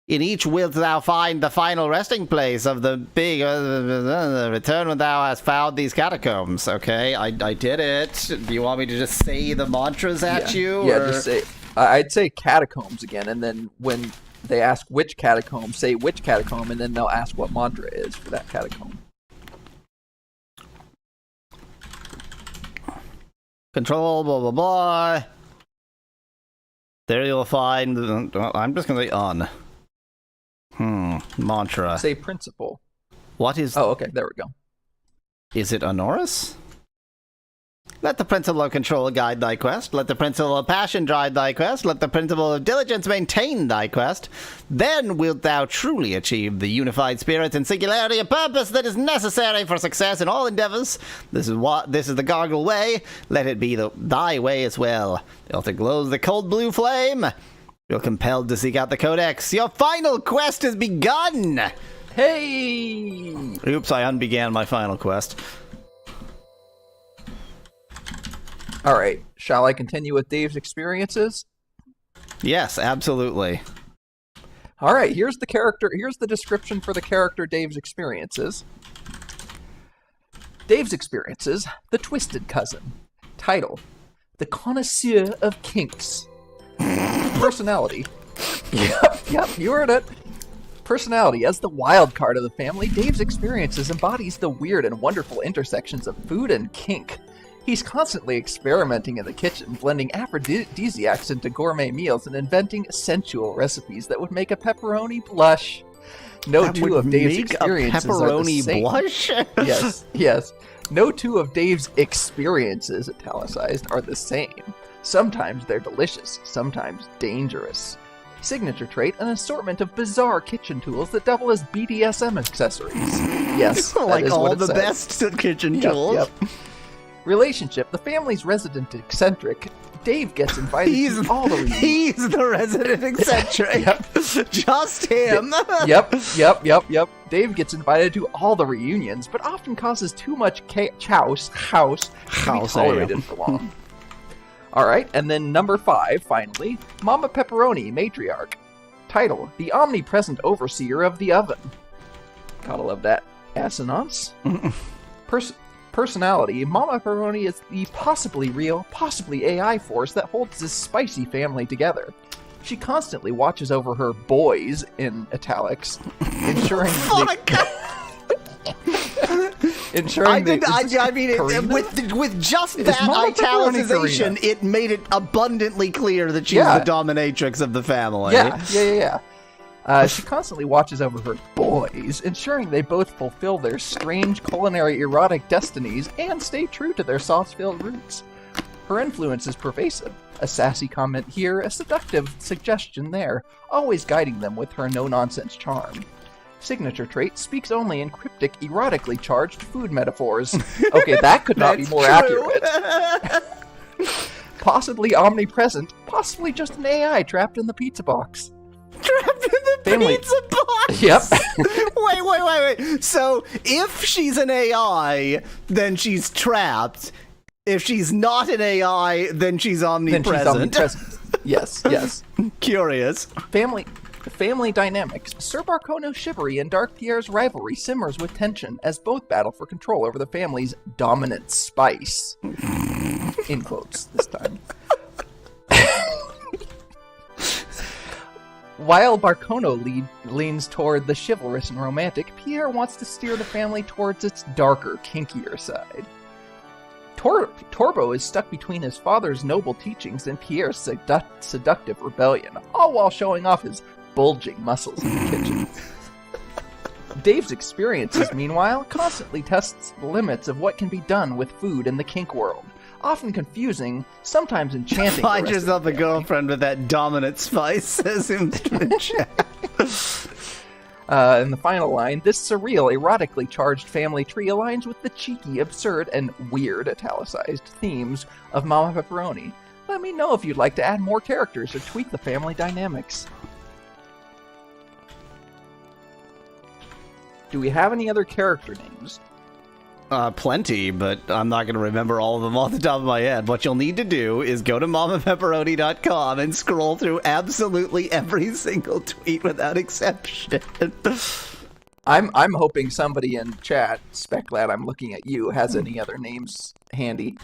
In each wilt thou find the final resting place of the big... return when thou hast found these catacombs. Okay, I did it. Do you want me to just say the mantras at you? Yeah, or? just say... I'd say catacombs again, and then when they ask which catacomb, say which catacomb, and then they'll ask what mantra is for that catacomb. Control, blah, blah, blah. There you'll find... I'm just going to say on. Mantra. Say principle. What is... Oh, okay, there we go. Is it Honoris? Let the principle of control guide thy quest. Let the principle of passion drive thy quest. Let the principle of diligence maintain thy quest. Then wilt thou truly achieve the unified spirit and singularity of purpose that is necessary for success in all endeavors. This is the Gargle way. Let it be thy way as well. The altar glows the cold blue flame. You're compelled to seek out the Codex. Your final quest has begun! Hey! Oops, I unbegan my final quest. All right, shall I continue with Dave's experiences? Yes, absolutely. All right, here's the description for the character Dave's experiences. Dave's experiences, the Twisted Cousin. Title, the Connoisseur of Kinks. Personality. Yep, you heard it. Personality, as the wild card of the family, Dave's experiences embodies the weird and wonderful intersections of food and kink. He's constantly experimenting in the kitchen, blending aphrodisiacs into gourmet meals and inventing sensual recipes that would make a pepperoni blush. No two of Dave's experiences are the same. Blush? Yes. No two of Dave's experiences, italicized, are the same. Sometimes they're delicious, sometimes dangerous. Signature trait, an assortment of bizarre kitchen tools that double as BDSM accessories. Yes, like that is all what it the says. best kitchen tools. Yep. Relationship. The family's resident eccentric. Dave gets invited to all the reunions. He's the resident eccentric. Just him. Yep. Dave gets invited to all the reunions, but often causes too much house to be tolerated for long. All right, and then number 5, finally, Mama Pepperoni, matriarch. Title: The Omnipresent Overseer of the Oven. Gotta love that assonance. Personality: Mama Pepperoni is the possibly real, possibly AI force that holds this spicy family together. She constantly watches over her boys, in italics, ensuring with just that italicization, it made it abundantly clear that she's the dominatrix of the family. Yeah. She constantly watches over her boys, ensuring they both fulfill their strange culinary erotic destinies and stay true to their sauce-filled roots. Her influence is pervasive. A sassy comment here, a seductive suggestion there, always guiding them with her no-nonsense charm. Signature trait: speaks only in cryptic, erotically charged food metaphors. Okay, that could not be more accurate. Possibly omnipresent, possibly just an AI trapped in the pizza box. Trapped in the pizza box? Yep. Wait. So, if she's an AI, then she's trapped. If she's not an AI, then she's omnipresent. Yes. Curious. Family dynamics. Sir Barcono's chivalry and Dark Pierre's rivalry simmers with tension as both battle for control over the family's dominant spice. In quotes this time. While Barcono leans toward the chivalrous and romantic, Pierre wants to steer the family towards its darker, kinkier side. Torbo is stuck between his father's noble teachings and Pierre's seductive rebellion, all while showing off his bulging muscles in the kitchen. Dave's experiences, meanwhile, constantly tests the limits of what can be done with food in the kink world. Often confusing, sometimes enchanting. Find yourself a girlfriend with that dominant spice, says him in chat. And the final line, this surreal, erotically charged family tree aligns with the cheeky, absurd, and weird italicized themes of Mama Pepperoni. Let me know if you'd like to add more characters or tweak the family dynamics. Do we have any other character names? Plenty, but I'm not going to remember all of them off the top of my head. What you'll need to do is go to mamapepperoni.com and scroll through absolutely every single tweet without exception. I'm hoping somebody in chat, Speclad, I'm looking at you, has any other names handy.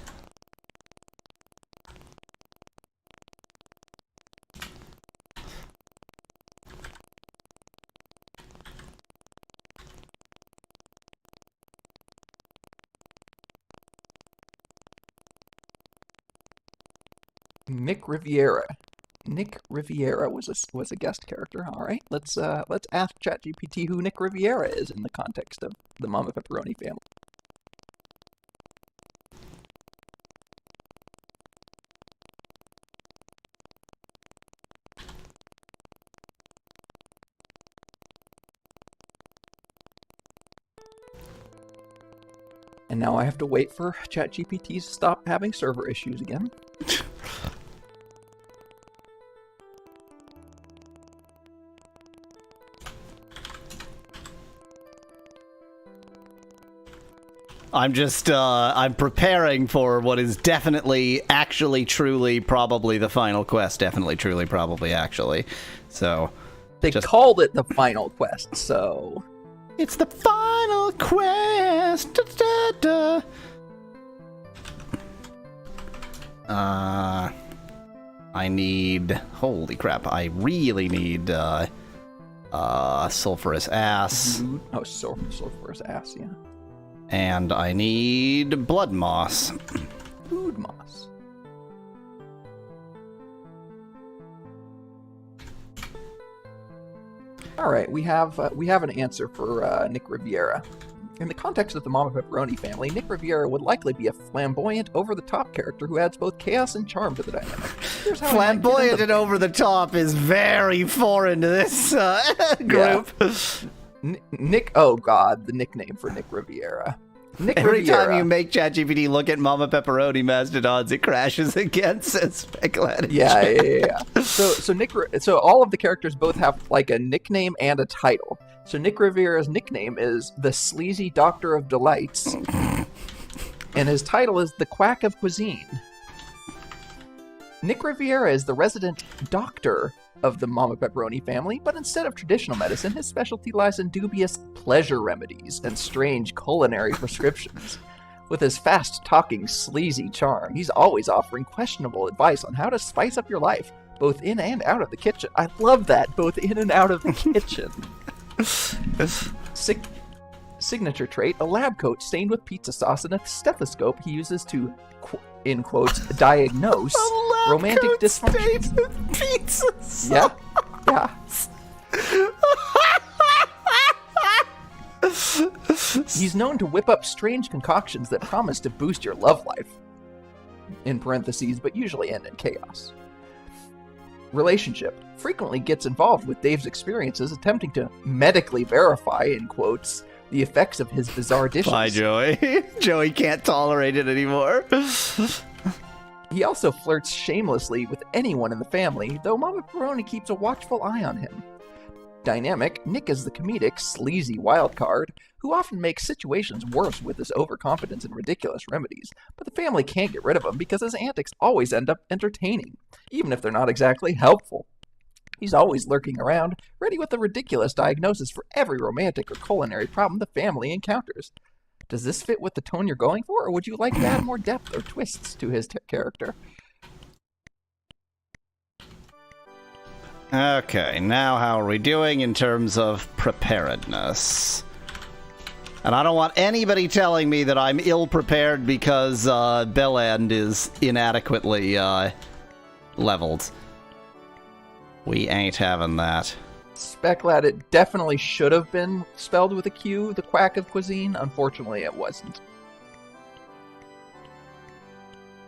Nick Riviera. Nick Riviera was a guest character. All right, let's ask ChatGPT who Nick Riviera is in the context of the Mama Pepperoni family. And now I have to wait for ChatGPT to stop having server issues again. I'm just, I'm preparing for what is definitely, actually, truly, probably the final quest. Definitely, truly, probably, actually. So. They called it the final quest, so. It's the final quest! Da, da, da. I need. Holy crap, I really need, sulfurous ass. Oh, sulfurous ass, yeah. And I need blood moss. Food moss. All right, we have an answer for Nick Riviera. In the context of the Mama Pepperoni family, Nick Riviera would likely be a flamboyant, over-the-top character who adds both chaos and charm to the dynamic. Flamboyant and over-the-top is very foreign to this group. Nick, oh god, the nickname for Nick Riviera. Nick Every Riviera. time you make ChatGPT look at Mama Pepperoni Mastodons, it crashes again, says Speculated. Yeah. So all of the characters both have like a nickname and a title. So Nick Riviera's nickname is the Sleazy Doctor of Delights, and his title is the Quack of Cuisine. Nick Riviera is the resident doctor of the Mama Pepperoni family, but instead of traditional medicine, his specialty lies in dubious pleasure remedies and strange culinary prescriptions. With his fast-talking, sleazy charm, he's always offering questionable advice on how to spice up your life, both in and out of the kitchen. I love that, both in and out of the kitchen. Signature trait, a lab coat stained with pizza sauce and a stethoscope he uses to, in quotes, diagnose romantic dysfunction. Pizza sauce. Yeah. He's known to whip up strange concoctions that promise to boost your love life, in parentheses, but usually end in chaos. Relationship. Frequently gets involved with Dave's experiences, attempting to medically verify, in quotes, the effects of his bizarre dishes. Bye, Joey. Joey can't tolerate it anymore. He also flirts shamelessly with anyone in the family, though Mama Pepperoni keeps a watchful eye on him. Dynamic, Nick is the comedic, sleazy wildcard who often makes situations worse with his overconfidence and ridiculous remedies, but the family can't get rid of him because his antics always end up entertaining, even if they're not exactly helpful. He's always lurking around, ready with a ridiculous diagnosis for every romantic or culinary problem the family encounters. Does this fit with the tone you're going for, or would you like to add more depth or twists to his character? Okay, now how are we doing in terms of preparedness? And I don't want anybody telling me that I'm ill-prepared because Bellend is inadequately leveled. We ain't having that. Speclad, it definitely should have been spelled with a Q, the Quack of Cuisine. Unfortunately, it wasn't.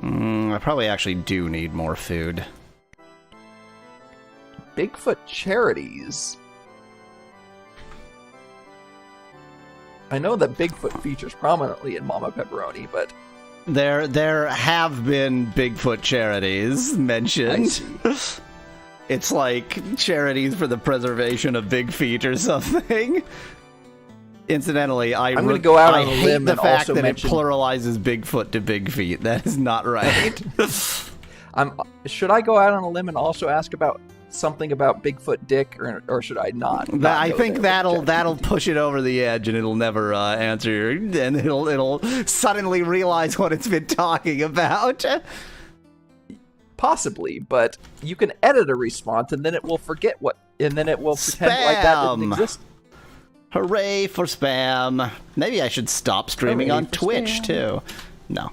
I probably actually do need more food. Bigfoot Charities. I know that Bigfoot features prominently in Mama Pepperoni, but... There have been Bigfoot charities mentioned. It's like charities for the preservation of Big Feet or something. Incidentally, I'm going to go out on a hate limb the and fact also that mention... it pluralizes Bigfoot to Big Feet. That is not right. Should I go out on a limb and also ask about something about Bigfoot Dick, or should I not? I think that'll push it over the edge, and it'll never answer, and it'll suddenly realize what it's been talking about. Possibly, but you can edit a response, and then it will forget what, and then it will pretend like that didn't exist. Hooray for spam! Maybe I should stop streaming on Twitch too. No.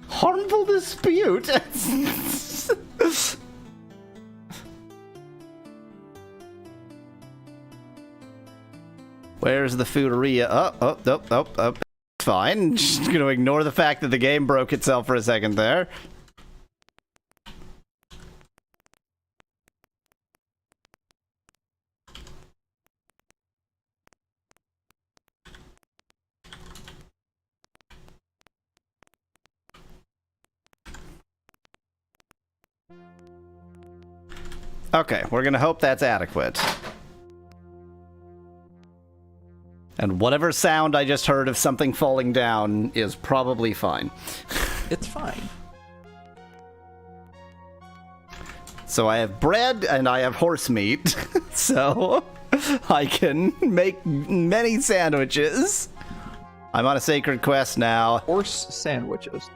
Harmful dispute. Where's the fooderia? Oh. Fine. Just gonna ignore the fact that the game broke itself for a second there. Okay, we're gonna hope that's adequate. And whatever sound I just heard of something falling down is probably fine. It's fine. So I have bread and I have horse meat, so I can make many sandwiches. I'm on a sacred quest now. Horse sandwiches.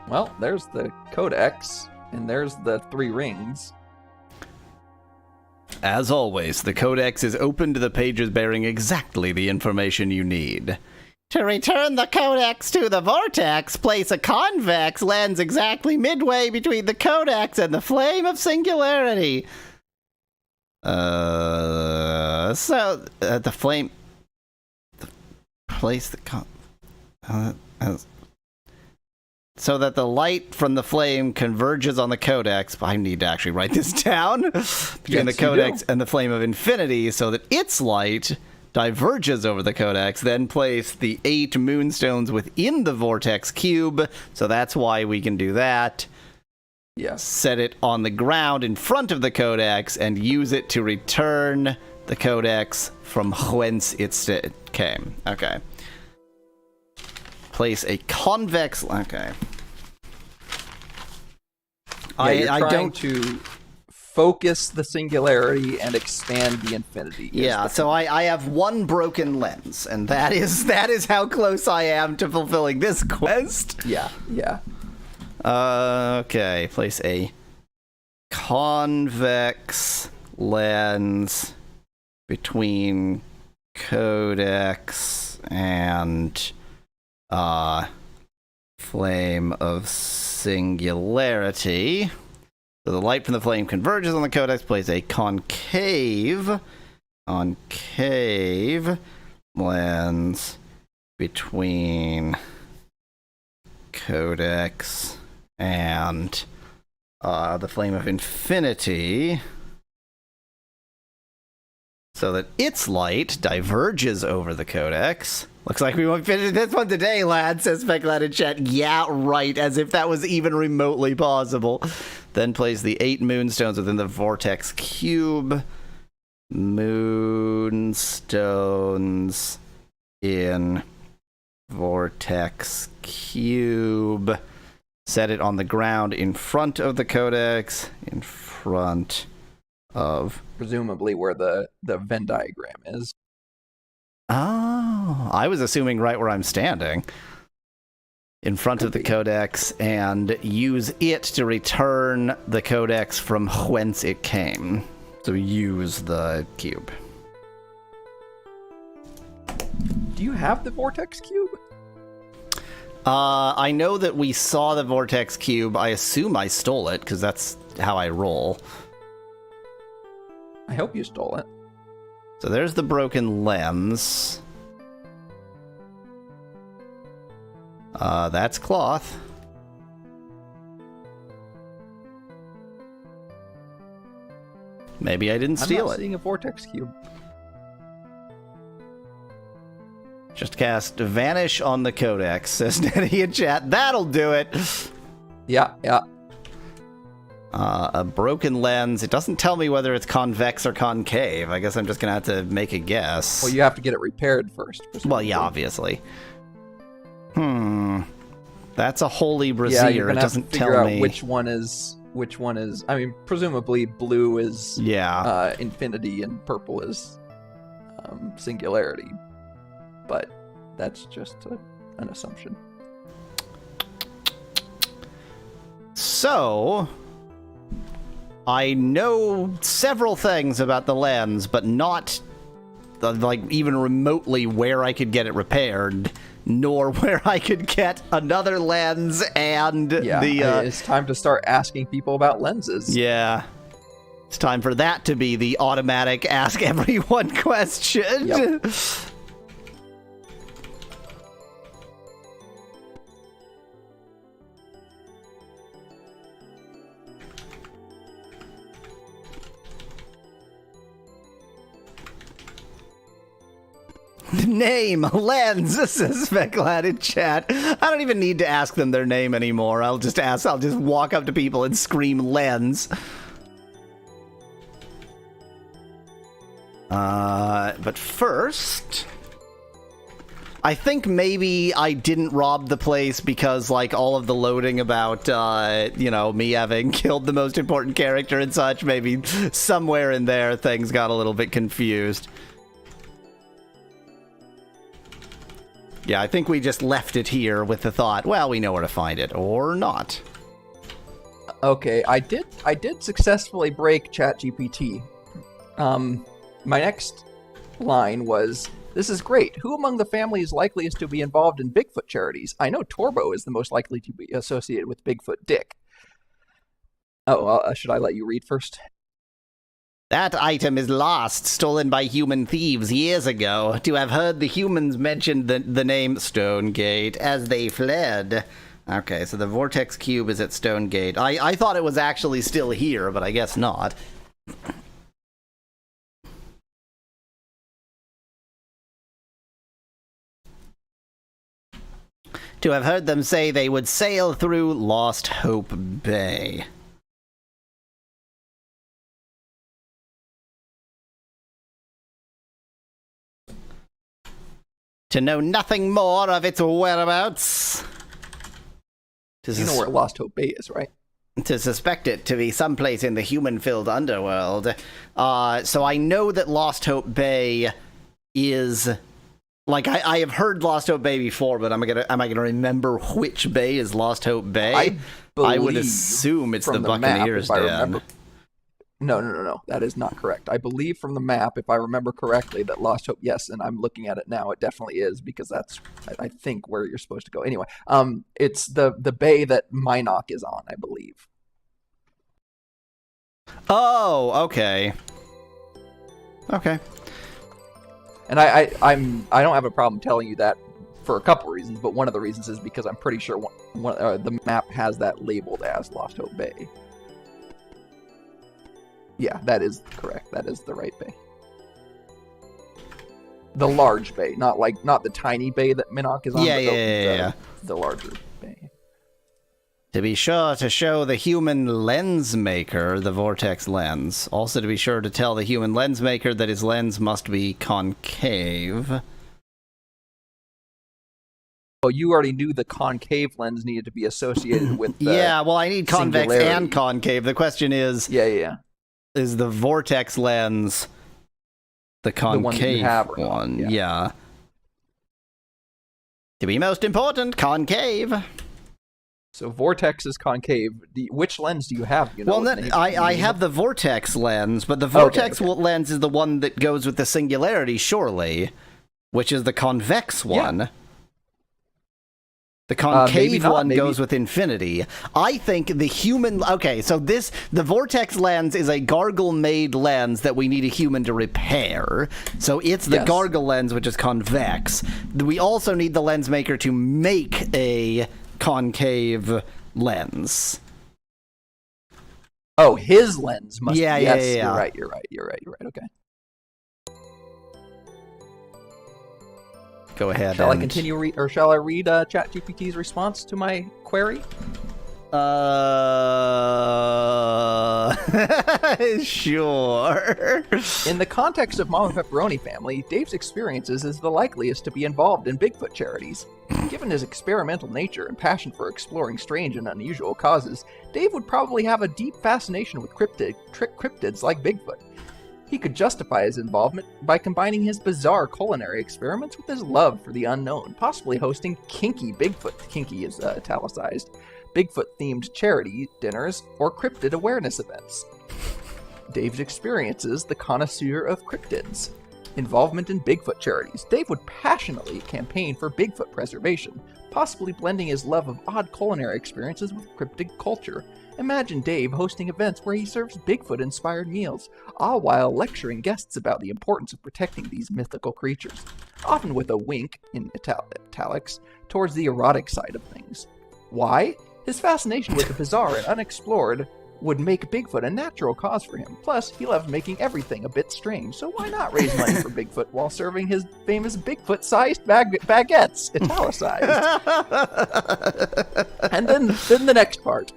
Well, there's the codex, and there's the 3 rings. As always, the codex is open to the pages bearing exactly the information you need. To return the codex to the vortex, place a convex lens exactly midway between the codex and the flame of singularity. The flame... Place the so that the light from the flame converges on the codex. I need to actually write this down. Between the codex and the flame of infinity, so that its light diverges over the codex. Then place the 8 moonstones within the vortex cube. So that's why we can do that. Yes. Set it on the ground in front of the codex and use it to return the codex from whence it came. Okay. Place a convex. Okay. Yeah, you're I trying don't to focus the singularity and expand the infinity. Yeah, so I have one broken lens, and that is how close I am to fulfilling this quest. Yeah. Okay, place a convex lens between codex and flame of singularity. So the light from the flame converges on the codex, place a concave lens between codex and the flame of infinity, so that its light diverges over the codex. Looks like we won't finish this one today, lad, says Speculated in chat. Yeah, right, as if that was even remotely possible. Then place the 8 moonstones within the vortex cube. Moonstones in vortex cube. Set it on the ground in front of the codex. In front of... Presumably where the Venn diagram is. Oh, I was assuming right where I'm standing. In front of the codex, and use it to return the codex from whence it came. So use the cube. Do you have the vortex cube? I know that we saw the vortex cube. I assume I stole it, because that's how I roll. I hope you stole it. So there's the broken lens. That's cloth. Maybe I didn't steal I'm not it. seeing a vortex cube. Just cast Vanish on the Codex, says Nettie in chat. That'll do it. Yeah. A broken lens. It doesn't tell me whether it's convex or concave. I guess I'm just gonna have to make a guess. Well, you have to get it repaired first. Well, yeah, obviously. That's a holy brazier. Yeah, you're gonna it have to doesn't figure tell out me which one is. I mean, presumably blue is infinity and purple is singularity, but that's just an assumption. So, I know several things about the lens, but not like even remotely where I could get it repaired, nor where I could get another lens and it's time to start asking people about lenses. Yeah. It's time for that to be the automatic ask everyone question. Yep. Name, lens, says Speclad in chat. I don't even need to ask them their name anymore. I'll just walk up to people and scream lens. But first, I think maybe I didn't rob the place because, like, all of the loading about, me having killed the most important character and such, maybe somewhere in there things got a little bit confused. Yeah, I think we just left it here with the thought, well, we know where to find it, or not. Okay, I did successfully break ChatGPT. My next line was, "This is great. Who among the family is likeliest to be involved in Bigfoot charities? I know Torbo is the most likely to be associated with Bigfoot Dick." Should I let you read first? That item is lost, stolen by human thieves years ago. To have heard the humans mention the name Stonegate as they fled. Okay, so the Vortex Cube is at Stone Gate. I thought it was actually still here, but I guess not. To have heard them say they would sail through Lost Hope Bay. To know nothing more of its whereabouts. You know where Lost Hope Bay is, right? To suspect it to be someplace in the human-filled underworld. So I know that Lost Hope Bay is... Like, I have heard Lost Hope Bay before, but am I gonna remember which bay is Lost Hope Bay? I would assume it's the Buccaneers Den. No. That is not correct. I believe from the map, if I remember correctly, that Lost Hope, yes, and I'm looking at it now, it definitely is, because that's, I think, where you're supposed to go. Anyway, it's the bay that Minok is on, I believe. Oh, okay. Okay. And I don't have a problem telling you that for a couple reasons, but one of the reasons is because I'm pretty sure the map has that labeled as Lost Hope Bay. Yeah, that is correct. That is the right bay. The large bay, not the tiny bay that Minok is on. Yeah. The larger bay. To be sure to show the human lens maker the vortex lens. Also to be sure to tell the human lens maker that his lens must be concave. Oh, you already knew the concave lens needed to be associated with the yeah, well, I need convex singularity. and concave. The question is... Yeah. Is the vortex lens the concave one? Yeah. To be most important, concave. So vortex is concave. Which lens do you have? You know, I have the vortex lens, but the vortex lens is the one that goes with the singularity, surely, which is the convex one. Yeah. The concave one goes with infinity. I think the human... Okay, so the vortex lens is a gargle-made lens that we need a human to repair. So it's the gargle lens, which is convex. We also need the lens maker to make a concave lens. Oh, his lens must be... Yeah. You're right. Okay. Go ahead. Shall I continue or shall I read ChatGPT's response to my query? Sure. In the context of Mama Pepperoni family, Dave's experiences is the likeliest to be involved in Bigfoot charities. Given his experimental nature and passion for exploring strange and unusual causes, Dave would probably have a deep fascination with cryptids like Bigfoot. He could justify his involvement by combining his bizarre culinary experiments with his love for the unknown, possibly hosting kinky is italicized, Bigfoot-themed charity dinners or cryptid awareness events. Dave's experiences, the connoisseur of cryptids. Involvement in Bigfoot charities. Dave would passionately campaign for Bigfoot preservation, possibly blending his love of odd culinary experiences with cryptid culture. Imagine Dave hosting events where he serves Bigfoot-inspired meals, all while lecturing guests about the importance of protecting these mythical creatures, often with a wink, in italics, towards the erotic side of things. Why? His fascination with the bizarre and unexplored would make Bigfoot a natural cause for him. Plus, he loved making everything a bit strange, so why not raise money for Bigfoot while serving his famous Bigfoot-sized baguettes, italicized? And then the next part.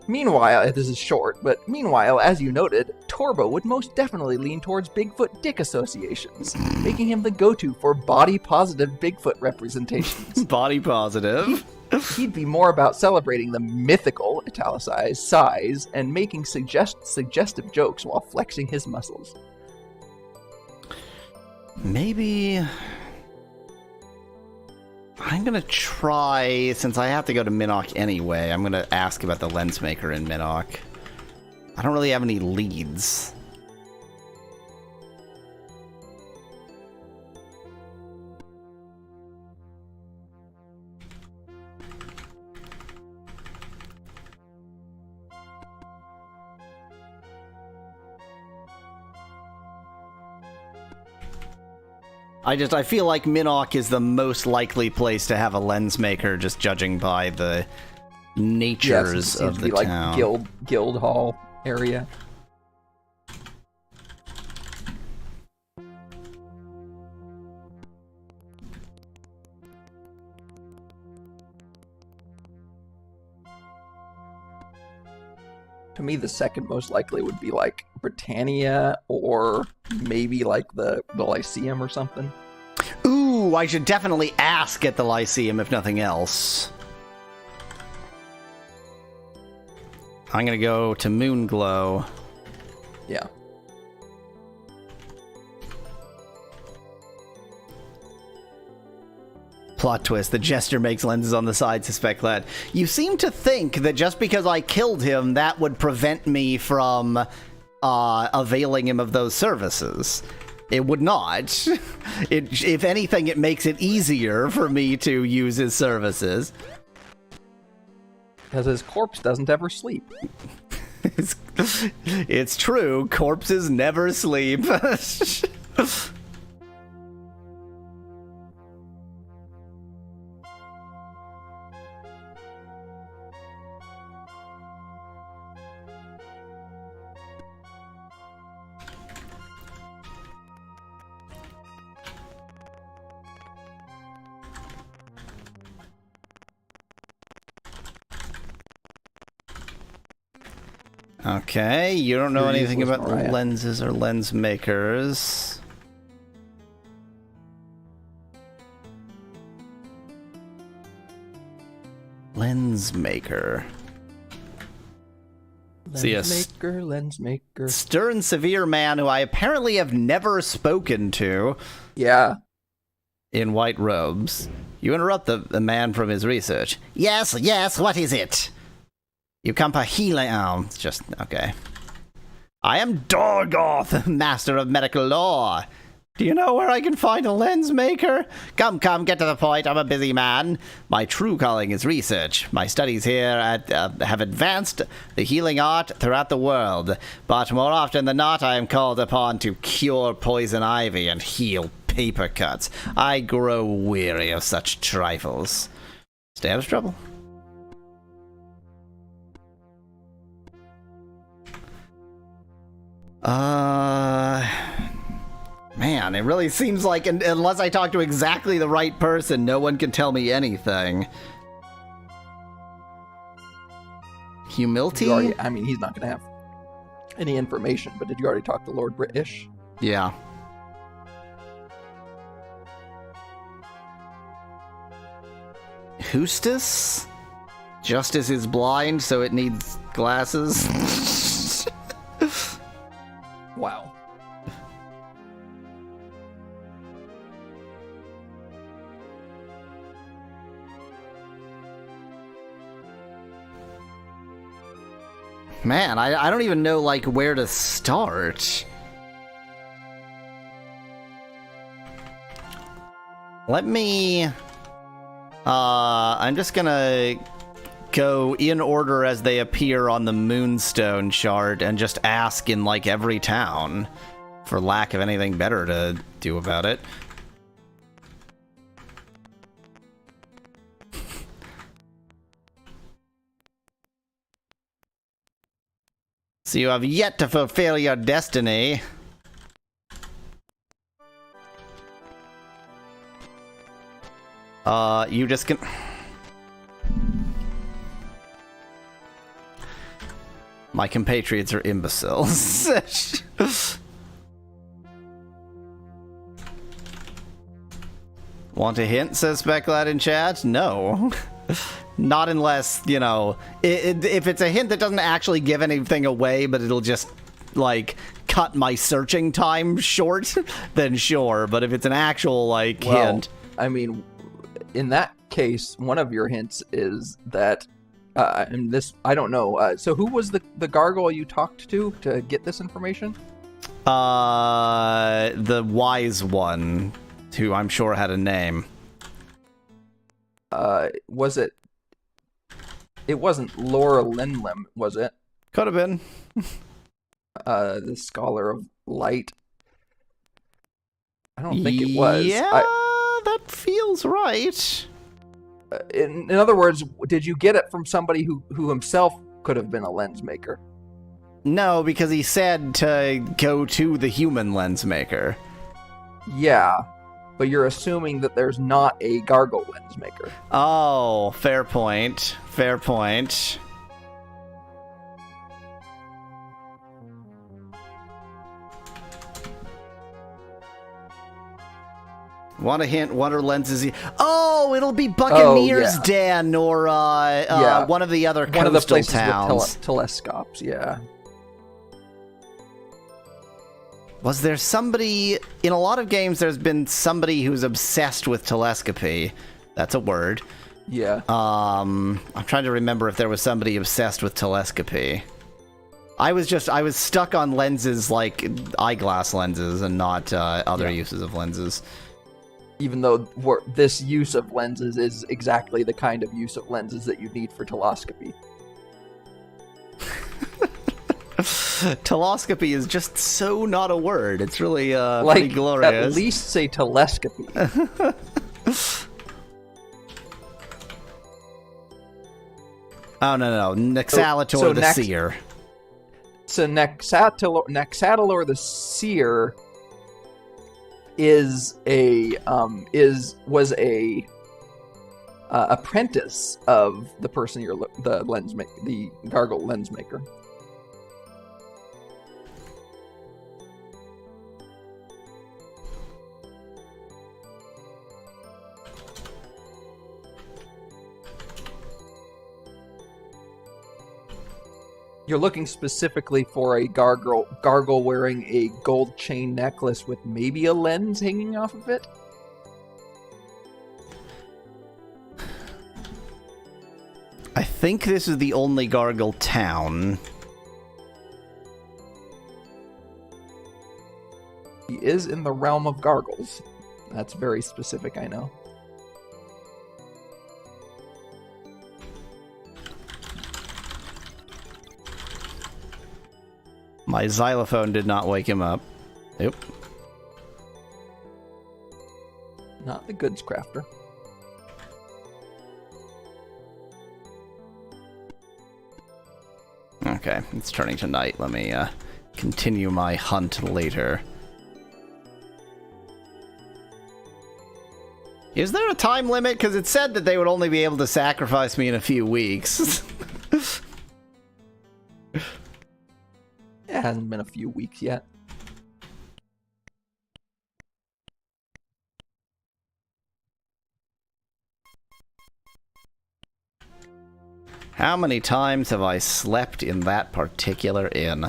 Meanwhile, this is short, but meanwhile, as you noted, Torbo would most definitely lean towards Bigfoot dick associations, making him the go-to for body-positive Bigfoot representations. Body positive? He'd be more about celebrating the mythical, italicized, size, and making suggestive jokes while flexing his muscles. Maybe... I'm gonna try, since I have to go to Minok anyway, I'm gonna ask about the lens maker in Minok. I don't really have any leads. I feel like Minnock is the most likely place to have a lens maker, just judging by the natures seems of to the be town. like guild hall area. To me, the second most likely would be like Britannia or maybe like the Lyceum or something. Ooh, I should definitely ask at the Lyceum if nothing else. I'm gonna go to Moonglow. Yeah. Plot twist, the Jester makes lenses on the side, suspect lad. You seem to think that just because I killed him, that would prevent me from availing him of those services. It would not. If anything, it makes it easier for me to use his services. Because his corpse doesn't ever sleep. It's true, corpses never sleep. Okay, you don't know You're anything useless, about Mariah. lenses or lens makers. Lens maker. See, Lens maker. Stern, severe man who I apparently have never spoken to Yeah. in white robes. You interrupt the man from his research. Yes, what is it? You come for healing. Oh, it's just, okay. I am Dorgoth, master of medical law. Do you know where I can find a lens maker? Come, get to the point. I'm a busy man. My true calling is research. My studies here have advanced the healing art throughout the world. But more often than not, I am called upon to cure poison ivy and heal paper cuts. I grow weary of such trifles. Stay out of trouble. Man, it really seems like unless I talk to exactly the right person, no one can tell me anything. Humility? I mean, he's not going to have any information, but did you already talk to Lord British? Yeah. Hustus? Justice is blind, so it needs glasses. Wow. Man, I don't even know, like, where to start. Let me... I'm just gonna go in order as they appear on the Moonstone chart and just ask in, like, every town, for lack of anything better to do about it. So you have yet to fulfill your destiny. You just can... My compatriots are imbeciles. Want a hint, says Specklad in chat? No. Not unless, you know, if it's a hint that doesn't actually give anything away, but it'll just, like, cut my searching time short, then sure. But if it's an actual, like, hint... I mean, in that case, one of your hints is that, and this, I don't know, so who was the gargoyle you talked to get this information? The wise one, who I'm sure had a name. Was it... It wasn't Laura Linlim, was it? Could have been. The Scholar of Light. I don't think it was. Yeah, that feels right. In other words, did you get it from somebody who himself could have been a lens maker? No, because he said to go to the human lens maker. Yeah, but you're assuming that there's not a gargle lens maker. Oh, fair point. Fair point. Want a hint? What are lenses? Oh, it'll be Buccaneer's Den or one of the other coastal one of the places towns. with telescopes. Yeah. Was there somebody in a lot of games? There's been somebody who's obsessed with telescopy. That's a word. Yeah. I'm trying to remember if there was somebody obsessed with telescopy. I was stuck on lenses like eyeglass lenses and not other uses of lenses. Even though this use of lenses is exactly the kind of use of lenses that you need for telescopy. Telescopy is just so not a word. It's really like, pretty glorious. At least say telescopy. Oh, no. Nexalator the Seer. So Nexatalor the Seer was a apprentice of the person the gargle lens maker. You're looking specifically for a gargle wearing a gold chain necklace with maybe a lens hanging off of it? I think this is the only gargle town. He is in the realm of gargles. That's very specific, I know. My xylophone did not wake him up. Nope. Not the goods crafter. Okay, it's turning to night. Let me continue my hunt later. Is there a time limit? Because it said that they would only be able to sacrifice me in a few weeks. It hasn't been a few weeks yet. How many times have I slept in that particular inn?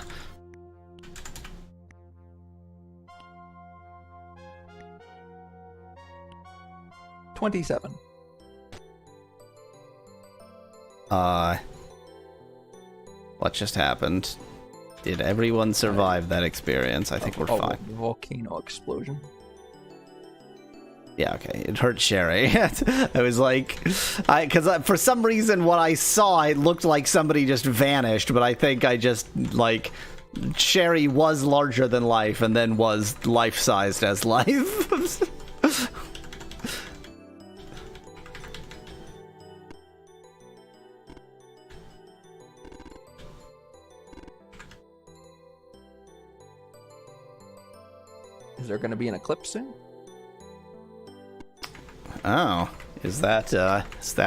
$27. What just happened? Did everyone survive that experience? I think we're fine. Volcano explosion. Yeah, okay. It hurt Sherry. I was like, because for some reason what I saw, it looked like somebody just vanished, but I think I just, like, Sherry was larger than life and then was life-sized as life. Is there going to be an eclipse soon? Oh, is that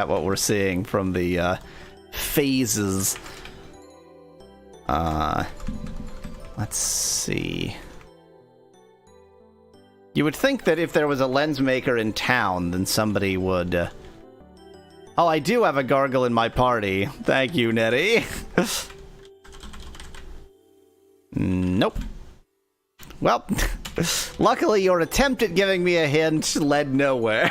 what we're seeing from the phases? Let's see. You would think that if there was a lens maker in town, then somebody would... Oh, I do have a gargle in my party. Thank you, Nettie. Nope. Well, luckily your attempt at giving me a hint led nowhere.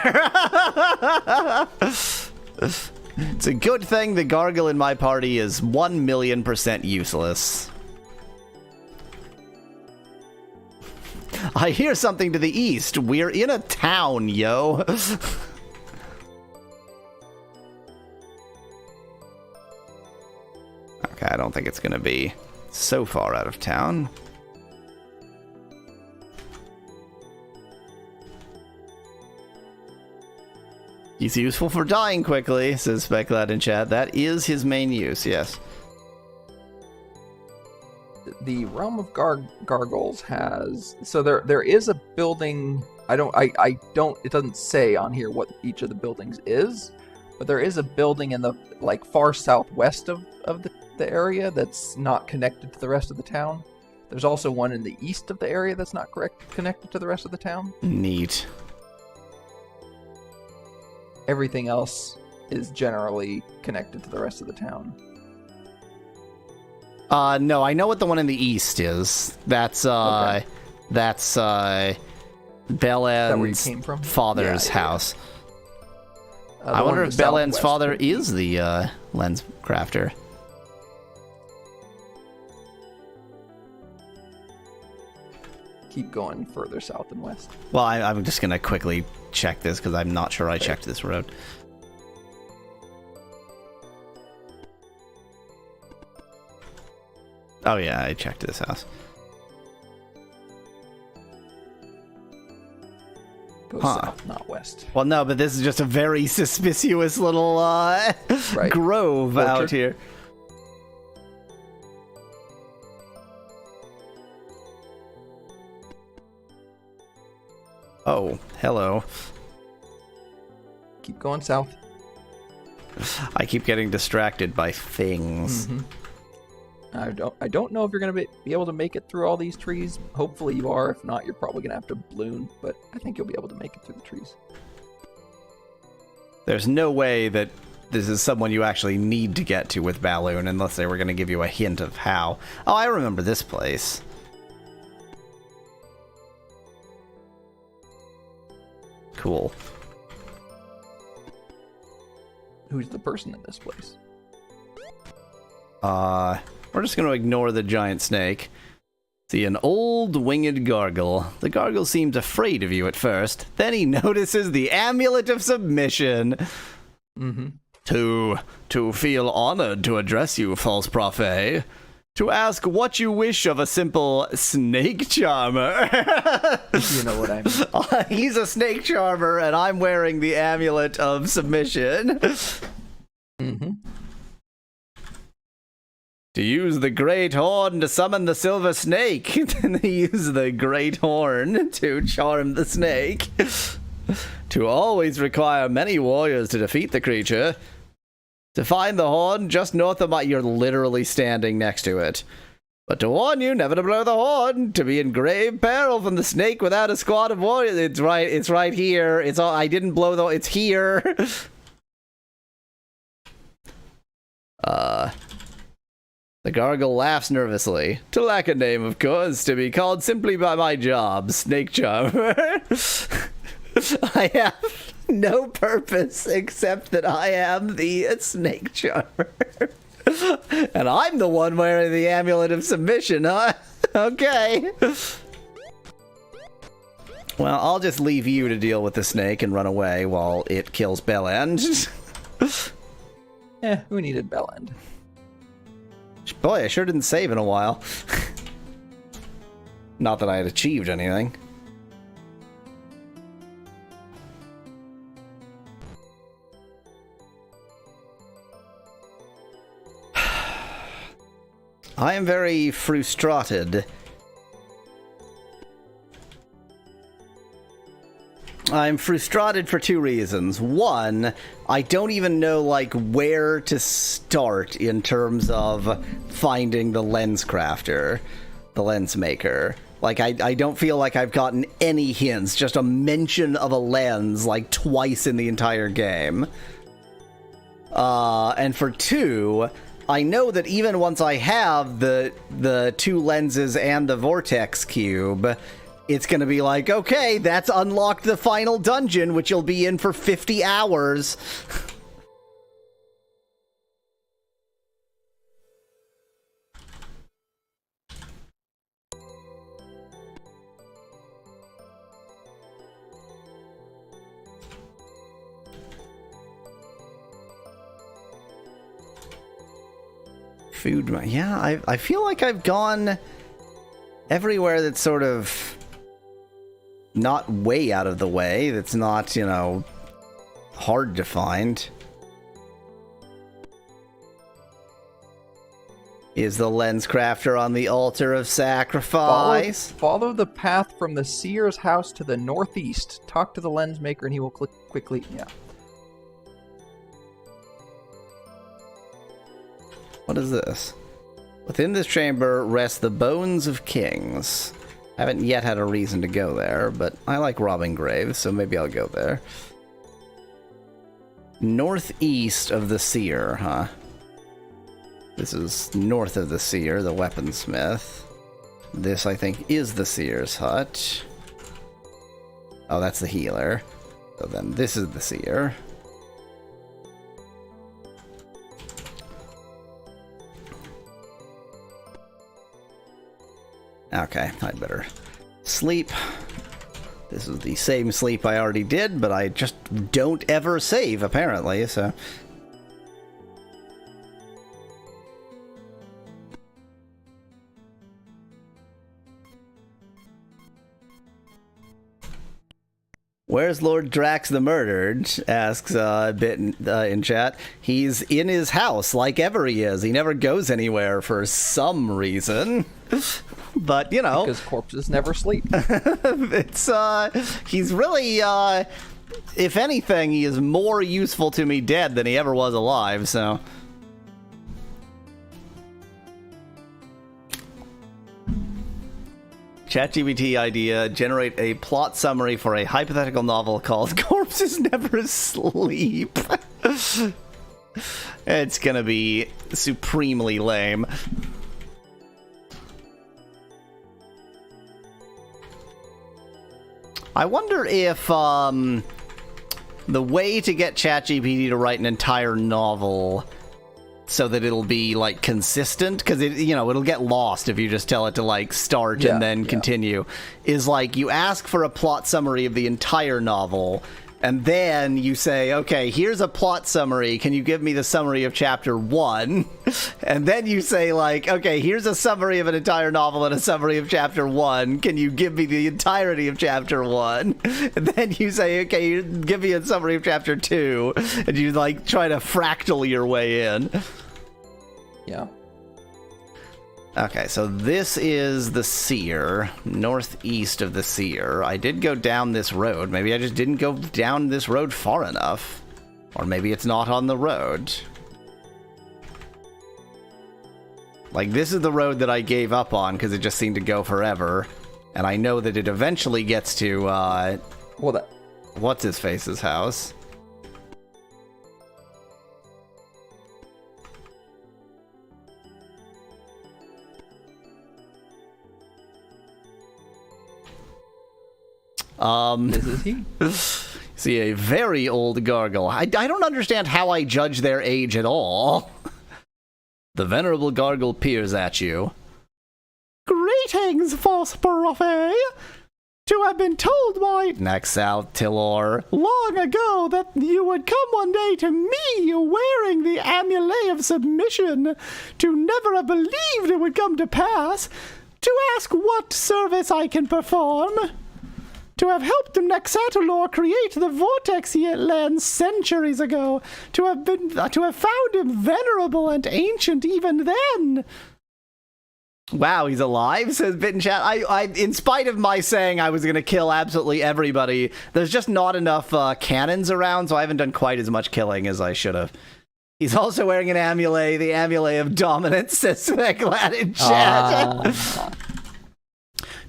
It's a good thing the gargle in my party is 1,000,000% useless. I hear something to the east. We're in a town, yo. Okay, I don't think it's gonna be so far out of town. He's useful for dying quickly, says Specklad in chat. That is his main use, yes. The Realm of Gargoyles has... So there is a building... I don't... It doesn't say on here what each of the buildings is, but there is a building in the, like, far southwest of the area that's not connected to the rest of the town. There's also one in the east of the area that's not connected to the rest of the town. Neat. Everything else is generally connected to the rest of the town. No, I know what the one in the east is. That's Okay. That's Is that where you Belen's came from? father's Yeah. house. The I one wonder in if the Belen's southwest father would be- is the lens crafter. Keep going further south and west. Well, I'm just gonna quickly check this because I'm not sure I checked this road. Oh yeah, I checked this house. Go Huh. south, not west. Well, no, but this is just a very suspicious little grove out Orchard? here. Oh, hello. Keep going south. I keep getting distracted by things. Mhm. I don't know if you're gonna be able to make it through all these trees. Hopefully you are. If not, you're probably gonna have to balloon. But I think you'll be able to make it through the trees. There's no way that this is someone you actually need to get to with Balloon unless they were going to give you a hint of how. Oh, I remember this place. Cool. Who's the person in this place? We're just going to ignore the giant snake. See, an old winged gargle. The gargle seems afraid of you at first. Then he notices the amulet of submission. Mm-hmm. To feel honored to address you, false prophet. To ask what you wish of a simple snake charmer. You know what I mean. He's a snake charmer, and I'm wearing the amulet of submission. Mm-hmm. To use the great horn to summon the silver snake. Then they use the great horn to charm the snake. To always require many warriors to defeat the creature. To find the horn just north of my... You're literally standing next to it. But to warn you never to blow the horn. To be in grave peril from the snake without a squad of warriors. It's right here. It's all... I didn't blow the... It's here. The gargle laughs nervously. To lack a name, of course. To be called simply by my job, snake charmer. I have no purpose except that I am the snake charmer. And I'm the one wearing the amulet of submission, huh? Okay. Well, I'll just leave you to deal with the snake and run away while it kills Bellend. Who needed Bellend? Boy, I sure didn't save in a while. Not that I had achieved anything. I am very frustrated. I'm frustrated for two reasons. One, I don't even know, like, where to start in terms of finding the lens crafter, the lens maker. Like, I don't feel like I've gotten any hints, just a mention of a lens, like, twice in the entire game. And for two, I know that even once I have the two lenses and the vortex cube, it's gonna be like, okay, that's unlocked the final dungeon, which you'll be in for 50 hours. Food, yeah, I feel like I've gone everywhere that's sort of not way out of the way, that's not, you know, hard to find. Is the lens crafter on the altar of sacrifice? Follow the path from the seer's house to the northeast. Talk to the lens maker and he will quickly... Yeah. What is this? Within this chamber rest the bones of kings. Haven't yet had a reason to go there, but I like robbing graves, so maybe I'll go there. Northeast of the seer, huh? This is north of the seer, the weaponsmith. This, I think, is the seer's hut. Oh, that's the healer. So then this is the seer. Okay, I'd better sleep. This is the same sleep I already did, but I just don't ever save, apparently, so... Where's Lord Drax the Murdered? Asks Bit in chat. He's in his house, like ever he is. He never goes anywhere for some reason. But, you know... Because corpses never sleep. It's, he's really, if anything, he is more useful to me dead than he ever was alive, so... ChatGPT idea, generate a plot summary for a hypothetical novel called Corpses Never Sleep. It's gonna be supremely lame. I wonder if, the way to get ChatGPT to write an entire novel so that it'll be, like, consistent, because, it'll get lost if you just tell it to, like, start and then continue, is, like, you ask for a plot summary of the entire novel, and then you say, okay, here's a plot summary, can you give me the summary of chapter 1? And then you say, like, okay, here's a summary of an entire novel and a summary of chapter 1, can you give me the entirety of chapter 1? And then you say, okay, give me a summary of chapter 2, and you, like, try to fractal your way in. Yeah. Okay, so this is the seer, northeast of the seer. I did go down this road. Maybe I just didn't go down this road far enough. Or maybe it's not on the road. Like, this is the road that I gave up on because it just seemed to go forever. And I know that it eventually gets to, What's-his-face's house. This is he. See, a very old gargle. I don't understand how I judge their age at all. The venerable gargle peers at you. Greetings, false prophet! To have been told by Naxal Tilor long ago that you would come one day to me wearing the amulet of submission, to never have believed it would come to pass, to ask what service I can perform. To have helped Naxatalor create the vortex lens centuries ago, to have found him venerable and ancient even then. Wow, he's alive, says Bit in chat. I in spite of my saying I was going to kill absolutely everybody, there's just not enough cannons around, so I haven't done quite as much killing as I should have. He's also wearing an amulet, the amulet of dominance, says Sveklat in chat.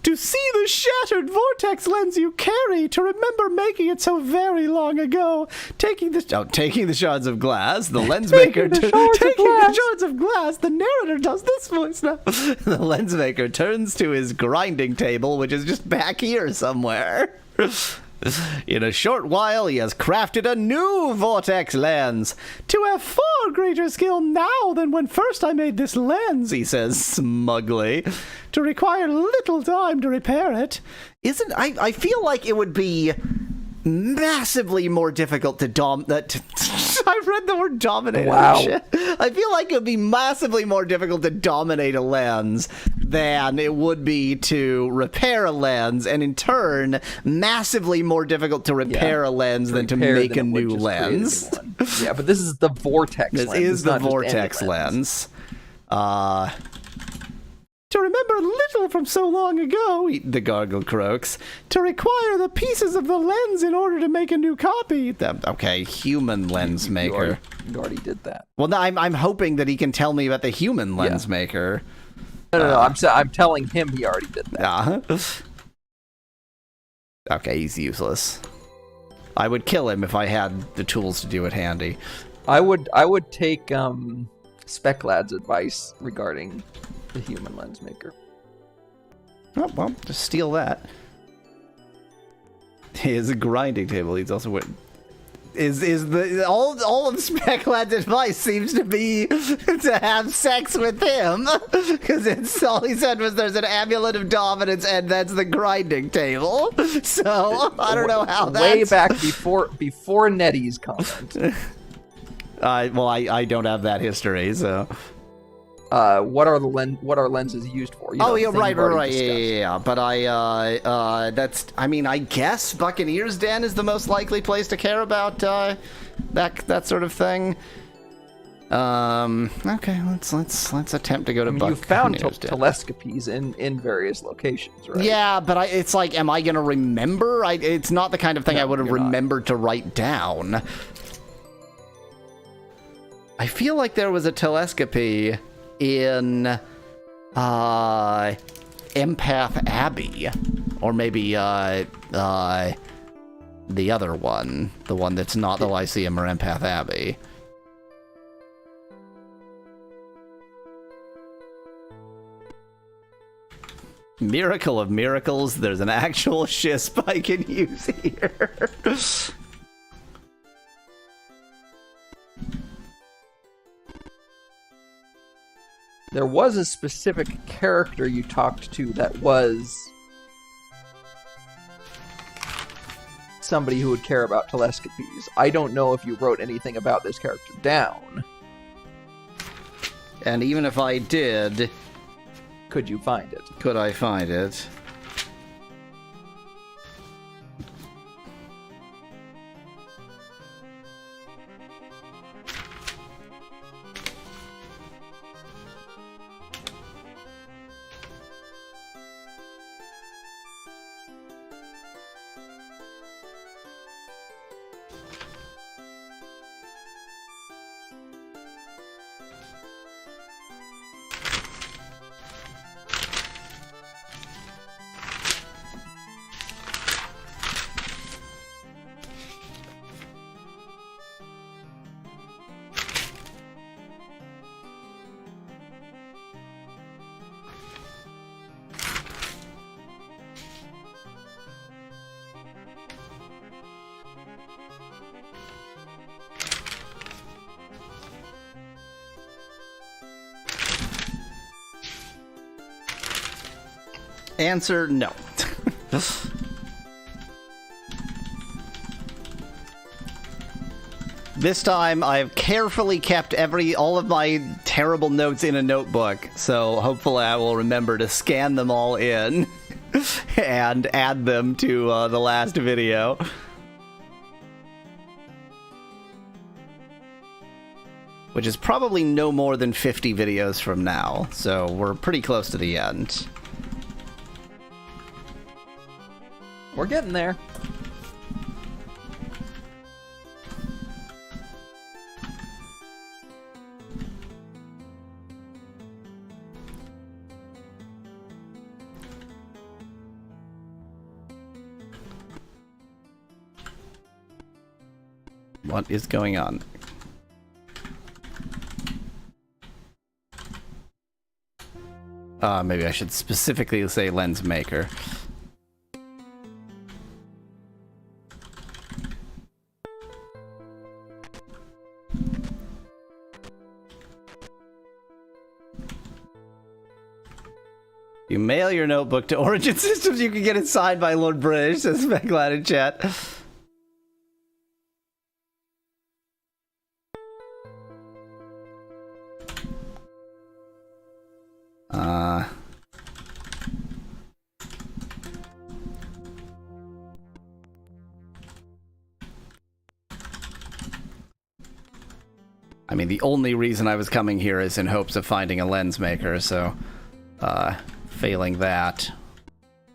To see the shattered vortex lens you carry, to remember making it so very long ago, taking the shards of glass, the lens maker, taking the shards of glass, the narrator does this voice now. The lens maker turns to his grinding table, which is just back here somewhere. In a short while, he has crafted a new vortex lens. To have far greater skill now than when first I made this lens, he says smugly. To require little time to repair it. I feel like it would be massively more difficult to I've read the word dominate. Wow. I feel like it would be massively more difficult to dominate a lens than it would be to repair a lens, and in turn, massively more difficult to repair a lens than to make a new lens. Yeah, but this is the vortex lens. This is the not just any vortex lens. To remember little from so long ago, the gargle croaks, to require the pieces of the lens in order to make a new copy. Okay, human lens maker. You already did that. Well, no, I'm hoping that he can tell me about the human lens maker. No, I'm telling him he already did that. Okay, he's useless. I would kill him if I had the tools to do it handy. I would take Speclad's advice regarding the human lens maker. Oh, well, just steal that. His grinding table. He's also all of Speclad's advice seems to be to have sex with him, because it's all he said was there's an amulet of dominance and that's the grinding table. So I don't know how that's way back before Nettie's comment. Well, I don't have that history, so. What are lenses used for? Oh, yeah, right. Yeah. But I guess Buccaneer's Den is the most likely place to care about that sort of thing. Okay, let's attempt to go to Buccaneer's You found Den. telescopies in various locations, right? Yeah, but it's like, am I gonna remember? It's not the kind of thing I would have remembered to write down. I feel like there was a telescopy in Empath Abbey, or maybe the other one, the one that's not the Lyceum or Empath Abbey. Miracle of miracles, there's an actual shisp I can use here. There was a specific character you talked to that was somebody who would care about telescopies. I don't know if you wrote anything about this character down. And even if I did, could you find it? Could I find it? Answer, no. This time, I've carefully kept all of my terrible notes in a notebook, so hopefully I will remember to scan them all in and add them to the last video. Which is probably no more than 50 videos from now, so we're pretty close to the end. We're getting there. What is going on? Maybe I should specifically say lens maker. You mail your notebook to Origin Systems, you can get it signed by Lord British, says Speclad in chat. I mean, the only reason I was coming here is in hopes of finding a lens maker, so failing that,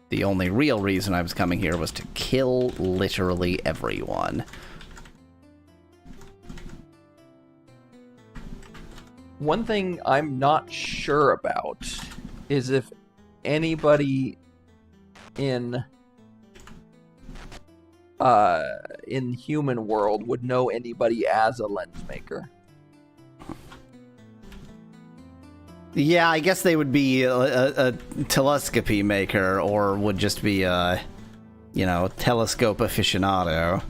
the only real reason I was coming here was to kill literally everyone. One thing I'm not sure about is if anybody in human world would know anybody as a lens maker. Yeah, I guess they would be a telescopy maker, or would just be a, telescope aficionado.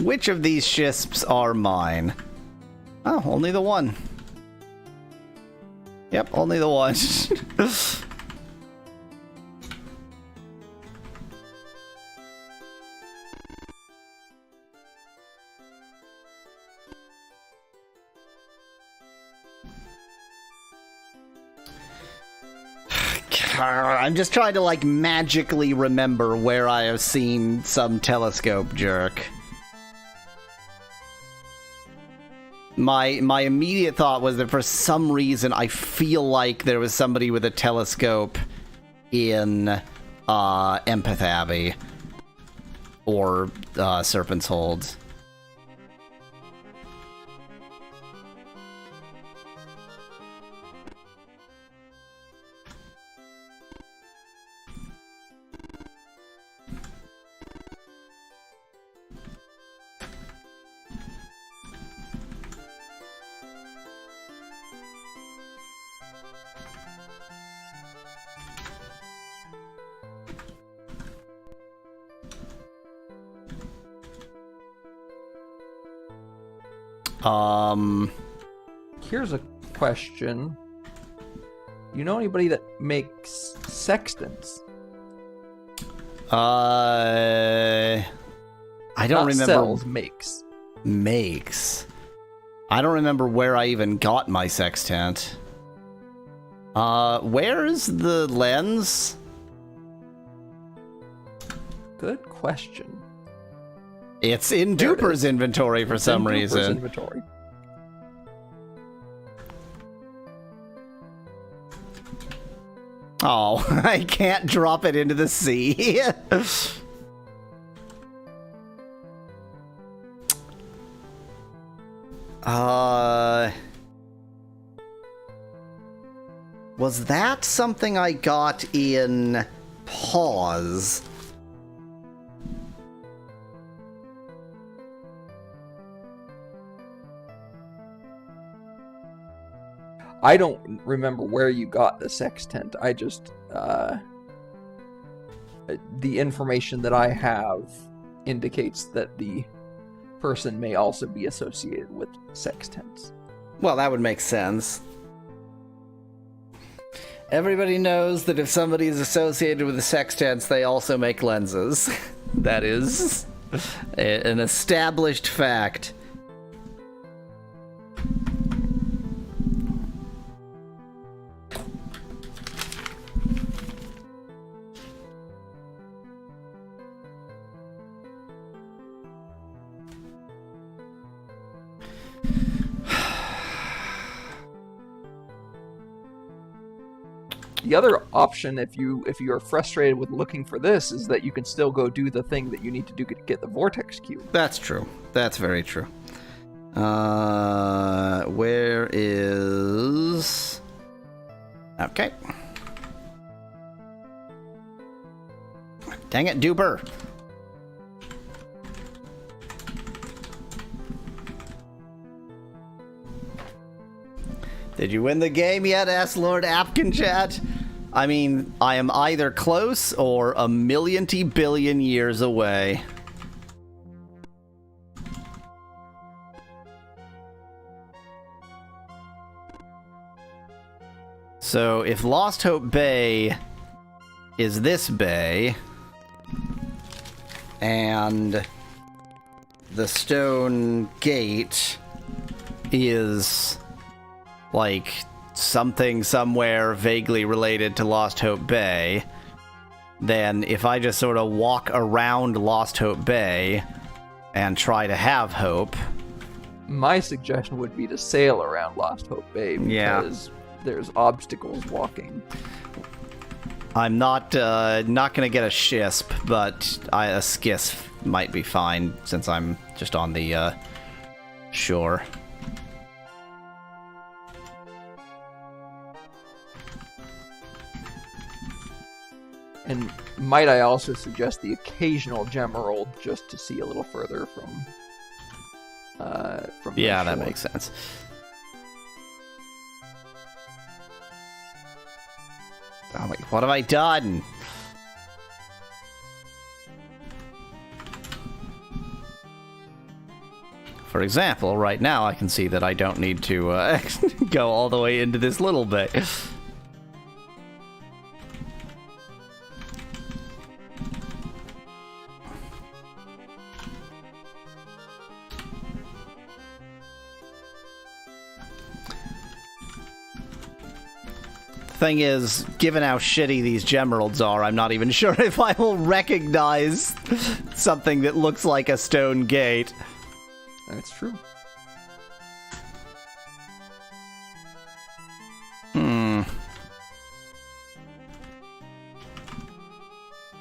Which of these ships are mine? Oh, only the one. Yep, only the one. I'm just trying to, like, magically remember where I have seen some telescope jerk. My immediate thought was that for some reason I feel like there was somebody with a telescope in Empath Abbey or Serpent's Hold. Here's a question. You know anybody that makes sextants? I don't Not remember. Sells, makes. Makes. I don't remember where I even got my sextant. Where's the lens? Good question. It's in There it Duper's is. inventory for some In Duper's reason. Inventory. Oh, I can't drop it into the sea. Was that something I got in Pause? I don't remember where you got the sextant. I just the information that I have indicates that the person may also be associated with sextants. Well, that would make sense. Everybody knows that if somebody is associated with the sextants, they also make lenses. That is an established fact. The other option, if you are frustrated with looking for this, is that you can still go do the thing that you need to do to get the vortex cube. That's true. That's very true. Where is... Okay. Dang it, Duper. Did you win the game yet? Asked Lord Apkinchat. I mean, I am either close or a million-ty billion years away. So, if Lost Hope Bay is this bay, and the stone gate is like something somewhere vaguely related to Lost Hope Bay, then if I just sort of walk around Lost Hope Bay and try to have hope... My suggestion would be to sail around Lost Hope Bay because there's obstacles walking. I'm not gonna get a shisp, but a skiff might be fine since I'm just on the shore. And might I also suggest the occasional gemerald just to see a little further from Yeah, the that shore. makes sense. Oh wait, what have I done? For example, right now I can see that I don't need to go all the way into this little bay. Thing is, given how shitty these gemeralds are, I'm not even sure if I will recognize something that looks like a stone gate. That's true.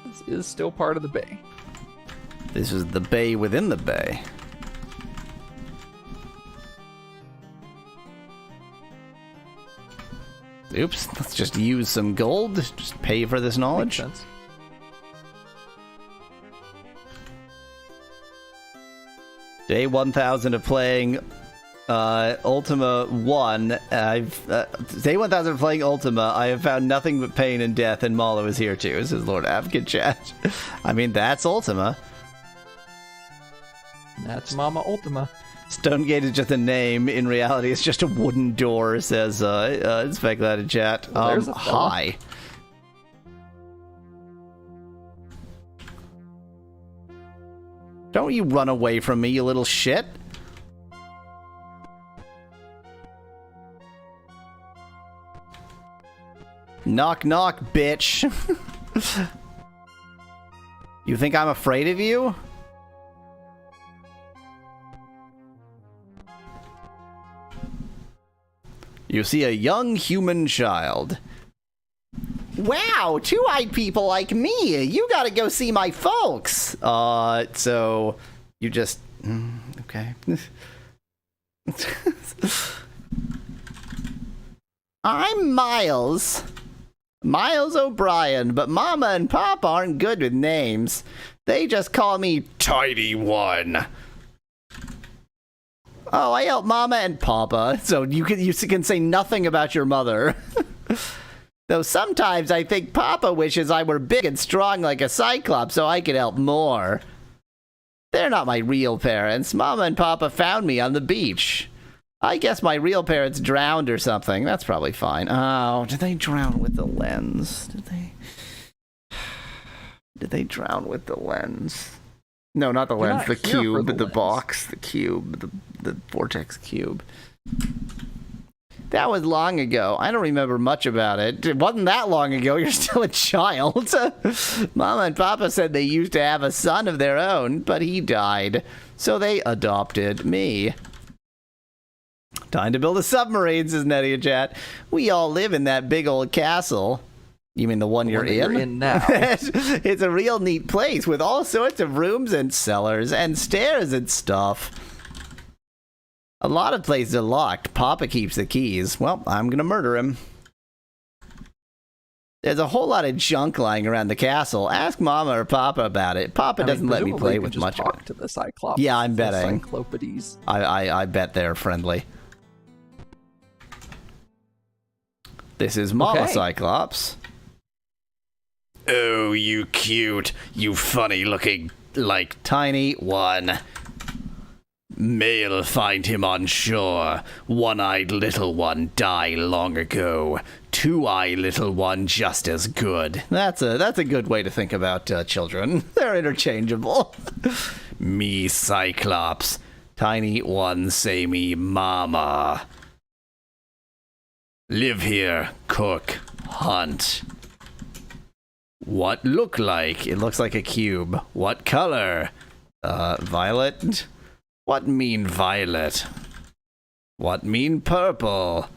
This is still part of the bay. This is the bay within the bay. Oops, let's just use some gold. Just pay for this knowledge. Makes sense. Day 1000 of playing Ultima 1. Day 1000 of playing Ultima. I have found nothing but pain and death, and Mallow is here too. This is Lord Advocate chat. I mean, that's Ultima. That's Mama Ultima. Stonegate is just a name. In reality, it's just a wooden door, says Speculated Chat. Well, there's a fella. Hi. Don't you run away from me, you little shit. Knock, knock, bitch. You think I'm afraid of you? You see a young human child. Wow, two-eyed people like me. You gotta go see my folks. So you just... okay. I'm Miles. Miles O'Brien, but Mama and Papa aren't good with names. They just call me Tidy One. Oh, I help Mama and Papa, so you can say nothing about your mother. Though sometimes I think Papa wishes I were big and strong like a Cyclops so I could help more. They're not my real parents. Mama and Papa found me on the beach. I guess my real parents drowned or something. That's probably fine. Oh, did they drown with the lens? Did they drown with the lens? No, not the You're lens, not the here for cube, the the lens. box, the cube, the vortex cube. That was long ago. I don't remember much about it. It wasn't that long ago. You're still a child. Mama and Papa said they used to have a son of their own, but he died. So they adopted me. Time to build a submarine, says Nettie Chat. We all live in that big old castle. You mean the one you're that you're in? in now. It's a real neat place with all sorts of rooms and cellars and stairs and stuff. A lot of places are locked. Papa keeps the keys. Well, I'm gonna murder him. There's a whole lot of junk lying around the castle. Ask Mama or Papa about it. Papa doesn't let me presumably play you with can much just of talk it. to the Cyclops. Yeah, I'm the betting. Cyclopedies. I bet they're friendly. This is Mama Okay. Cyclops. Oh, you cute, you funny looking, like, tiny one. Male find him on shore. One-eyed little one die long ago. Two-eyed little one just as good. That's a good way to think about children. They're interchangeable. Me Cyclops. Tiny one say me mama. Live here, cook, hunt. What look like? It looks like a cube. What color? Violet? What mean violet? What mean purple?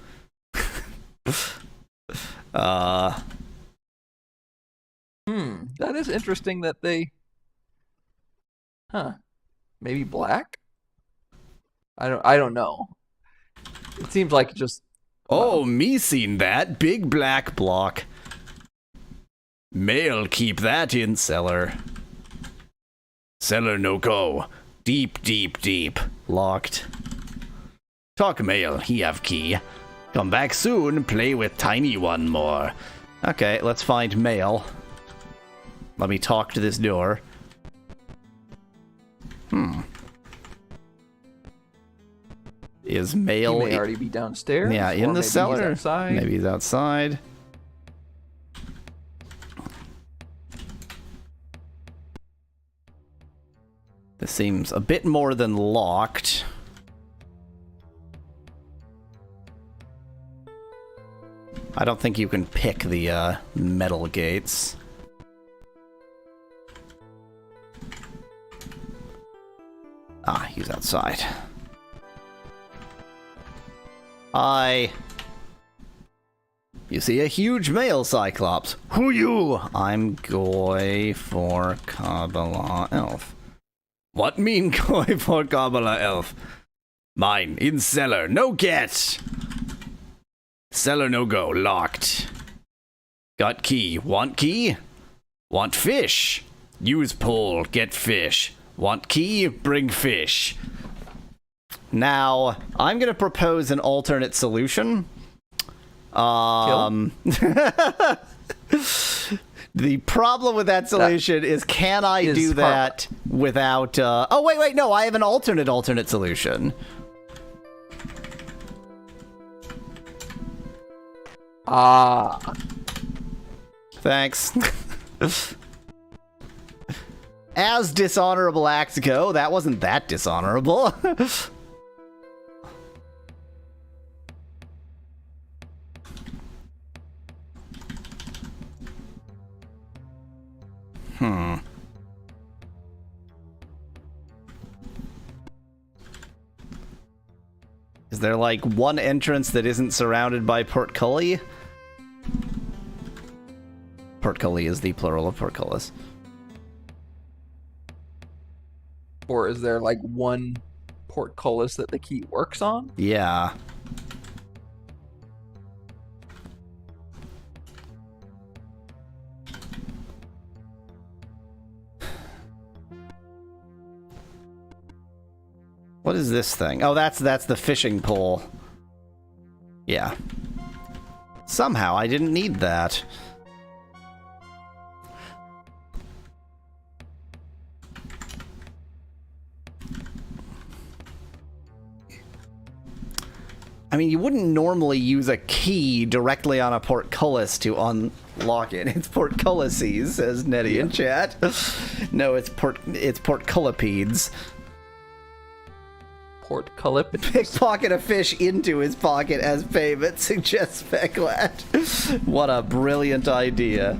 That is interesting that they... Maybe black? I don't know. It seems like just... Oh, me seen that. Big black block. Mail keep that in cellar. Cellar no go. Deep, deep, deep. Locked. Talk mail, he have key. Come back soon, play with tiny one more. Okay, let's find mail. Let me talk to this door. Is mail... He may already be downstairs. Yeah, or in the maybe cellar. He's outside. Maybe he's outside. This seems a bit more than locked. I don't think you can pick the metal gates. Ah, he's outside. Hi. You see a huge male Cyclops. Who you? I'm Goy for Kabbalah Elf. What mean Goy for Kabbalah Elf? Mine, in cellar, no get. Cellar no go, locked. Got key, want key? Want fish? Use pole, get fish. Want key, bring fish. Now, I'm gonna propose an alternate solution. The problem with that solution is, can I do that without... oh, wait, no, I have an alternate solution. Thanks. As dishonorable acts go, that wasn't that dishonorable. Is there like one entrance that isn't surrounded by portcullis? Portcullis is the plural of portcullis. Or is there like one portcullis that the key works on? Yeah. What is this thing? Oh, that's the fishing pole. Yeah. Somehow I didn't need that. I mean, you wouldn't normally use a key directly on a portcullis to unlock it. It's portcullises, says Nettie in chat. No, it's portcullipedes. Portcullipedes. Pickpocket a fish into his pocket as payment, suggests Speclat. What a brilliant idea.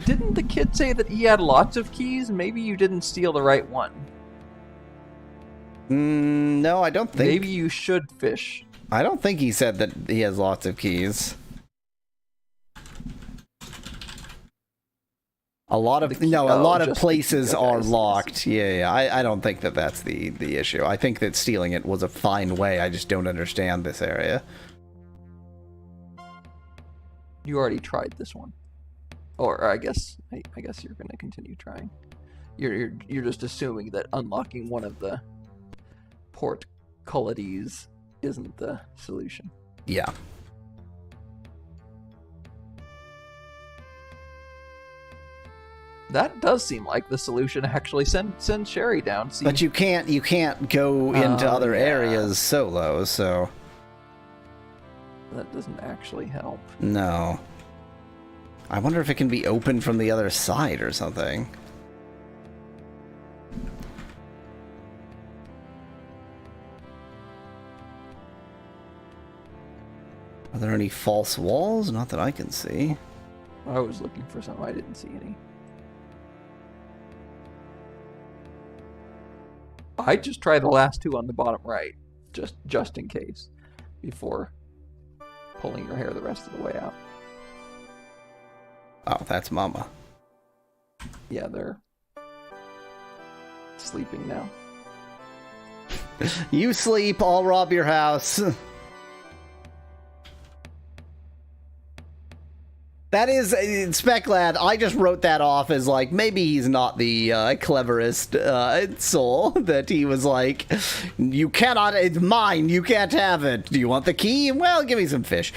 Didn't the kid say that he had lots of keys? Maybe you didn't steal the right one. No, I don't think... Maybe you should fish. I don't think he said that he has lots of keys. A lot of places are locked. Yeah. I don't think that that's the issue. I think that stealing it was a fine way. I just don't understand this area. You already tried this one, or I guess you're going to continue trying. You're just assuming that unlocking one of the portcullises isn't the solution. Yeah. That does seem like the solution. Actually, send Sherry down. See. But you can't go into other areas solo, so that doesn't actually help. No. I wonder if it can be opened from the other side or something. Are there any false walls? Not that I can see. I was looking for some. I didn't see any. I just try the last two on the bottom right, just in case, before pulling your hair the rest of the way out. Oh, that's Mama. Yeah, they're sleeping now. You sleep, I'll rob your house. That is, Speclad, I just wrote that off as like, maybe he's not the cleverest soul, that he was like, you cannot, it's mine, you can't have it. Do you want the key? Well, give me some fish.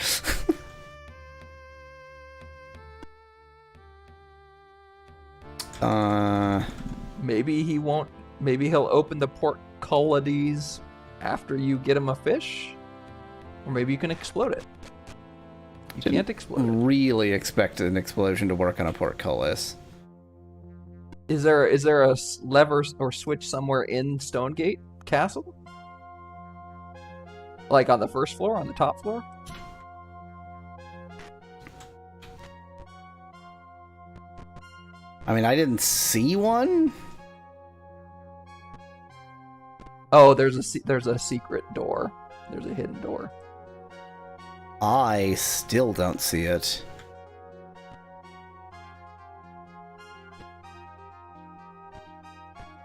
Maybe he won't, maybe he'll open the portcullises after you get him a fish? Or maybe you can explode it. You can't explode it. Really expect an explosion to work on a portcullis. Is there a lever or switch somewhere in Stonegate Castle? Like on the first floor, on the top floor? I mean, I didn't see one. Oh, there's a secret door. There's a hidden door. I still don't see it.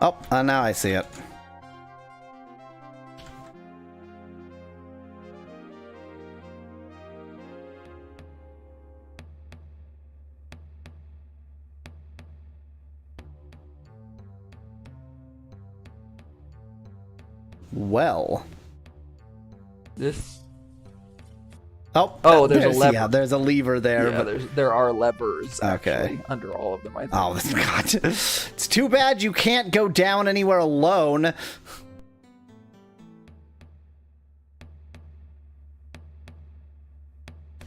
Oh, now I see it. Well. This. Oh, there's a lever. Yeah, there's a lever there. Yeah, but... there are levers actually Okay. under all of them, I think. Oh, God. It's too bad you can't go down anywhere alone.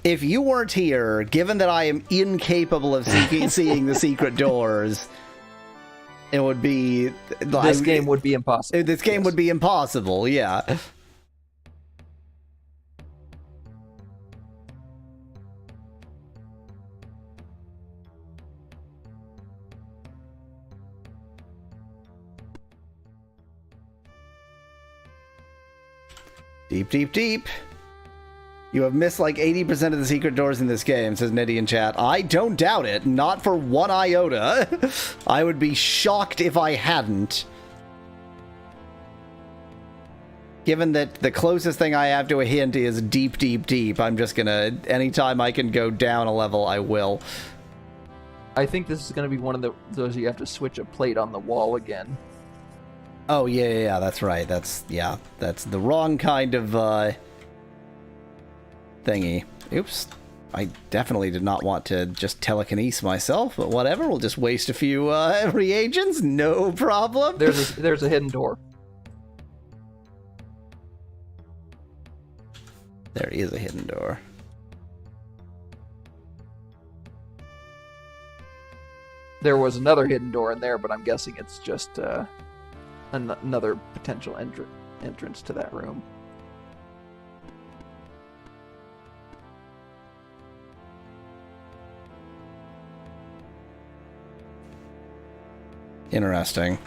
If you weren't here, given that I am incapable of seeing the secret doors, it would be... This game would be impossible. This game would be impossible, yeah. Deep, deep, deep. You have missed like 80% of the secret doors in this game, says Nitty in chat. I don't doubt it. Not for one iota. I would be shocked if I hadn't. Given that the closest thing I have to a hint is deep, deep, deep, I'm just gonna... Anytime I can go down a level, I will. I think this is going to be one of those you have to switch a plate on the wall again. Oh, yeah, that's right. That's the wrong kind of, thingy. Oops. I definitely did not want to just telekinese myself, but whatever. We'll just waste a few, reagents. No problem. There's a hidden door. There is a hidden door. There was another hidden door in there, but I'm guessing it's just, another potential entrance to that room. Interesting.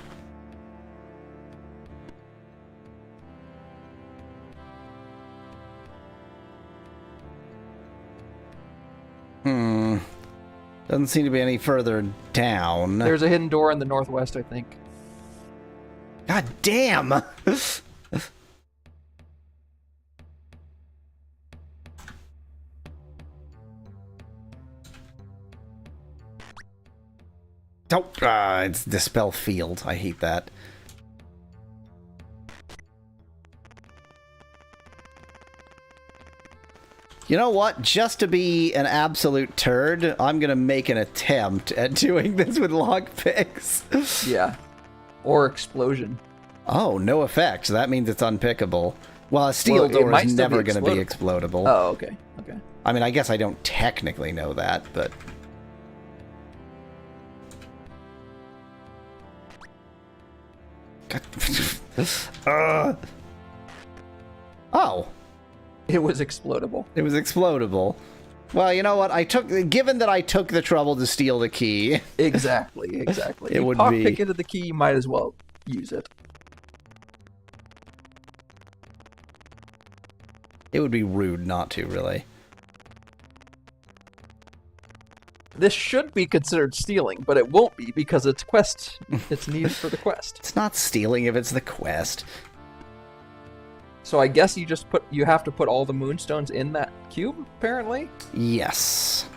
Doesn't seem to be any further down. There's a hidden door in the northwest, I think. God damn! Oh, it's Dispel Field. I hate that. You know what? Just to be an absolute turd, I'm gonna make an attempt at doing this with lockpicks. Yeah. Or explosion. Oh, no effect. That means it's unpickable. Well, a steel door is never going to be explodable. Oh, okay. Okay. I mean, I guess I don't technically know that, but... Oh. It was explodable. It was explodable. Well, you know what? Given that I took the trouble to steal the key. Exactly. It You would pick be- into the key, you might as well use it. It would be rude not to, really. This should be considered stealing, but it won't be because it's quest. It's needed for the quest. It's not stealing if it's the quest. So I guess you have to put all the moonstones in that cube, apparently? Yes.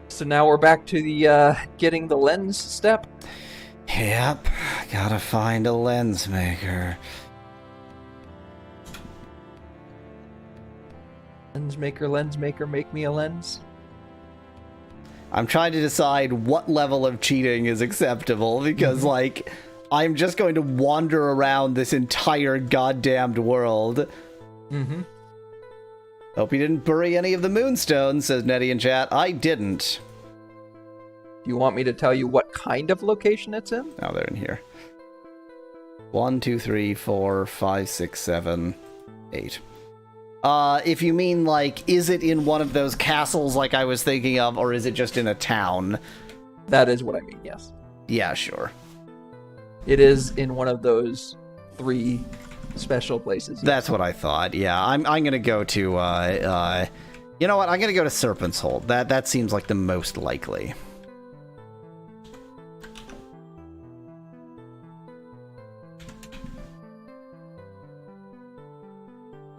So now we're back to the getting the lens step. Yep. Gotta find a lens maker. Lens maker, make me a lens. I'm trying to decide what level of cheating is acceptable because, like, I'm just going to wander around this entire goddamned world. Mm-hmm. Hope you didn't bury any of the moonstones, says Nettie in chat. I didn't. Do you want me to tell you what kind of location it's in? Oh, they're in here. 1, 2, 3, 4, 5, 6, 7, 8. If you mean, like, is it in one of those castles like I was thinking of, or is it just in a town? That is what I mean, yes. Yeah, sure. It is in one of those 3 special places. That's what I thought. Yeah, I'm gonna go to, you know what? I'm gonna go to Serpent's Hold. That seems like the most likely.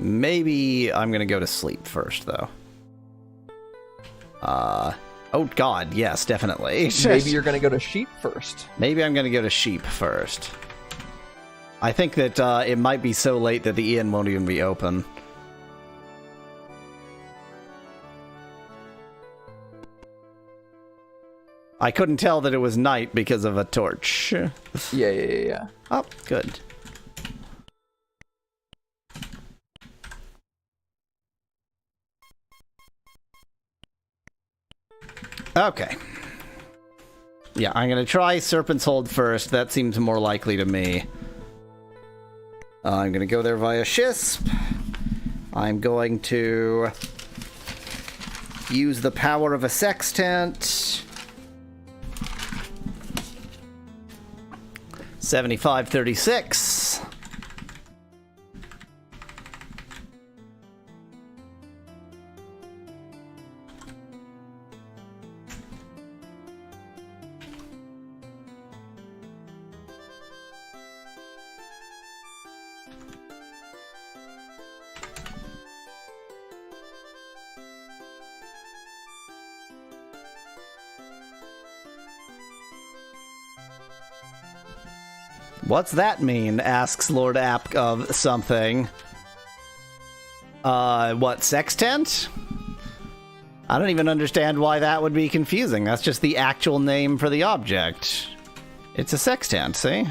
Maybe I'm gonna go to sleep first, though. Oh god, yes, definitely. Maybe you're gonna go to sheep first. Maybe I'm gonna go to sheep first. I think that it might be so late that the inn won't even be open. I couldn't tell that it was night because of a torch. Yeah. Oh, good. Okay. Yeah, I'm gonna try Serpent's Hold first. That seems more likely to me. I'm gonna go there via Shisp. I'm going to use the power of a sextant. 7536. What's that mean? Asks Lord App of something. What, sextant? I don't even understand why that would be confusing. That's just the actual name for the object. It's a sextant, see?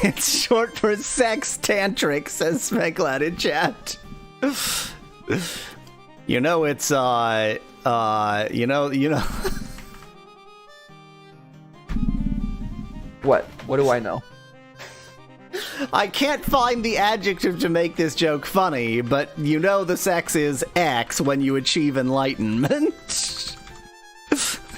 It's short for sex tantric, says Smeglad in chat. You know, it's, you know. What? What do I know? I can't find the adjective to make this joke funny, but you know the sex is X when you achieve enlightenment.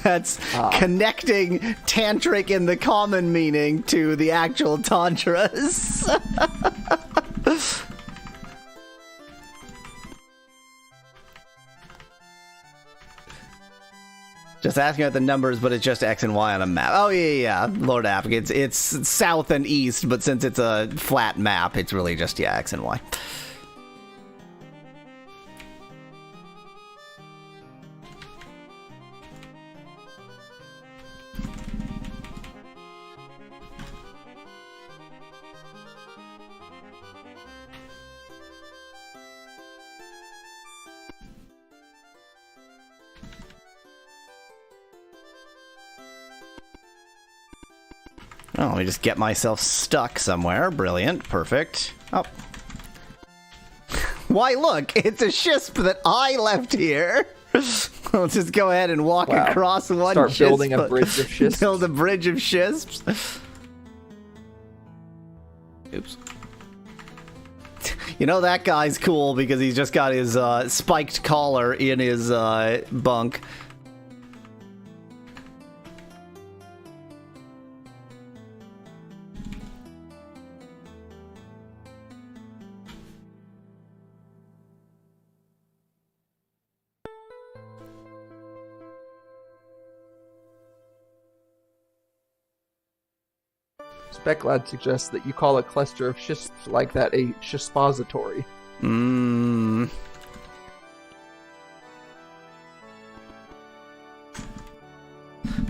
That's connecting tantric in the common meaning to the actual tantras. Just asking about the numbers, but it's just X and Y on a map. Oh, yeah. Lord App. It's south and east, but since it's a flat map, it's really just, yeah, X and Y. Oh, let me just get myself stuck somewhere. Brilliant. Perfect. Oh. Why, look, it's a shisp that I left here. Let's just go ahead and walk across one Start shisp. building a bridge of shisps. Build a bridge of shisps. Oops. You know, that guy's cool because he's just got his spiked collar in his bunk. Speclad suggests that you call a cluster of shisps like that a shispository.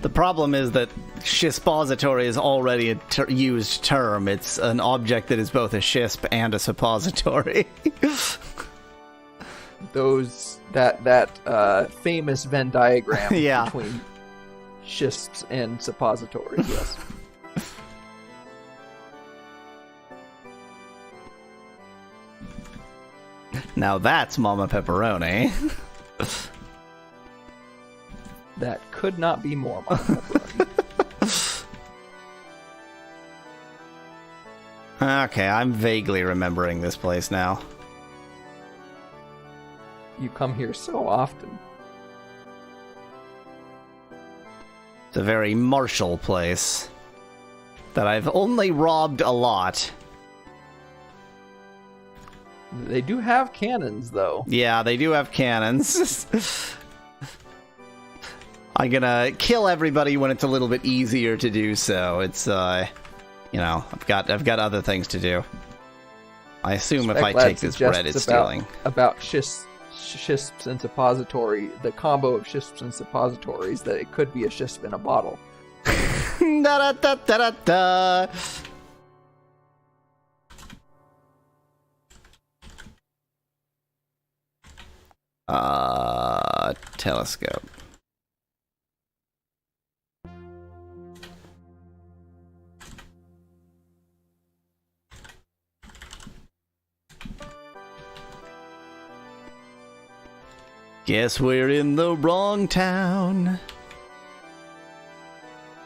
The problem is that shispository is already a used term. It's an object that is both a shisp and a suppository. That famous Venn diagram Yeah. between shisps and suppositories, yes. Now that's Mama Pepperoni. That could not be more pepperoni. Okay, I'm vaguely remembering this place now. You come here so often. It's a very martial place that I've only robbed a lot. They do have cannons, though. Yeah, they do have cannons. I'm gonna kill everybody when it's a little bit easier to do so. It's you know, I've got other things to do. I assume if I take this bread, it's stealing. About shisps and suppository, the combo of shisps and suppositories, that it could be a shisp in a bottle. Da da da da da da. Telescope. Guess we're in the wrong town.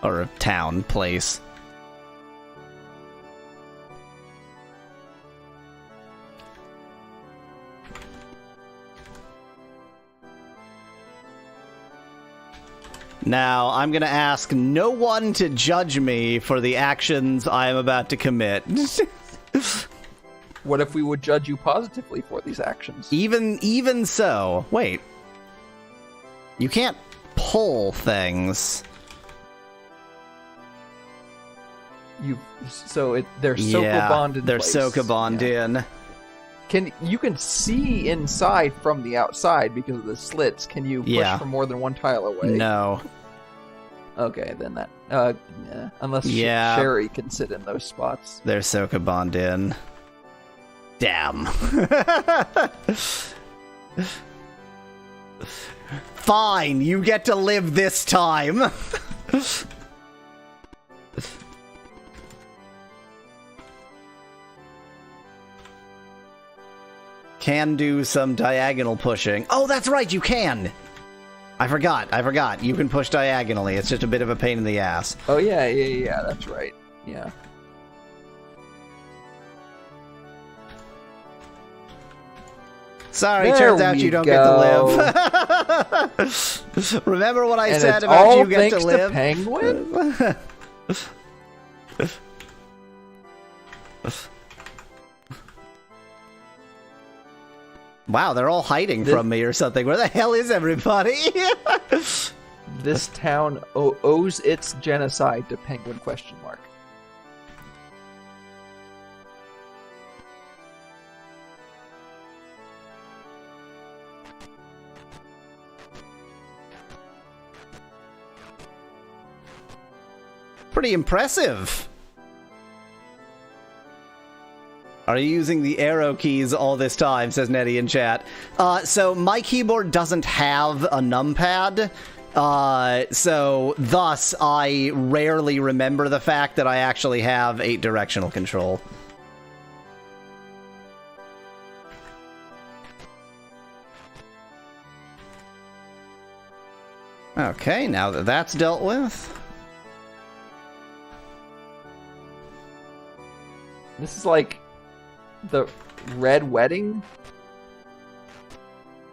Or a town, place. Now, I'm gonna ask no one to judge me for the actions I am about to commit. What if we would judge you positively for these actions? Even so. Wait. You can't pull things. They're Soka bonded. They're place. Soka bond in. You can see inside from the outside because of the slits. Can you push from more than one tile away? No. Okay, then that. Yeah. Unless Sherry can sit in those spots. They're Soka bond in. Damn. Fine, you get to live this time. Can do some diagonal pushing. Oh, that's right, you can! I forgot. You can push diagonally. It's just a bit of a pain in the ass. Oh, yeah, that's right. Yeah. Sorry, There turns out we you don't go. get to live. Remember what I And said it's about all you get thanks to live? Penguin? Wow, they're all hiding from me or something. Where the hell is everybody? This town owes its genocide to Penguin ? Pretty impressive. Are you using the arrow keys all this time, says Nettie in chat. So my keyboard doesn't have a numpad, So thus I rarely remember the fact that I actually have 8 directional control. Okay, now that that's dealt with. This is like the Red Wedding.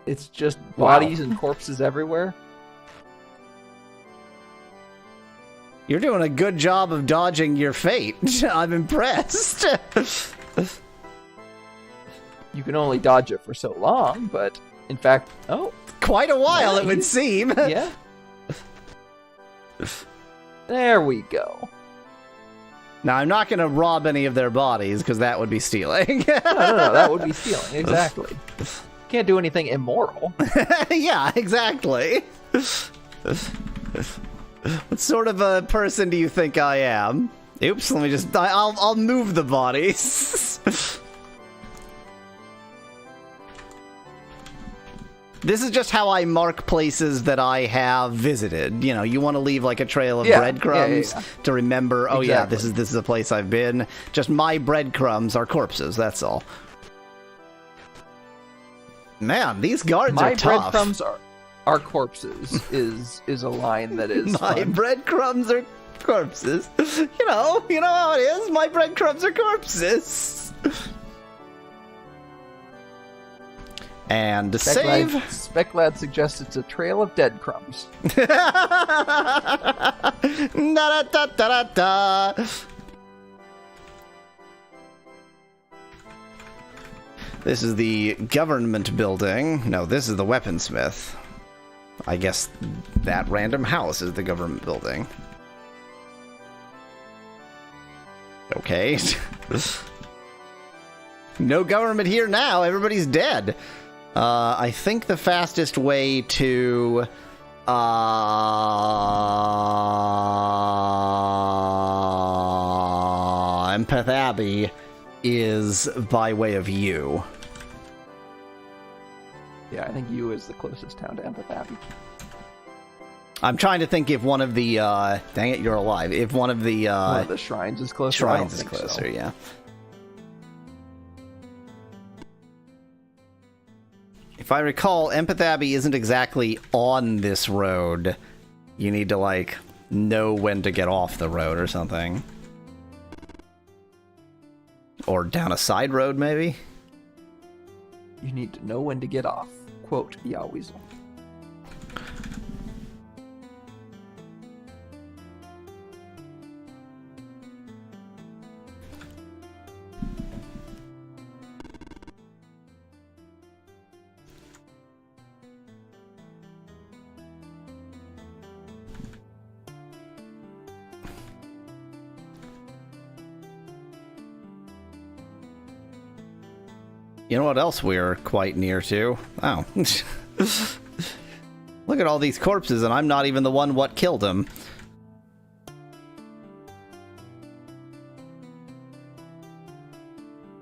It's just bodies and corpses everywhere. You're doing a good job of dodging your fate. I'm impressed. You can only dodge it for so long, but in fact, quite a while, yeah, it would seem. Yeah. There we go. Now, I'm not going to rob any of their bodies, because that would be stealing. No, that would be stealing, exactly. Can't do anything immoral. Yeah, exactly. What sort of a person do you think I am? Oops, let me just... I'll move the bodies. This is just how I mark places that I have visited. You know, you want to leave like a trail of breadcrumbs to remember, oh yeah, this is a place I've been. Just my breadcrumbs are corpses, that's all. Man, these guards are tough. My breadcrumbs are corpses is a line that is My fun. breadcrumbs are corpses. You know how it is. My breadcrumbs are corpses. And to save... Speclad suggests it's a trail of dead crumbs. Da-da-da-da-da-da. This is the government building. No, this is the weaponsmith. I guess that random house is the government building. Okay. No government here now. Everybody's dead. I think the fastest way to Empath Abbey is by way of U. Yeah, I think U is the closest town to Empath Abbey. I'm trying to think if one of the dang it, you're alive. If one of the shrines is closer. Shrines is closer, yeah. If I recall, Empath Abbey isn't exactly on this road. You need to, like, know when to get off the road or something. Or down a side road, maybe? You need to know when to get off. Quote, Yahweasel. You know what else we're quite near to? Oh. Look at all these corpses, and I'm not even the one what killed them.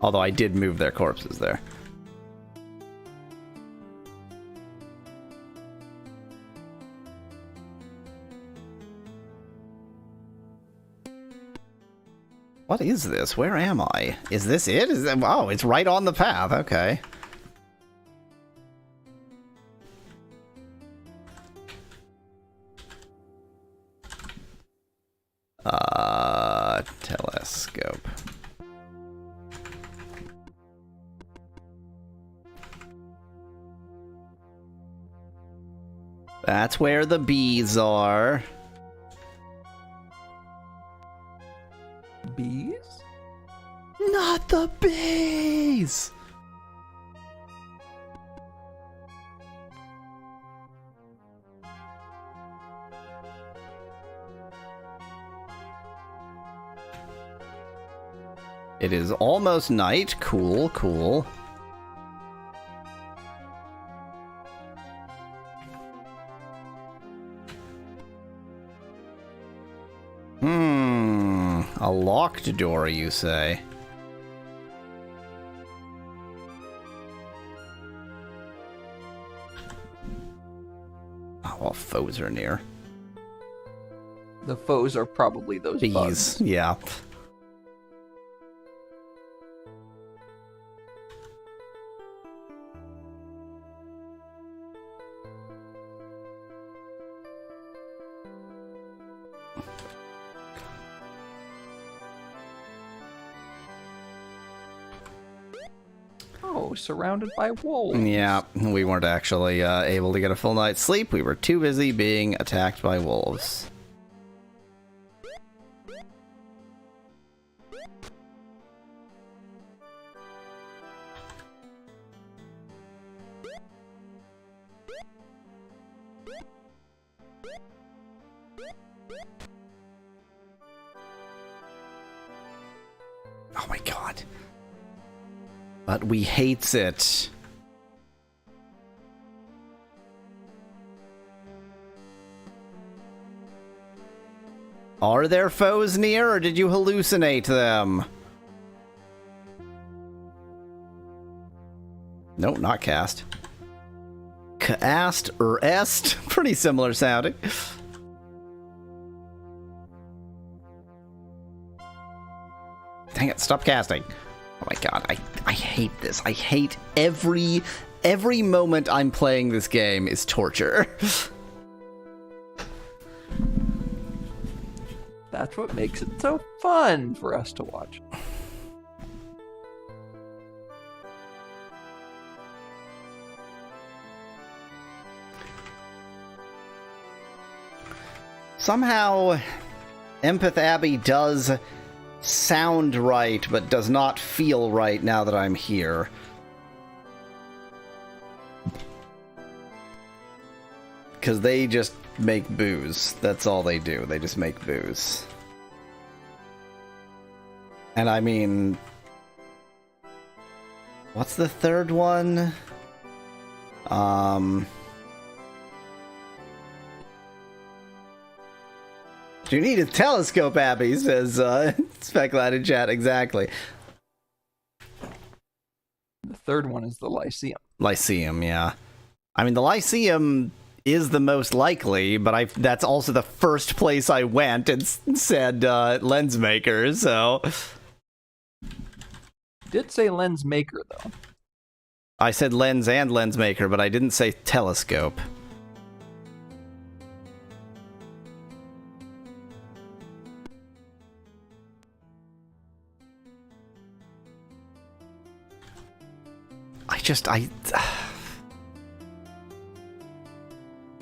Although I did move their corpses there. What is this? Where am I? Is this it? Is that... Oh, it's right on the path. Okay. Telescope. That's where the bees are. Bees? Not the bees! It is almost night. Cool, cool. A locked door, you say? Oh, well, foes are near. The foes are probably those bugs. Bees, yeah. Oh, surrounded by wolves. Yeah, we weren't actually able to get a full night's sleep. We were too busy being attacked by wolves. Oh my god. But we hates it. Are there foes near, or did you hallucinate them? No, not cast. Cast or est? Pretty similar sounding. Dang it, stop casting. Oh my god, I hate this. I hate every moment I'm playing this game is torture. That's what makes it so fun for us to watch. Somehow, Empath Abbey does sound right, but does not feel right now that I'm here. Because they just make booze. That's all they do. They just make booze. And I mean... What's the third one? You need a telescope, Abby, says Speculad in chat. Exactly. The third one is the Lyceum. Lyceum, yeah. I mean, the Lyceum is the most likely, but that's also the first place I went and said lens maker, so... Did say lens maker, though. I said lens and lens maker, but I didn't say telescope.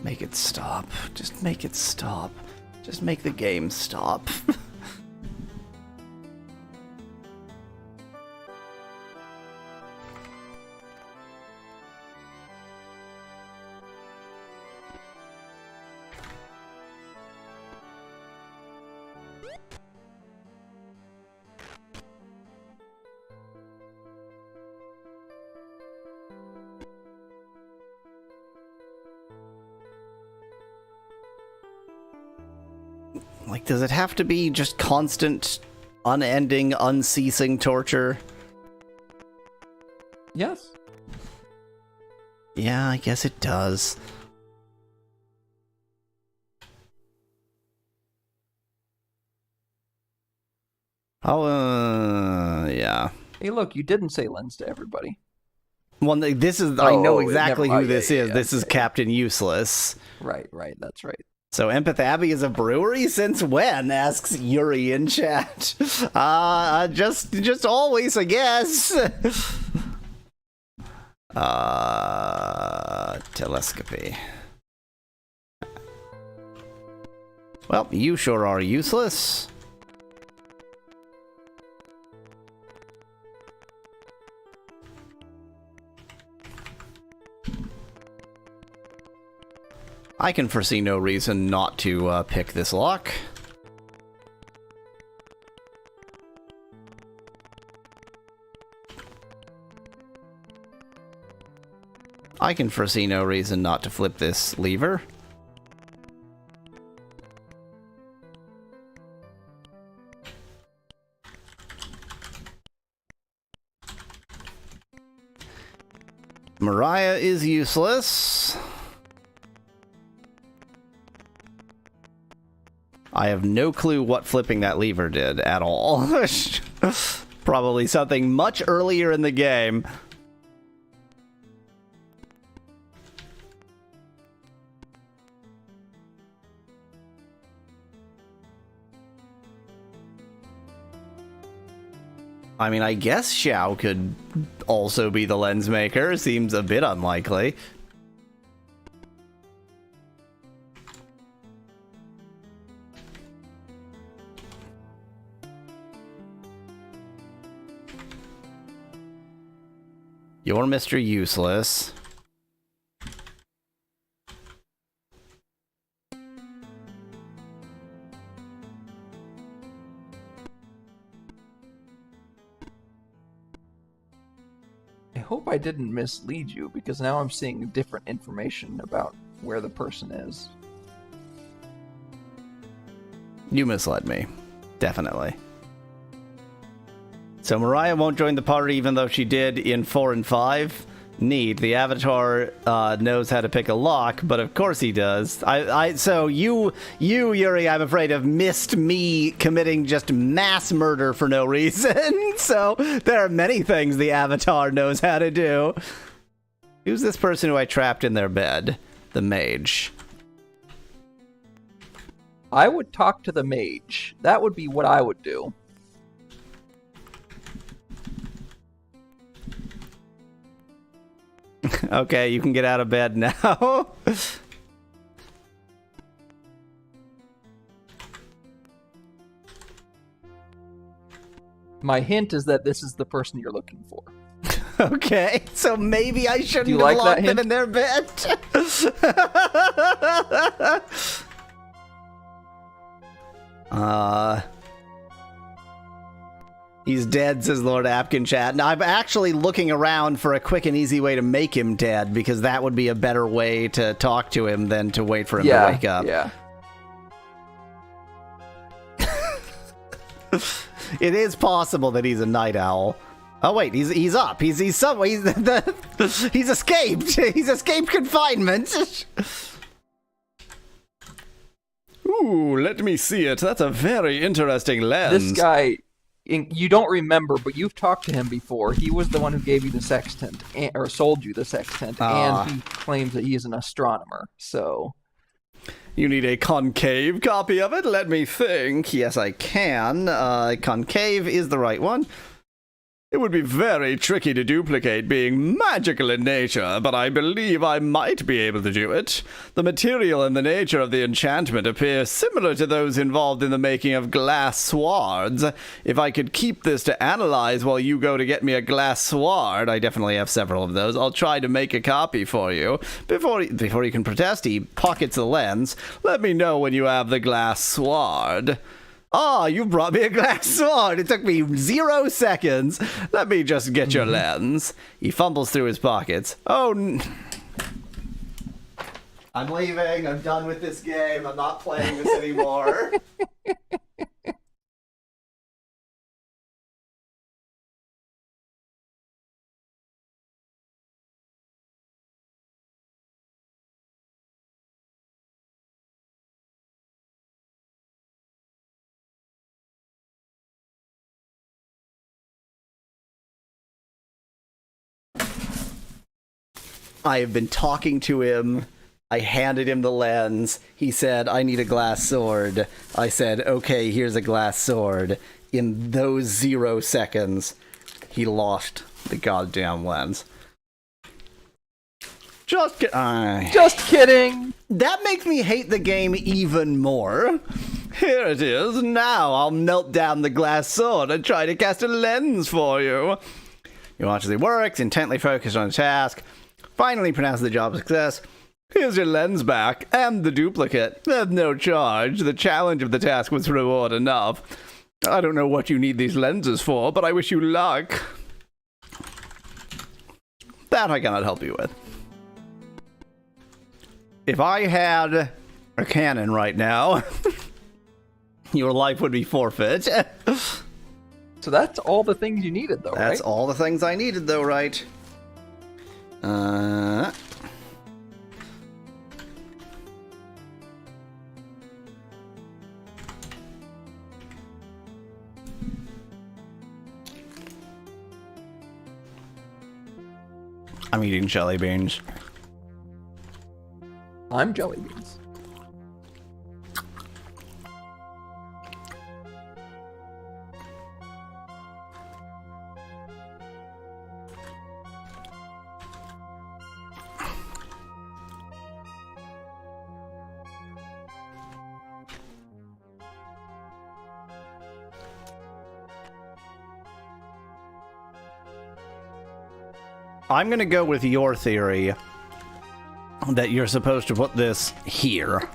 Make it stop. Just make it stop. Just make the game stop. Like, does it have to be just constant, unending, unceasing torture? Yes. Yeah, I guess it does. Oh, yeah. Hey, look, you didn't say lens to everybody. Well, this is... I know Oh, exactly never- who oh, this yeah, is. yeah, This is okay. Captain Useless. Right, that's right. So, Empath Abbey is a brewery? Since when? Asks Yuri in chat. Just always, I guess. Telescopy. Well, you sure are useless. I can foresee no reason not to pick this lock. I can foresee no reason not to flip this lever. Mariah is useless. I have no clue what flipping that lever did at all. Probably something much earlier in the game. I mean, I guess Xiao could also be the lens maker. Seems a bit unlikely. You're Mr. Useless. I hope I didn't mislead you, because now I'm seeing different information about where the person is. You misled me. Definitely. So Mariah won't join the party even though she did in 4 and 5. Neat. The Avatar knows how to pick a lock, but of course he does. So you, Yuri, I'm afraid, have missed me committing just mass murder for no reason. So there are many things the Avatar knows how to do. Who's this person who I trapped in their bed? The mage. I would talk to the mage. That would be what I would do. Okay, you can get out of bed now. My hint is that this is the person you're looking for. Okay, so maybe I shouldn't have like locked that them hint? in their bed. He's dead, says Lord Apkin Chat. And I'm actually looking around for a quick and easy way to make him dead, because that would be a better way to talk to him than to wait for him to wake up. Yeah. It is possible that he's a night owl. Oh wait, he's up. He's somewhere. He's escaped. He's escaped confinement. Ooh, let me see it. That's a very interesting lens. This guy, you don't remember, but you've talked to him before. He was the one who gave you the sextant, or sold you the sextant, and he claims that he is an astronomer, so... You need a concave copy of it? Let me think. Yes, I can. Concave is the right one. It would be very tricky to duplicate, being magical in nature, but I believe I might be able to do it. The material and the nature of the enchantment appear similar to those involved in the making of glass swords. If I could keep this to analyze while you go to get me a glass sword, I definitely have several of those, I'll try to make a copy for you. Before you can protest, he pockets the lens. Let me know when you have the glass sword. Ah, you brought me a glass sword. It took me 0 seconds. Let me just get your lens. He fumbles through his pockets. Oh, I'm leaving. I'm done with this game. I'm not playing this anymore. I have been talking to him. I handed him the lens. He said, I need a glass sword. I said, okay, here's a glass sword. In those 0 seconds, he lost the goddamn lens. Just kidding! That makes me hate the game even more. Here it is. Now I'll melt down the glass sword and try to cast a lens for you. You watch as he works, intently focused on a task. Finally pronounce the job a success. Here's your lens back, and the duplicate. There's no charge. The challenge of the task was reward enough. I don't know what you need these lenses for, but I wish you luck. That I cannot help you with. If I had a cannon right now, your life would be forfeit. So that's all the things you needed, though, right? That's all the things I needed, though, right? I'm eating jelly beans. I'm jelly beans. I'm gonna go with your theory that you're supposed to put this here.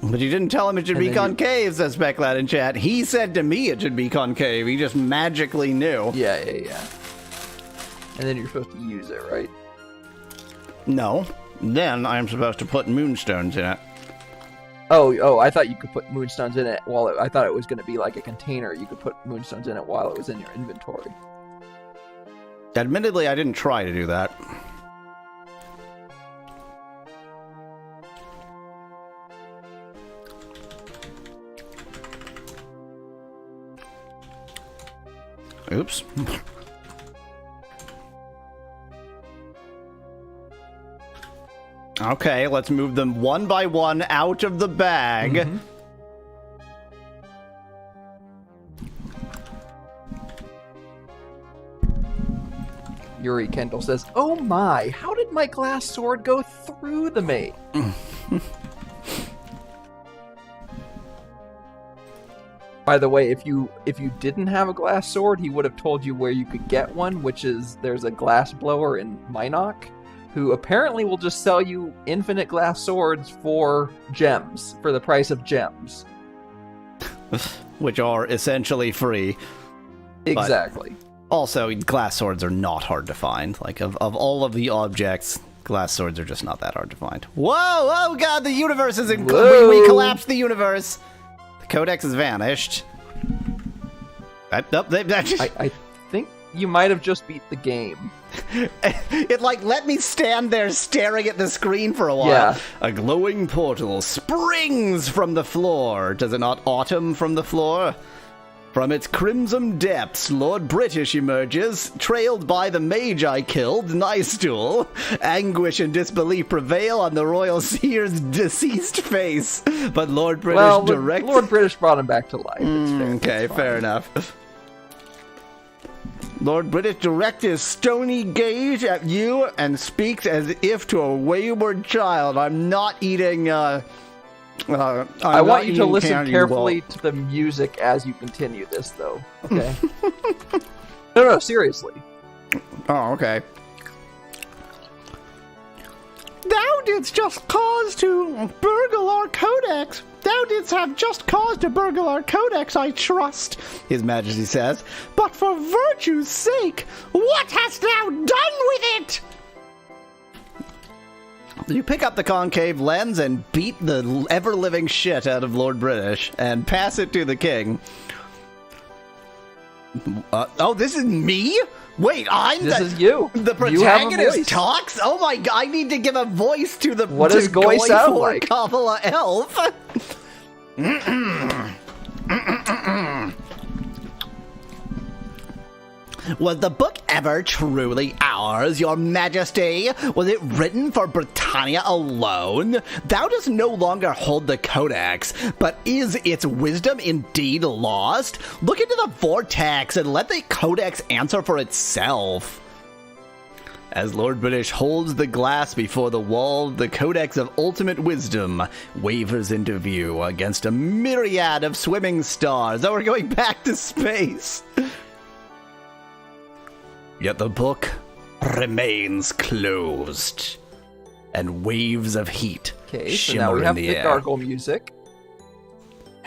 But you didn't tell him it should be concave, says Specklad in chat. He said to me it should be concave. He just magically knew. Yeah. And then you're supposed to use it, right? No. Then I'm supposed to put moonstones in it. Oh, I thought you could put moonstones in it I thought it was going to be like a container. You could put moonstones in it while it was in your inventory. Admittedly, I didn't try to do that. Oops. Okay, let's move them one by one out of the bag. Mm-hmm. Yuri Kendall says, "Oh my, how did my glass sword go through the mate?" By the way, if you didn't have a glass sword, he would have told you where you could get one, which is there's a glass blower in Minok, who apparently will just sell you infinite glass swords for gems, for the price of gems. Which are essentially free. Exactly. Also, glass swords are not hard to find. Like, of all of the objects, glass swords are just not that hard to find. Whoa! Oh god, the universe is in... We collapsed the universe! The codex has vanished. I think you might have just beat the game. It, like, let me stand there staring at the screen for a while. Yeah. A glowing portal springs from the floor. Does it not autumn from the floor? From its crimson depths, Lord British emerges, trailed by the mage I killed, Nystool. Anguish and disbelief prevail on the royal seer's deceased face, but Lord British Lord British brought him back to life. It's fair. Okay, fair enough. Lord British directs his stony gaze at you and speaks as if to a wayward child. I'm not eating, I want you to listen carefully to the music as you continue this, though. Okay? No, seriously. Oh, okay. Thou didst just cause to burgle our codex. Thou didst have just cause to burgle our codex, I trust, His Majesty says. But for virtue's sake, what hast thou done with it? You pick up the concave lens and beat the ever-living shit out of Lord British and pass it to the king. Oh, this is me? Wait, This is you. The You have a protagonist voice. talks? Oh my god, I need to give a voice to the What does Goy sound like? Kabbalah elf. Was the book ever truly ours, your majesty? Was it written for Britannia alone? Thou dost no longer hold the codex, but is its wisdom indeed lost? Look into the vortex and let the codex answer for itself. As Lord British holds the glass before the wall, the Codex of Ultimate Wisdom wavers into view against a myriad of swimming stars. Oh, we're going back to space. Yet the book remains closed, and waves of heat Okay, so shimmer now we have in the air, gargle music.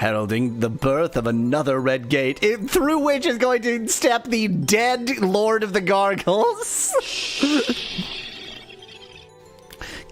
heralding the birth of another red gate, through which is going to step the dead Lord of the Gargles.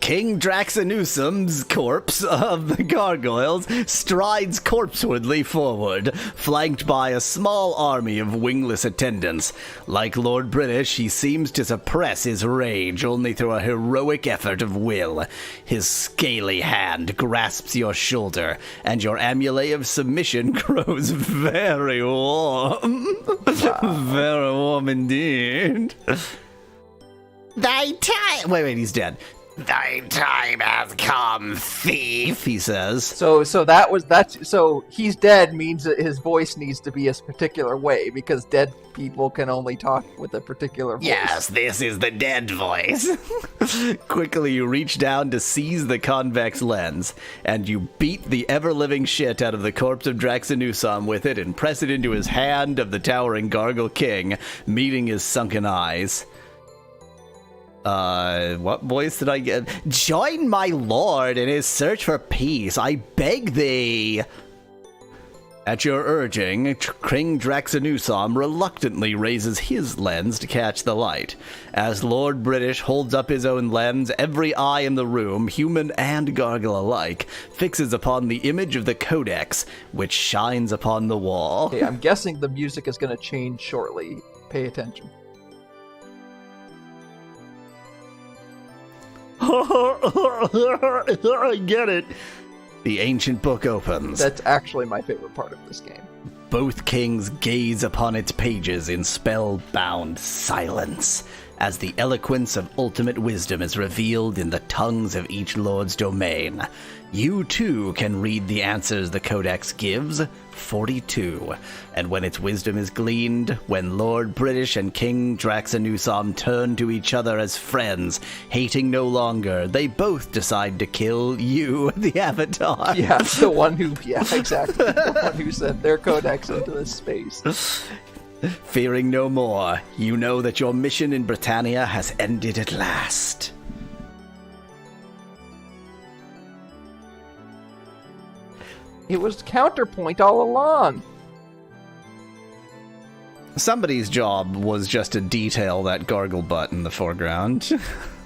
King Draxanusum's corpse of the gargoyles strides corpsewardly forward, flanked by a small army of wingless attendants. Like Lord British, he seems to suppress his rage only through a heroic effort of will. His scaly hand grasps your shoulder, and your amulet of submission grows very warm. Very warm indeed. Wait, he's dead. Thy time has come, thief, he says. So he's dead means that his voice needs to be a particular way, because dead people can only talk with a particular voice. Yes, this is the dead voice. Quickly you reach down to seize the convex lens, and you beat the ever-living shit out of the corpse of Draxanusam with it and press it into his hand of the towering Gargle King, meeting his sunken eyes. What voice did I get? Join my lord in his search for peace, I beg thee. At your urging, King Draxanusam reluctantly raises his lens to catch the light. As Lord British holds up his own lens, every eye in the room, human and gargle alike, fixes upon the image of the Codex, which shines upon the wall. Okay, I'm guessing the music is going to change shortly. Pay attention. I get it. The ancient book opens. That's actually my favorite part of this game. Both kings gaze upon its pages in spellbound silence, as the eloquence of ultimate wisdom is revealed in the tongues of each lord's domain. You too can read the answers the Codex gives, 42. And when its wisdom is gleaned, when Lord British and King Draxanusam turn to each other as friends, hating no longer, they both decide to kill you, the Avatar. Yeah, the one who, exactly. The one who sent their Codex into this space. Fearing no more, you know that your mission in Britannia has ended at last. It was counterpoint all along. Somebody's job was just to detail that gargle butt in the foreground.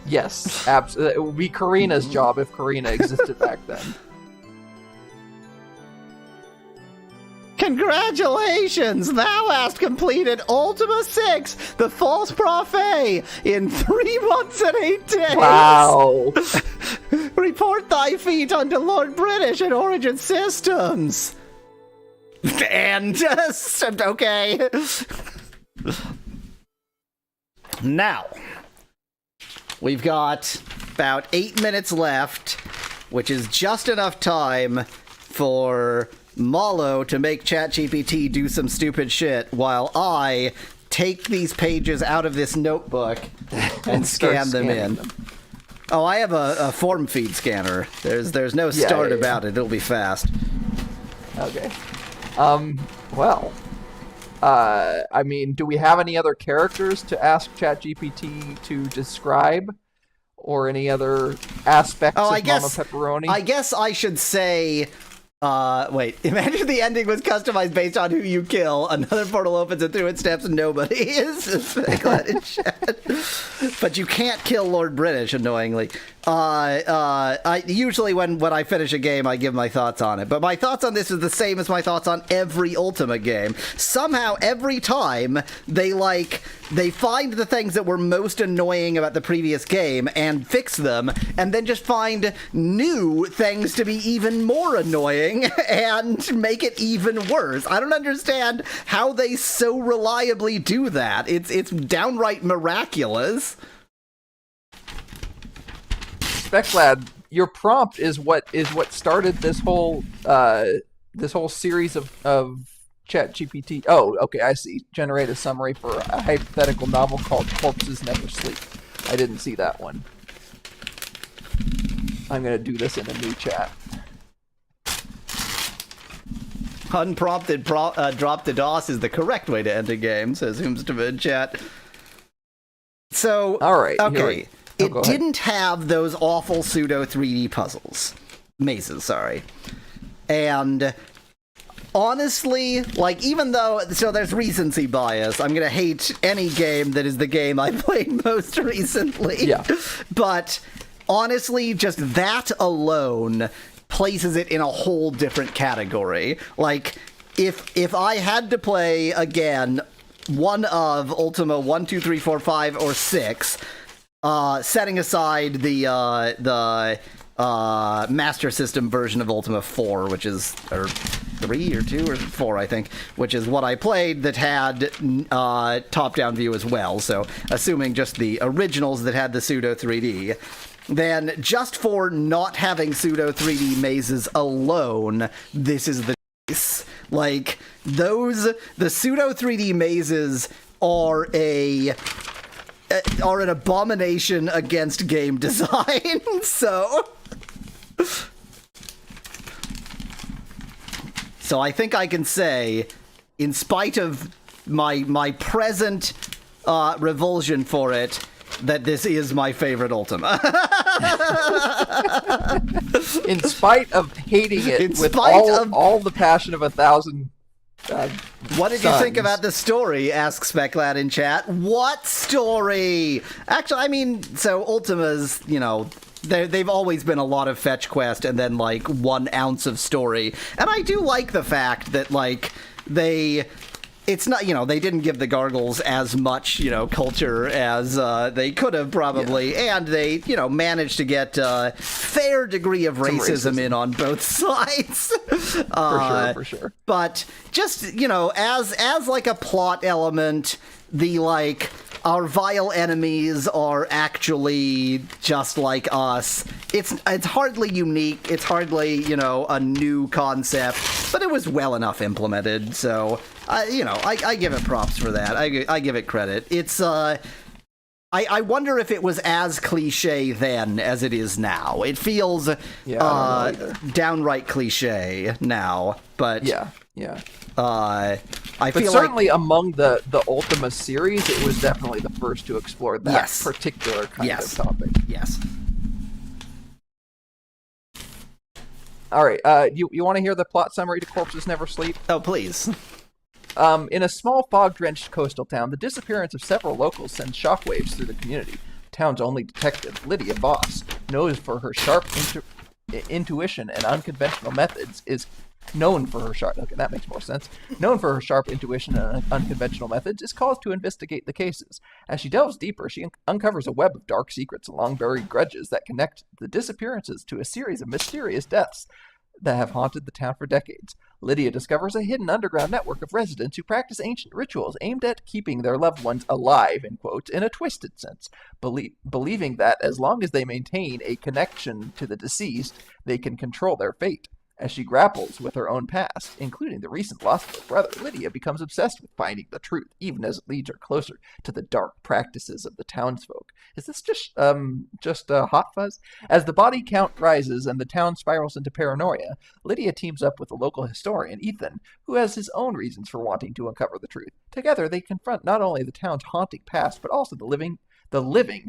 Yes, absolutely. It would be Karina's job if Karina existed back then. Congratulations! Thou hast completed Ultima VI, the false prophet, in 3 months and 8 days! Wow! Report thy feat unto Lord British and Origin Systems! And, okay. Now, we've got about 8 minutes left, which is just enough time for Mallow to make ChatGPT do some stupid shit while I take these pages out of this notebook and scan them in. Oh, I have a form feed scanner. There's no start about it. It'll be fast. Okay. Well, I mean, do we have any other characters to ask ChatGPT to describe? Or any other aspects of Mama Pepperoni? I guess I should say... wait. Imagine the ending was customized based on who you kill. Another portal opens and through it steps nobody is. Glad in chat. But you can't kill Lord British, annoyingly. I usually when I finish a game, I give my thoughts on it. But my thoughts on this is the same as my thoughts on every Ultima game. Somehow, every time, they find the things that were most annoying about the previous game and fix them, and then just find new things to be even more annoying and make it even worse. I don't understand how they so reliably do that. It's downright miraculous. Speclad, your prompt is what started this whole series of ChatGPT. Oh, okay, I see. Generate a summary for a hypothetical novel called Corpses Never Sleep. I didn't see that one. I'm gonna do this in a new chat. Unprompted drop to DOS is the correct way to end a game, says Whomstama in chat. So, all right, okay. It didn't have those awful pseudo 3D puzzles. Mazes, sorry. And honestly, even though... So there's recency bias. I'm gonna hate any game that is the game I played most recently. Yeah. But honestly, just that alone places it in a whole different category. Like, if I had to play again one of Ultima 1, 2, 3, 4, 5, or 6, setting aside the Master System version of Ultima 4, which is, or 3 or 2 or 4, I think, which is what I played, that had top-down view as well, so assuming just the originals that had the pseudo 3D, then just for not having pseudo 3D mazes alone, this is the case. Like, the pseudo 3D mazes are an abomination against game design, so I think I can say, in spite of my present revulsion for it, that this is my favorite Ultima. In spite of hating it In with spite of- all the passion of 1,000 What did you think sons. about the story? Asks Speclad in chat. What story? Actually, I mean, so Ultima's, you know, they've always been a lot of fetch quest and then, like, 1 ounce of story. And I do like the fact that, like, it's not, you know, they didn't give the Gargles as much, you know, culture as they could have probably, and they, you know, managed to get a fair degree of racism in on both sides. For sure. But just, you know, as like a plot element, the, like, our vile enemies are actually just like us. It's hardly unique. It's hardly, you know, a new concept, but it was well enough implemented. So, you know, I give it props for that. I give it credit. It's I wonder if it was as cliche then as it is now. It feels downright cliche now, but Yeah. I But feel certainly among the Ultima series, it was definitely the first to explore that Yes. particular kind Yes. of topic. yes. All right, you want to hear the plot summary to Corpses Never Sleep? Oh, please. In a small fog-drenched coastal town, the disappearance of several locals sends shockwaves through the community. The town's only detective, Lydia Voss, known for her sharp intuition and unconventional methods, is known for her sharp intuition and unconventional methods, is called to investigate the cases. As she delves deeper, she uncovers a web of dark secrets and long-buried grudges that connect the disappearances to a series of mysterious deaths that have haunted the town for decades. Lydia discovers a hidden underground network of residents who practice ancient rituals aimed at keeping their loved ones alive, in quotes, in a twisted sense, believing that as long as they maintain a connection to the deceased, they can control their fate. As she grapples with her own past, including the recent loss of her brother, Lydia becomes obsessed with finding the truth, even as it leads her closer to the dark practices of the townsfolk. Is this just hot fuzz? As the body count rises and the town spirals into paranoia, Lydia teams up with the local historian, Ethan, who has his own reasons for wanting to uncover the truth. Together, they confront not only the town's haunting past, but also the living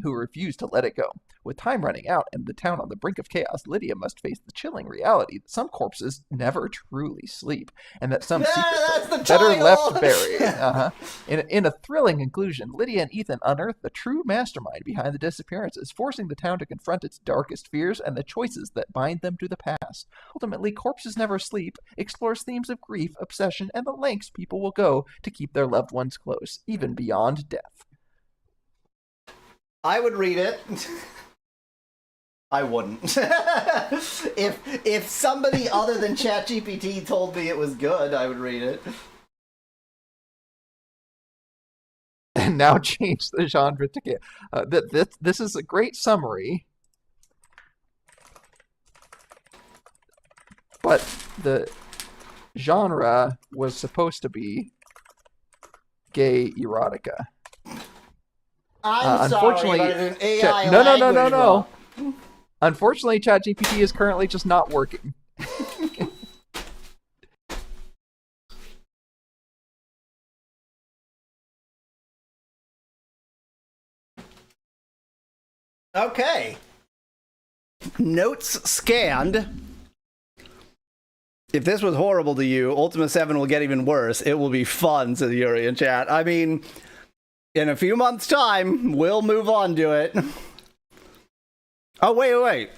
who refuse to let it go. With time running out and the town on the brink of chaos, Lydia must face the chilling reality that some corpses never truly sleep, and that some secrets are better left buried. In a thrilling conclusion, Lydia and Ethan unearth the true mastermind behind the disappearances, forcing the town to confront its darkest fears and the choices that bind them to the past. Ultimately, Corpses Never Sleep explores themes of grief, obsession, and the lengths people will go to keep their loved ones close, even beyond death. I would read it. I wouldn't. If somebody other than ChatGPT told me it was good, I would read it. And now change the genre to this is a great summary, but the genre was supposed to be gay erotica. I'm unfortunately, sorry, but it's an AI no. Unfortunately, ChatGPT is currently just not working. Okay. Notes scanned. If this was horrible to you, Ultima 7 will get even worse. It will be fun, says Yuri in chat. I mean, in a few months' time, we'll move on to it. Oh, wait.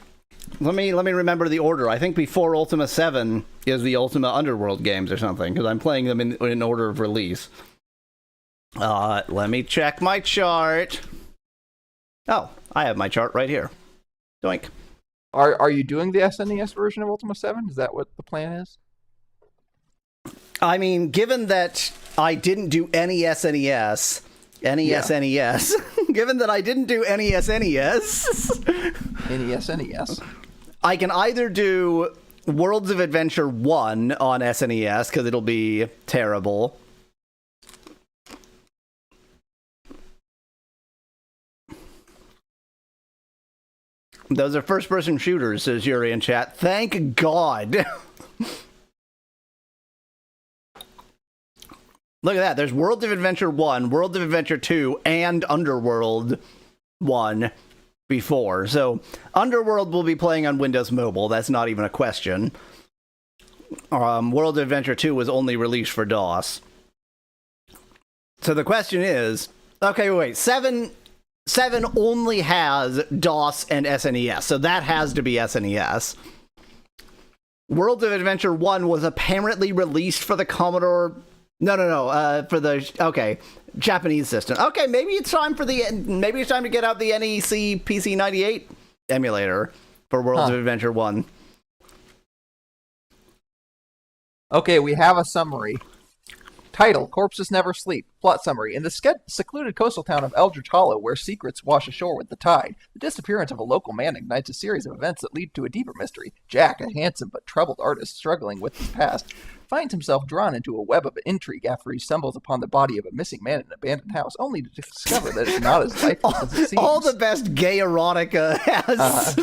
Let me remember the order. I think before Ultima 7 is the Ultima Underworld games or something, because I'm playing them in order of release. Let me check my chart. Oh, I have my chart right here. Doink. Are you doing the SNES version of Ultima 7? Is that what the plan is? I mean, given that I didn't do any SNES, given that I didn't do any NES. I can either do Worlds of Adventure 1 on SNES, because it'll be terrible. Those are first-person shooters, says Yuri in chat. Thank God. Look at that. There's World of Adventure 1, World of Adventure 2, and Underworld 1 before. So Underworld will be playing on Windows Mobile. That's not even a question. World of Adventure 2 was only released for DOS. So the question is, okay, wait, 7 only has DOS and SNES, so that has to be SNES. World of Adventure 1 was apparently released for the Commodore... No, for the... Okay, Japanese system. Okay, maybe it's time to get out the NEC PC98 emulator for World of Adventure 1. Okay, we have a summary. Title, Corpses Never Sleep. Plot summary. In the secluded coastal town of Eldritch Hollow, where secrets wash ashore with the tide, the disappearance of a local man ignites a series of events that lead to a deeper mystery. Jack, a handsome but troubled artist struggling with his past, finds himself drawn into a web of intrigue after he stumbles upon the body of a missing man in an abandoned house, only to discover that it's not as lifeless as it seems. All the best gay erotica has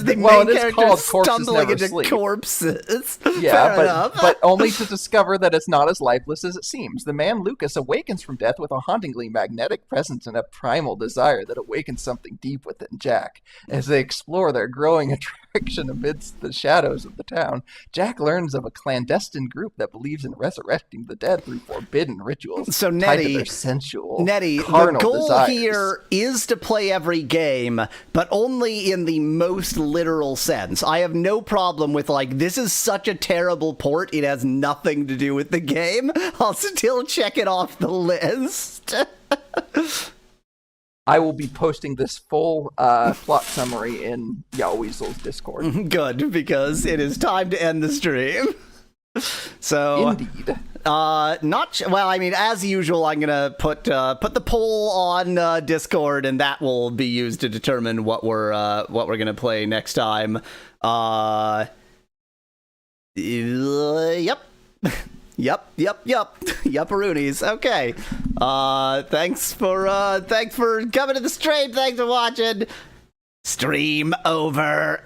the main character stumbling into sleep. Corpses. Yeah, but only to discover that it's not as lifeless as it seems. The man Lucas awakens from death with a hauntingly magnetic presence and a primal desire that awakens something deep within Jack. As they explore their growing attraction amidst the shadows of the town, Jack learns of a clandestine group that believes in resurrecting the dead through forbidden rituals. So tied to their sensual, the goal desires. here is to play every game, but only in the most literal sense. I have no problem with, like, this is such a terrible port, it has nothing to do with the game. I'll still check it off the list. I will be posting this full plot summary in Yahweasel's Discord. Good, because it is time to end the stream. So, indeed. Well, I mean, as usual, I'm gonna put the poll on Discord, and that will be used to determine what we're gonna play next time. Yep. Yupperoonies. Okay. Thanks for coming to the stream. Thanks for watching. Stream over.